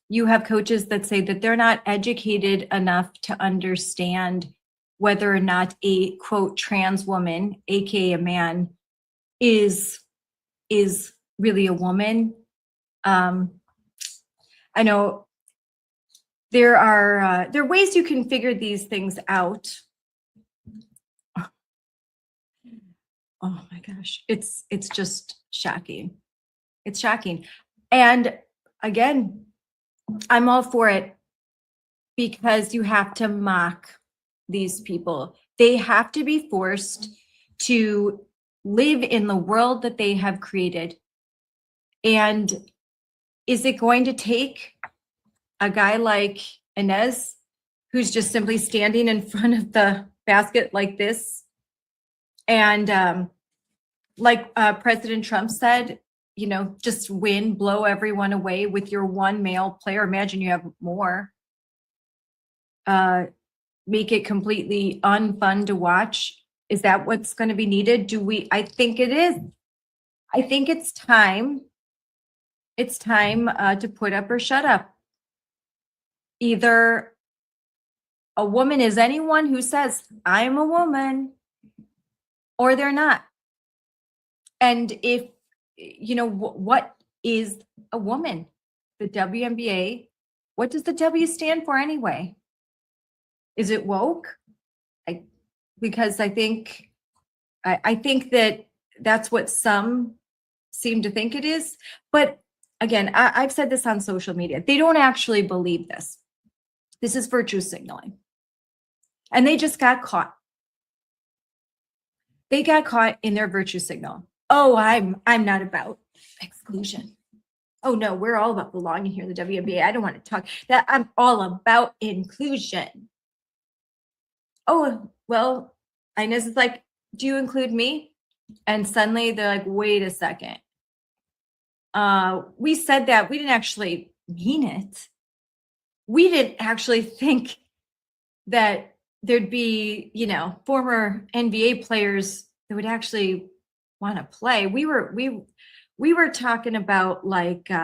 You have coaches that say that they're not educated enough to understand whether or not a quote trans woman, aka a man, is really a woman. I know there are ways you can figure these things out. Oh my gosh, it's just shocking. It's shocking. And again, I'm all for it because you have to mock these people. They have to be forced to live in the world that they have created. And is it going to take a guy like Enes, who's just simply standing in front of the basket like this? And like President Trump said, you know, just win, blow everyone away with your one male player. Imagine you have more. Make it completely unfun to watch. Is that what's going to be needed? I think it is. I think it's time. It's time to put up or shut up. Either a woman is anyone who says, I'm a woman, or they're not. And if, you know, what is a woman? The WNBA, what does the W stand for anyway? Is it woke? Because I think that that's what some seem to think it is. But again, I've said this on social media. They don't actually believe this. This is virtue signaling. And they just got caught. They got caught in their virtue signal. Oh, I'm not about exclusion. Oh no, we're all about belonging here in the WNBA. I don't want to talk that. I'm all about inclusion. Oh, well, Enes is like, do you include me? And suddenly they're like, wait a second. We said that. We didn't actually mean it. We didn't actually think that there'd be, you know, former NBA players that would actually want to play. We were talking about like, we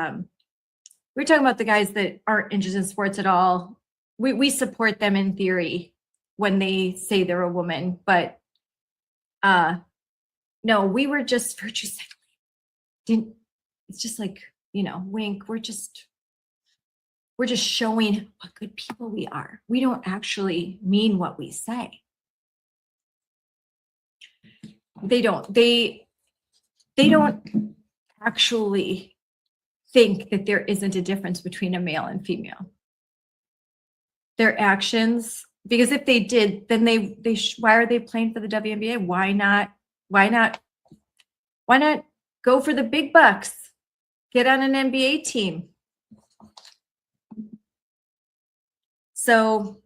were talking about the guys that aren't interested in sports at all. We support them in theory when they say they're a woman, but no, we were just virtue signaling. It's just like, you know, wink. We're just showing what good people we are. We don't actually mean what we say. They don't actually think that there isn't a difference between a male and female. Their actions, because if they did, then why are they playing for the WNBA? Why not go for the big bucks? Get on an NBA team. So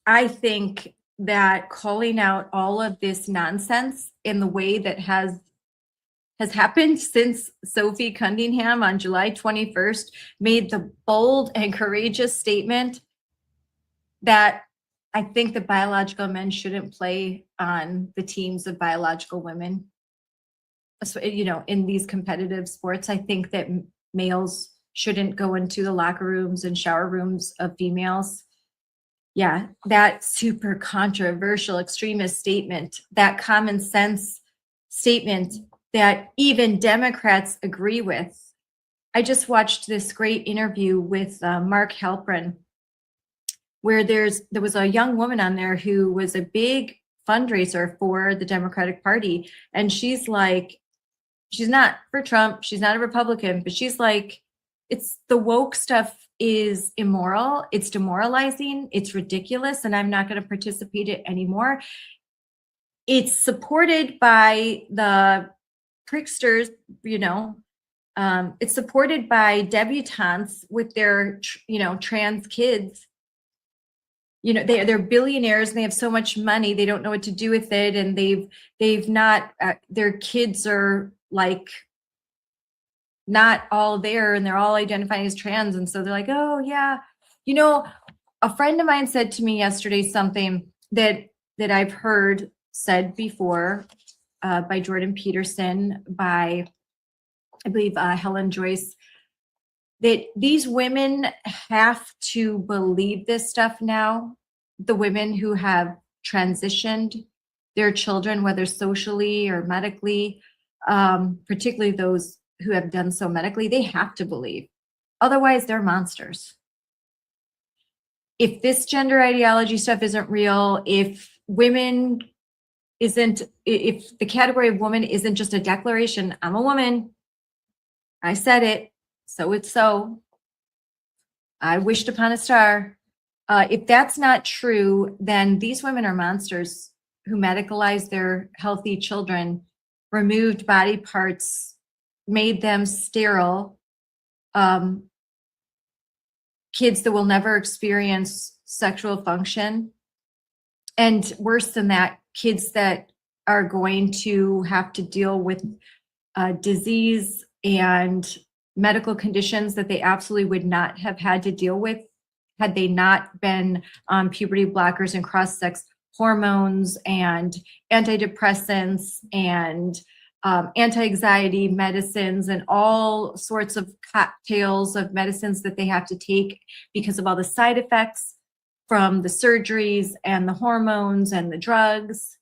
I think that calling out all of this nonsense in the way that has happened since Sophie Cunningham on July 21st made the bold and courageous statement that I think that biological men shouldn't play on the teams of biological women. So, you know, in these competitive sports, I think that males shouldn't go into the locker rooms and shower rooms of females. Yeah, that super controversial extremist statement, that common sense statement that even Democrats agree with. I just watched this great interview with Mark Halperin, where there was a young woman on there who was a big fundraiser for the Democratic Party. And she's like, she's not for Trump, she's not a Republican, but she's like, it's the woke stuff is immoral, it's demoralizing, it's ridiculous, and I'm not going to participate in it anymore. It's supported by the tricksters, you know, it's supported by debutantes with their, you know, trans kids. You know, they're billionaires and they have so much money, they don't know what to do with it. And they've not, their kids are like not all there and they're all identifying as trans. And so they're like, oh yeah. You know, a friend of mine said to me yesterday something that I've heard said before by Jordan Peterson, by I believe Helen Joyce, that these women have to believe this stuff now. The women who have transitioned their children, whether socially or medically, particularly those who have done so medically, they have to believe. Otherwise, they're monsters. If this gender ideology stuff isn't real, if women isn't, if the category of woman isn't just a declaration, I'm a woman, I said it, so it's so, I wished upon a star. If that's not true, then these women are monsters who medicalized their healthy children, removed body parts, made them sterile, kids that will never experience sexual function. And worse than that, kids that are going to have to deal with disease and medical conditions that they absolutely would not have had to deal with had they not been on puberty blockers and cross-sex hormones and antidepressants and anti-anxiety medicines and all sorts of cocktails of medicines that they have to take because of all the side effects from the surgeries and the hormones and the drugs.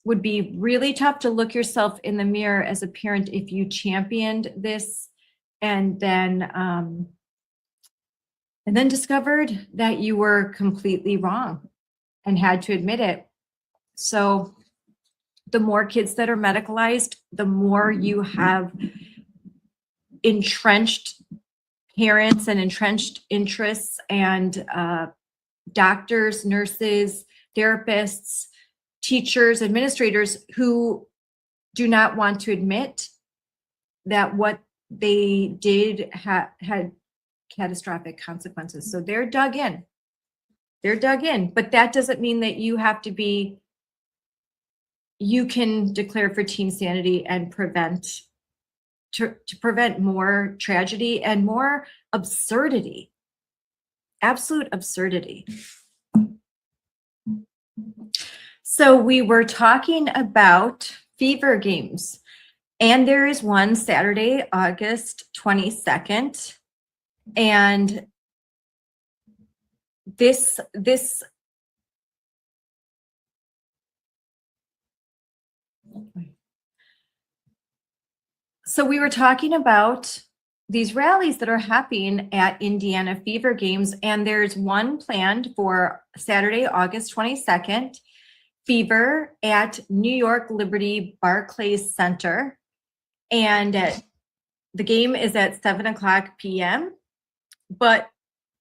Would be really tough to look yourself in the mirror as a parent if you championed this and then discovered that you were completely wrong and had to admit it. So the more kids that are medicalized, the more you have entrenched parents and entrenched interests and doctors, nurses, therapists, teachers, administrators who do not want to admit that what they did had catastrophic consequences. So they're dug in. They're dug in, but that doesn't mean that you have to be, you can declare for team sanity and prevent, to prevent more tragedy and more absurdity, absolute absurdity. So we were talking about fever games, and there is one Saturday, August 22nd, and this so we were talking about these rallies that are happening at Indiana Fever Games, and there's one planned for Saturday, August 22nd, Fever at New York Liberty Barclays Center. And the game is at 7:00 p.m., but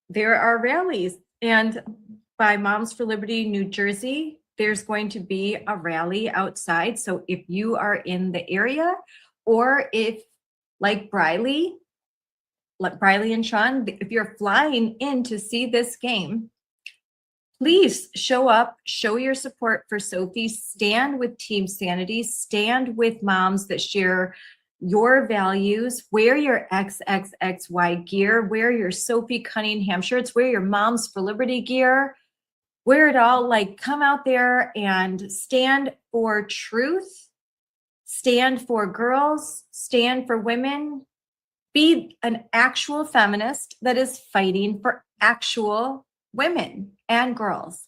there are rallies. And by Moms for Liberty, New Jersey, there's going to be a rally outside. So if you are in the area, or if, like Briley and Sean, if you're flying in to see this game, please show up, show your support for Sophie, stand with Team Sanity, stand with moms that share your values, wear your XXXY gear, wear your Sophie Cunningham shirts, wear your Moms for Liberty gear, wear it all, like come out there and stand for truth, stand for girls, stand for women, be an actual feminist that is fighting for actual women and girls.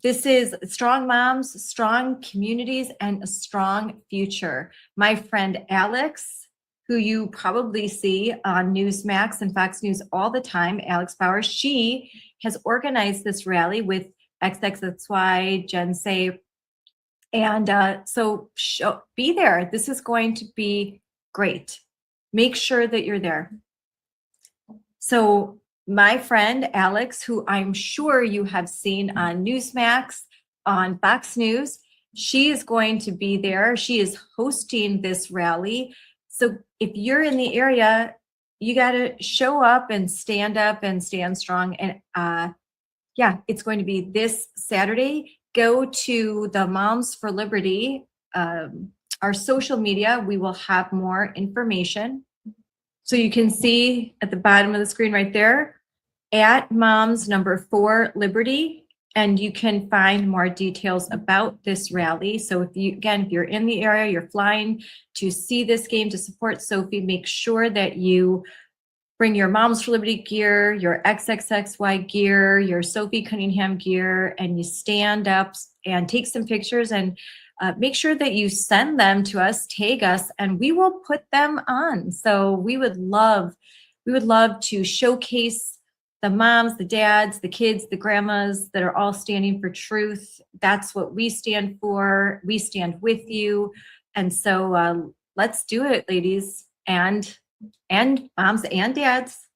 This is strong moms, strong communities, and a strong future. My friend Alex, who you probably see on Newsmax and Fox News all the time, Alex Bauer, she has organized this rally with XXXY, Gen Say, and so be there. This is going to be great. Make sure that you're there. So my friend Alex, who I'm sure you have seen on Newsmax, on Fox News, she is going to be there. She is hosting this rally. So if you're in the area, you got to show up and stand strong. And yeah, it's going to be this Saturday. Go to the Moms for Liberty, our social media. We will have more information. So you can see at the bottom of the screen right there, at Moms _4 Liberty. And you can find more details about this rally. So if you're in the area, you're flying to see this game, to support Sophie, make sure that you bring your Moms for Liberty gear, your XXXY gear, your Sophie Cunningham gear, and you stand up and take some pictures, and make sure that you send them to us, tag us, and we will put them on. So we would love to showcase the moms, the dads, the kids, the grandmas that are all standing for truth. That's what we stand for. We stand with you. And so let's do it, ladies, and moms and dads,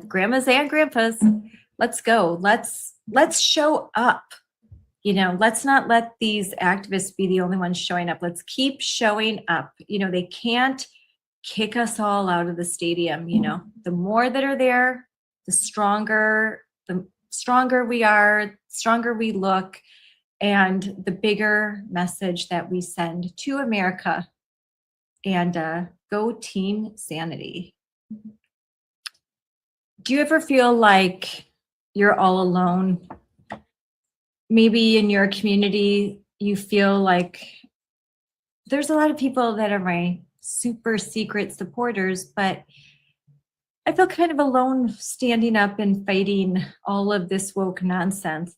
grandmas and grandpas. Let's go. Let's show up. Let's not let these activists be the only ones showing up. Let's keep showing up. They can't kick us all out of the stadium. The more that are there, the stronger we are, stronger we look, and the bigger message that we send to America. And go Team Sanity. Do you ever feel like you're all alone? Maybe in your community, you feel like there's a lot of people that are my super secret supporters, but I feel kind of alone standing up and fighting all of this woke nonsense.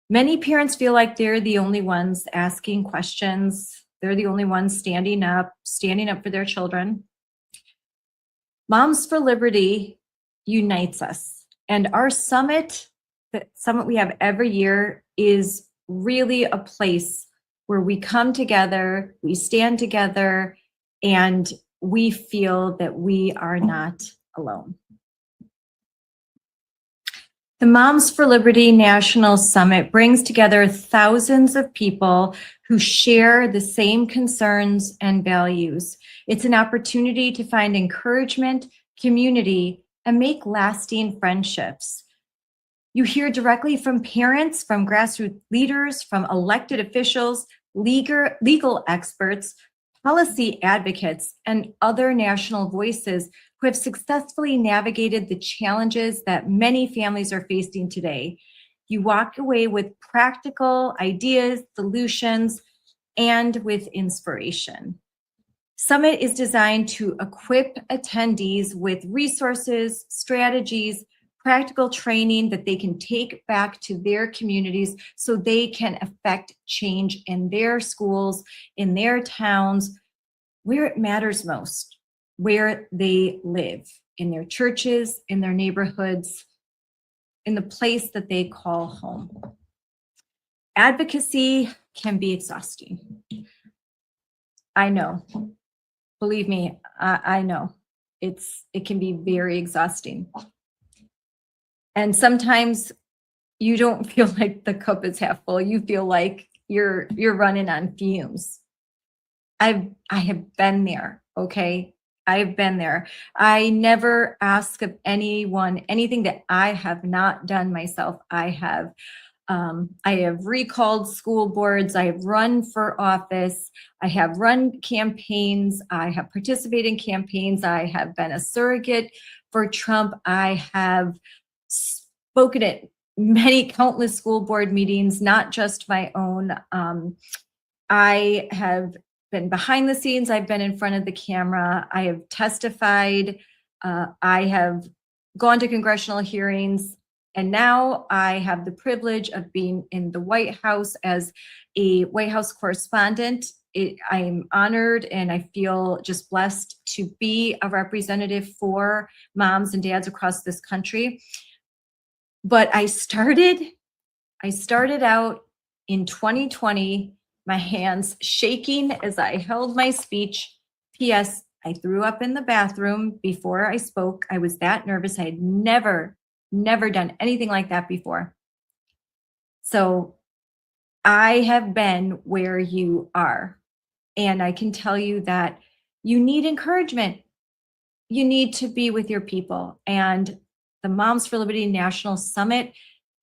Many parents feel like they're the only ones asking questions. They're the only ones standing up for their children. Moms for Liberty unites us. And our summit, the summit we have every year, is really a place where we come together, we stand together, and we feel that we are not alone. The Moms for Liberty National Summit brings together thousands of people who share the same concerns and values. It's an opportunity to find encouragement, community, and make lasting friendships. You hear directly from parents, from grassroots leaders, from elected officials, legal experts, policy advocates, and other national voices who have successfully navigated the challenges that many families are facing today. You walk away with practical ideas, solutions, and with inspiration. Summit is designed to equip attendees with resources, strategies, practical training that they can take back to their communities so they can affect change in their schools, in their towns, where it matters most, where they live, in their churches, in their neighborhoods, in the place that they call home. Advocacy can be exhausting. I know. Believe me, I know. It can be very exhausting. And sometimes you don't feel like the cup is half full. You feel like you're running on fumes. I have been there, okay? I've been there. I never ask of anyone anything that I have not done myself. I have recalled school boards. I have run for office. I have run campaigns. I have participated in campaigns. I have been a surrogate for Trump. I have spoken at many countless school board meetings, not just my own. I have been behind the scenes. I've been in front of the camera. I have testified. I have gone to congressional hearings. And now I have the privilege of being in the White House as a White House correspondent. I'm honored and I feel just blessed to be a representative for moms and dads across this country. But I started out in 2020, my hands shaking as I held my speech. P.S. I threw up in the bathroom before I spoke. I was that nervous. I had never done anything like that before. So I have been where you are. And I can tell you that you need encouragement. You need to be with your people. And the Moms for Liberty National Summit,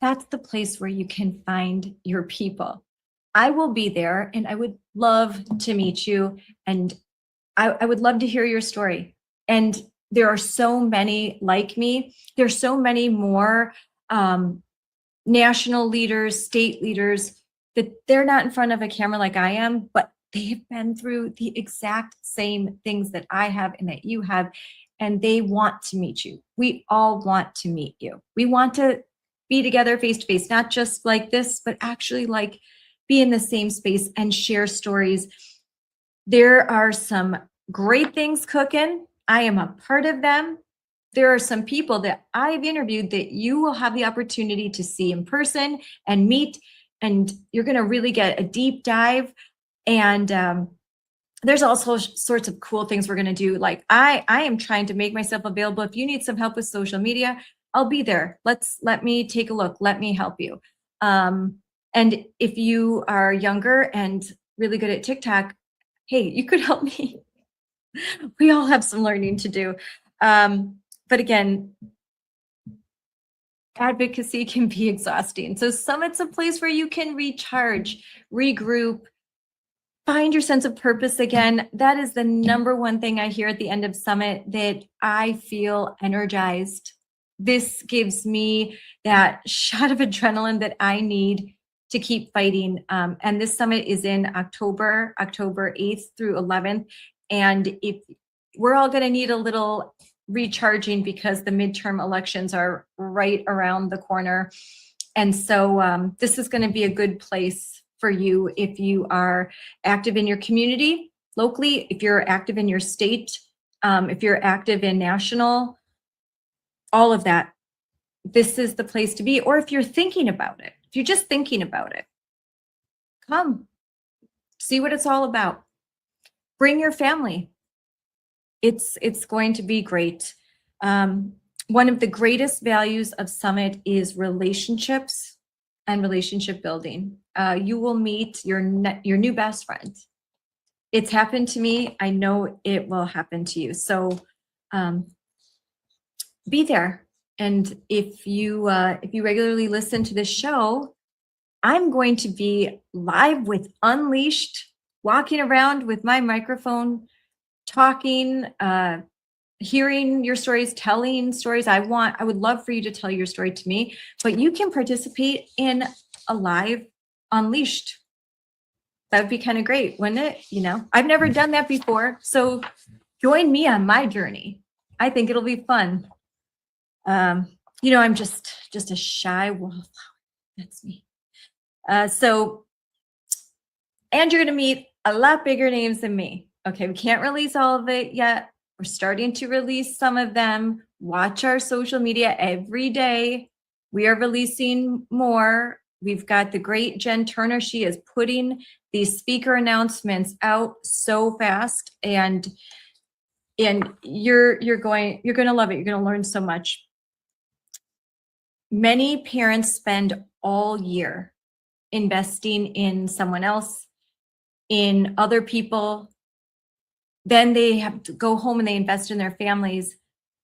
that's the place where you can find your people. I will be there and I would love to meet you. And I would love to hear your story. And there are so many like me. There's so many more national leaders, state leaders, that they're not in front of a camera like I am, but they have been through the exact same things that I have and that you have, and they want to meet you. We all want to meet you. We want to be together face to face, not just like this, but actually like be in the same space and share stories. There are some great things cooking. I am a part of them. There are some people that I've interviewed that you will have the opportunity to see in person and meet, and you're going to really get a deep dive. And there's also sorts of cool things we're going to do. Like I am trying to make myself available. If you need some help with social media, I'll be there. Let me take a look. Let me help you. And if you are younger and really good at TikTok, hey, you could help me. We all have some learning to do. But again, advocacy can be exhausting. So Summit's a place where you can recharge, regroup, find your sense of purpose again. That is the number one thing I hear at the end of Summit, that I feel energized. This gives me that shot of adrenaline that I need to keep fighting. And this summit is in October 8th through 11th. And if we're all going to need a little recharging because the midterm elections are right around the corner. And so this is going to be a good place for you if you are active in your community locally, if you're active in your state, if you're active in national, all of that. This is the place to be. Or if you're thinking about it, if you're just thinking about it, come see what it's all about. Bring your family. It's going to be great. One of the greatest values of Summit is relationships and relationship building. You will meet your new best friend. It's happened to me. I know it will happen to you. So be there. And if you regularly listen to this show, I'm going to be live with Unleashed, walking around with my microphone, talking, hearing your stories, telling stories. I would love for you to tell your story to me, but you can participate in a live Unleashed. That would be kind of great, wouldn't it? You know, I've never done that before. So join me on my journey. I think it'll be fun. You know, I'm just a shy wallflower. That's me. And you're going to meet a lot bigger names than me. Okay, we can't release all of it yet. We're starting to release some of them. Watch our social media every day. We are releasing more. We've got the great Jen Turner. She is putting these speaker announcements out so fast, and you're going to love it. You're going to learn so much. Many parents spend all year investing in someone else, in other people. Then they have to go home and they invest in their families.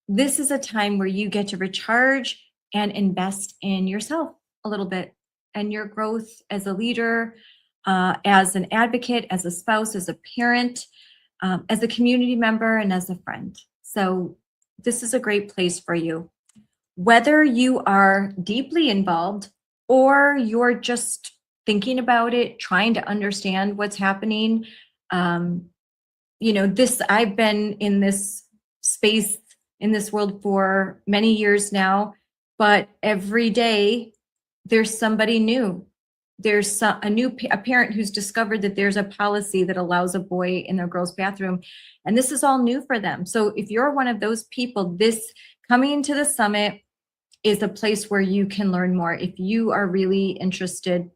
This is a time where you get to recharge and invest in yourself a little bit and your growth as a leader, as an advocate, as a spouse, as a parent, as a community member, and as a friend. So this is a great place for you. Whether you are deeply involved or you're just thinking about it, trying to understand what's happening, you know, I've been in this space, in this world for many years now, but every day there's somebody new. There's a parent who's discovered that there's a policy that allows a boy in their girls' bathroom, and this is all new for them. So if you're one of those people, this coming to the summit is a place where you can learn more. If you are really interested,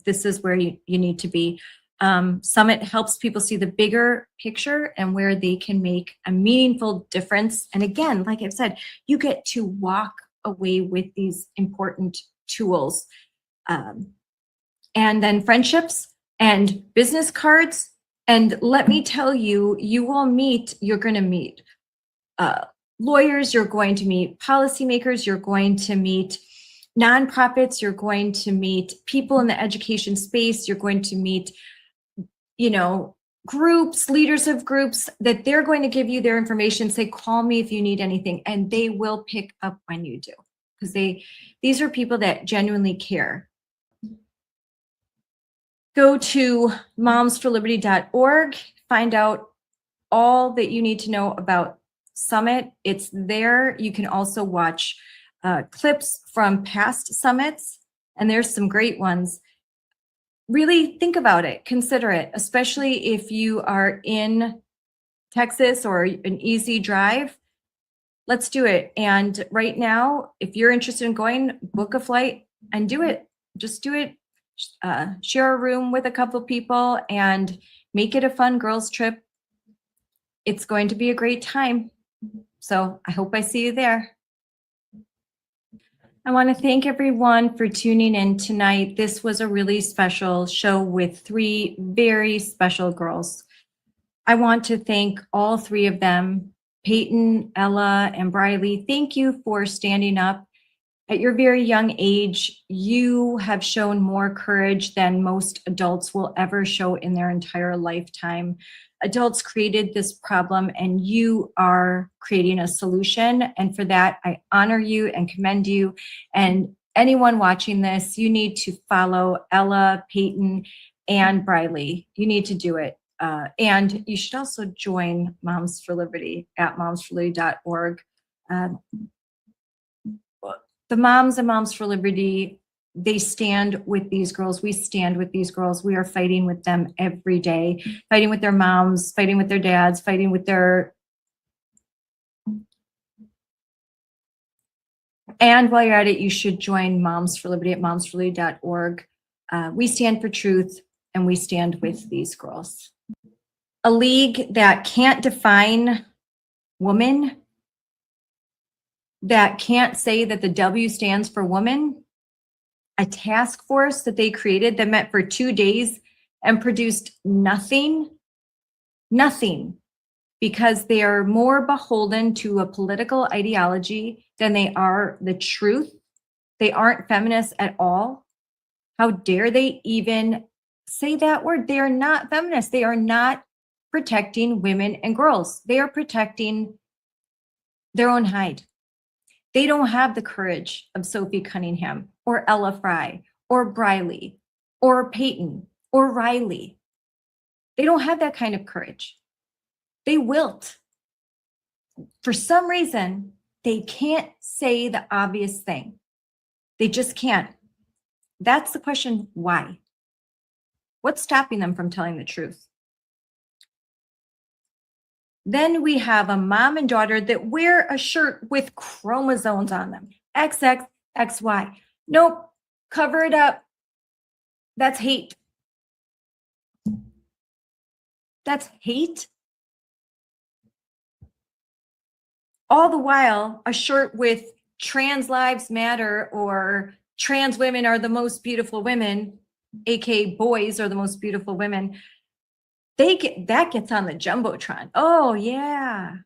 this is where you need to be. Summit helps people see the bigger picture and where they can make a meaningful difference. And again, like I've said, you get to walk away with these important tools. And then friendships and business cards. And let me tell you, you're going to meet lawyers, you're going to meet policymakers, you're going to meet nonprofits, you're going to meet people in the education space, you're going to meet, you know, groups, leaders of groups, that they're going to give you their information, say, call me if you need anything, and they will pick up when you do, because these are people that genuinely care. Go to momsforliberty.org, find out all that you need to know about Summit. It's there. You can also watch clips from past summits, and there's some great ones. Really think about it, consider it, especially if you are in Texas or an easy drive. Let's do it. And right now, if you're interested in going, book a flight and do it. Just do it. Share a room with a couple people and make it a fun girls trip. It's going to be a great time. So I hope I see you there. I want to thank everyone for tuning in tonight. This was a really special show with 3 very special girls. I want to thank all 3 of them, Payton, Ella, and Briley. Thank you for standing up. At your very young age, you have shown more courage than most adults will ever show in their entire lifetime. Adults created this problem, and you are creating a solution. And for that, I honor you and commend you. And anyone watching this, you need to follow Ella, Payton, and Briley. You need to do it. And you should also join Moms for Liberty at momsforliberty.org. The moms and Moms for Liberty, they stand with these girls. We stand with these girls. We are fighting with them every day, fighting with their moms, fighting with their dads, fighting with their... And while you're at it, you should join Moms for Liberty at momsforliberty.org. We stand for truth, and we stand with these girls. A league that can't define woman, that can't say that the W stands for woman, a task force that they created that met for 2 days and produced nothing, because they are more beholden to a political ideology than they are the truth. They aren't feminists at all. How dare they even say that word? They are not feminists. They are not protecting women and girls. They are protecting their own hide. They don't have the courage of Sophie Cunningham or Ella Frei or Briley or Payton or Riley. They don't have that kind of courage. They wilt. For some reason, they can't say the obvious thing. They just can't. That's the question, why? What's stopping them from telling the truth? Then we have a mom and daughter that wear a shirt with chromosomes on them. XX, XY. Nope, cover it up. That's hate. That's hate. All the while, a shirt with trans lives matter or trans women are the most beautiful women, aka boys are the most beautiful women. That gets on the Jumbotron. Oh yeah,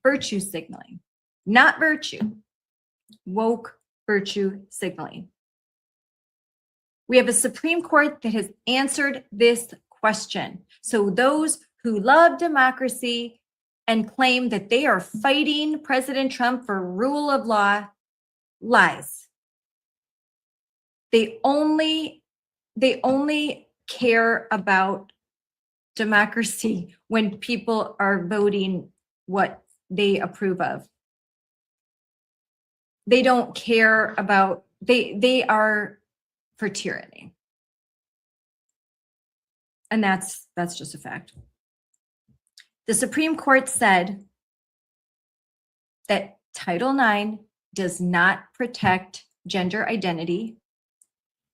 virtue signaling, not virtue, woke virtue signaling. We have a Supreme Court that has answered this question. So those who love democracy and claim that they are fighting President Trump for rule of law, lies. They only care about democracy when people are voting what they approve of. They don't care about, they are for tyranny. And that's just a fact. The Supreme Court said that Title IX does not protect gender identity,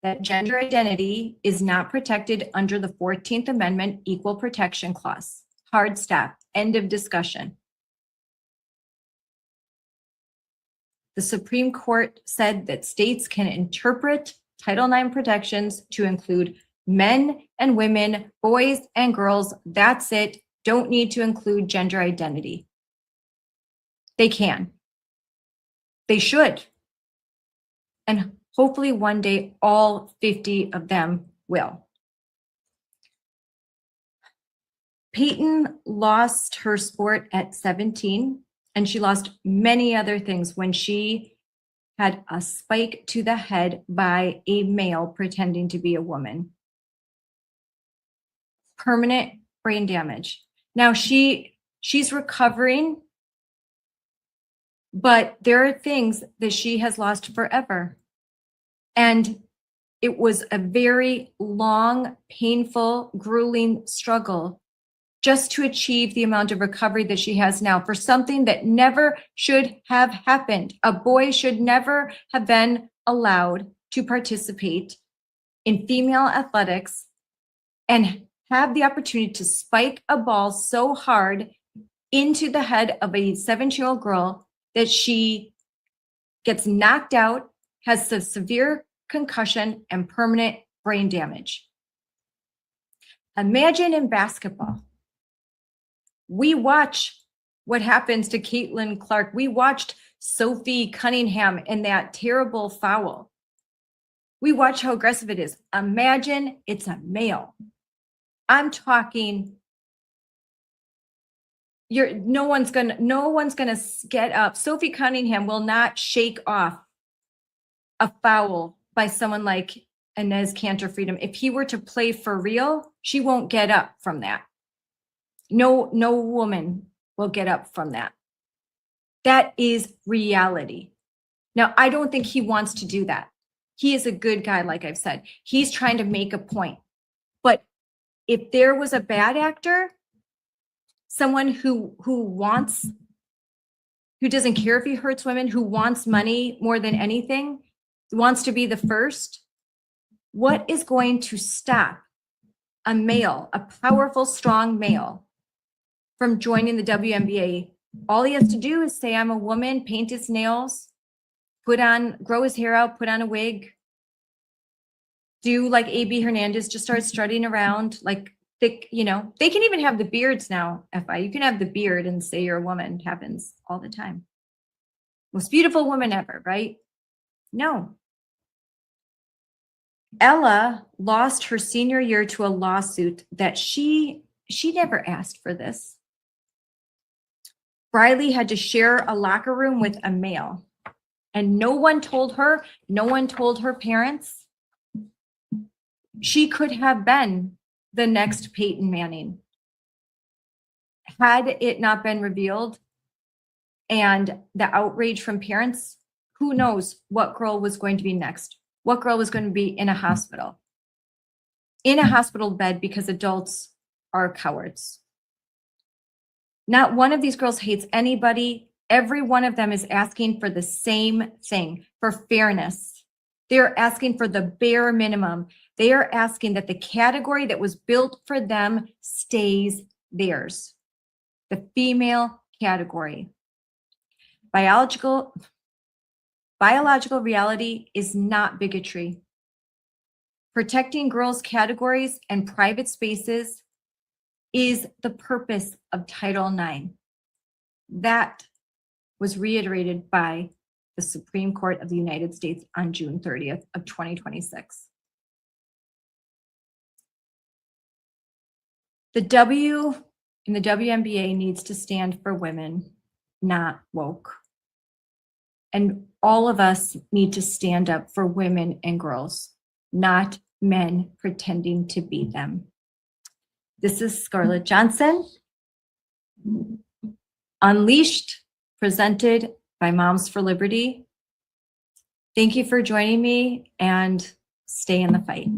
that gender identity is not protected under the 14th Amendment Equal Protection Clause. Hard stop, end of discussion. The Supreme Court said that states can interpret Title IX protections to include men and women, boys and girls. That's it. Don't need to include gender identity. They can. They should. And hopefully one day all 50 of them will. Payton lost her sport at 17, and she lost many other things when she had a spike to the head by a male pretending to be a woman. Permanent brain damage. Now she's recovering, but there are things that she has lost forever. And it was a very long, painful, grueling struggle just to achieve the amount of recovery that she has now for something that never should have happened. A boy should never have been allowed to participate in female athletics and have the opportunity to spike a ball so hard into the head of a 17-year-old girl that she gets knocked out, has a severe concussion and permanent brain damage. Imagine in basketball. We watch what happens to Caitlin Clark. We watched Sophie Cunningham in that terrible foul. We watch how aggressive it is. Imagine it's a male. I'm talking, no one's gonna get up. Sophie Cunningham will not shake off a foul by someone like Enes Kanter Freedom. If he were to play for real, she won't get up from that. No woman will get up from that. That is reality. Now, I don't think he wants to do that. He is a good guy, like I've said. He's trying to make a point. But if there was a bad actor, someone who doesn't care if he hurts women, who wants money more than anything, wants to be the first, what is going to stop a male, a powerful, strong male, from joining the WNBA? All he has to do is say, I'm a woman, paint his nails, grow his hair out, put on a wig, do like A.B. Hernandez, just start strutting around like thick, they can even have the beards now, FI. You can have the beard and say you're a woman. It happens all the time. Most beautiful woman ever, right? No. Ella lost her senior year to a lawsuit that she never asked for this. Briley had to share a locker room with a male, and no one told her parents. She could have been the next Payton Manning. Had it not been revealed and the outrage from parents, who knows what girl was going to be next? What girl was going to be in a hospital bed because adults are cowards. Not one of these girls hates anybody. Every one of them is asking for the same thing, for fairness. They're asking for the bare minimum. They are asking that the category that was built for them stays theirs, the female category. Biological reality is not bigotry. Protecting girls' categories and private spaces is the purpose of Title IX. That was reiterated by the Supreme Court of the United States on June 30th of 2026. The W in the WNBA needs to stand for women, not woke. And all of us need to stand up for women and girls, not men pretending to be them. This is Scarlett Johnson, Unleashed, presented by Moms for Liberty. Thank you for joining me, and stay in the fight.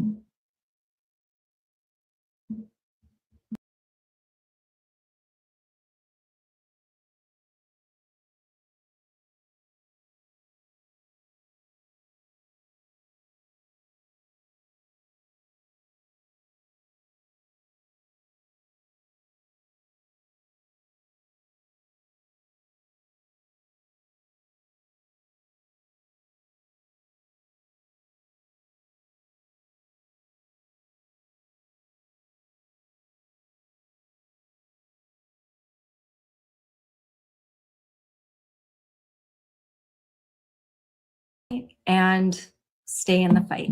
And stay in the fight.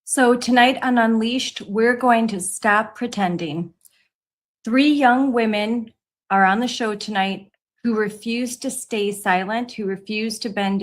So tonight on Unleashed, we're going to stop pretending. 3 young women are on the show tonight who refused to stay silent, who refused to bend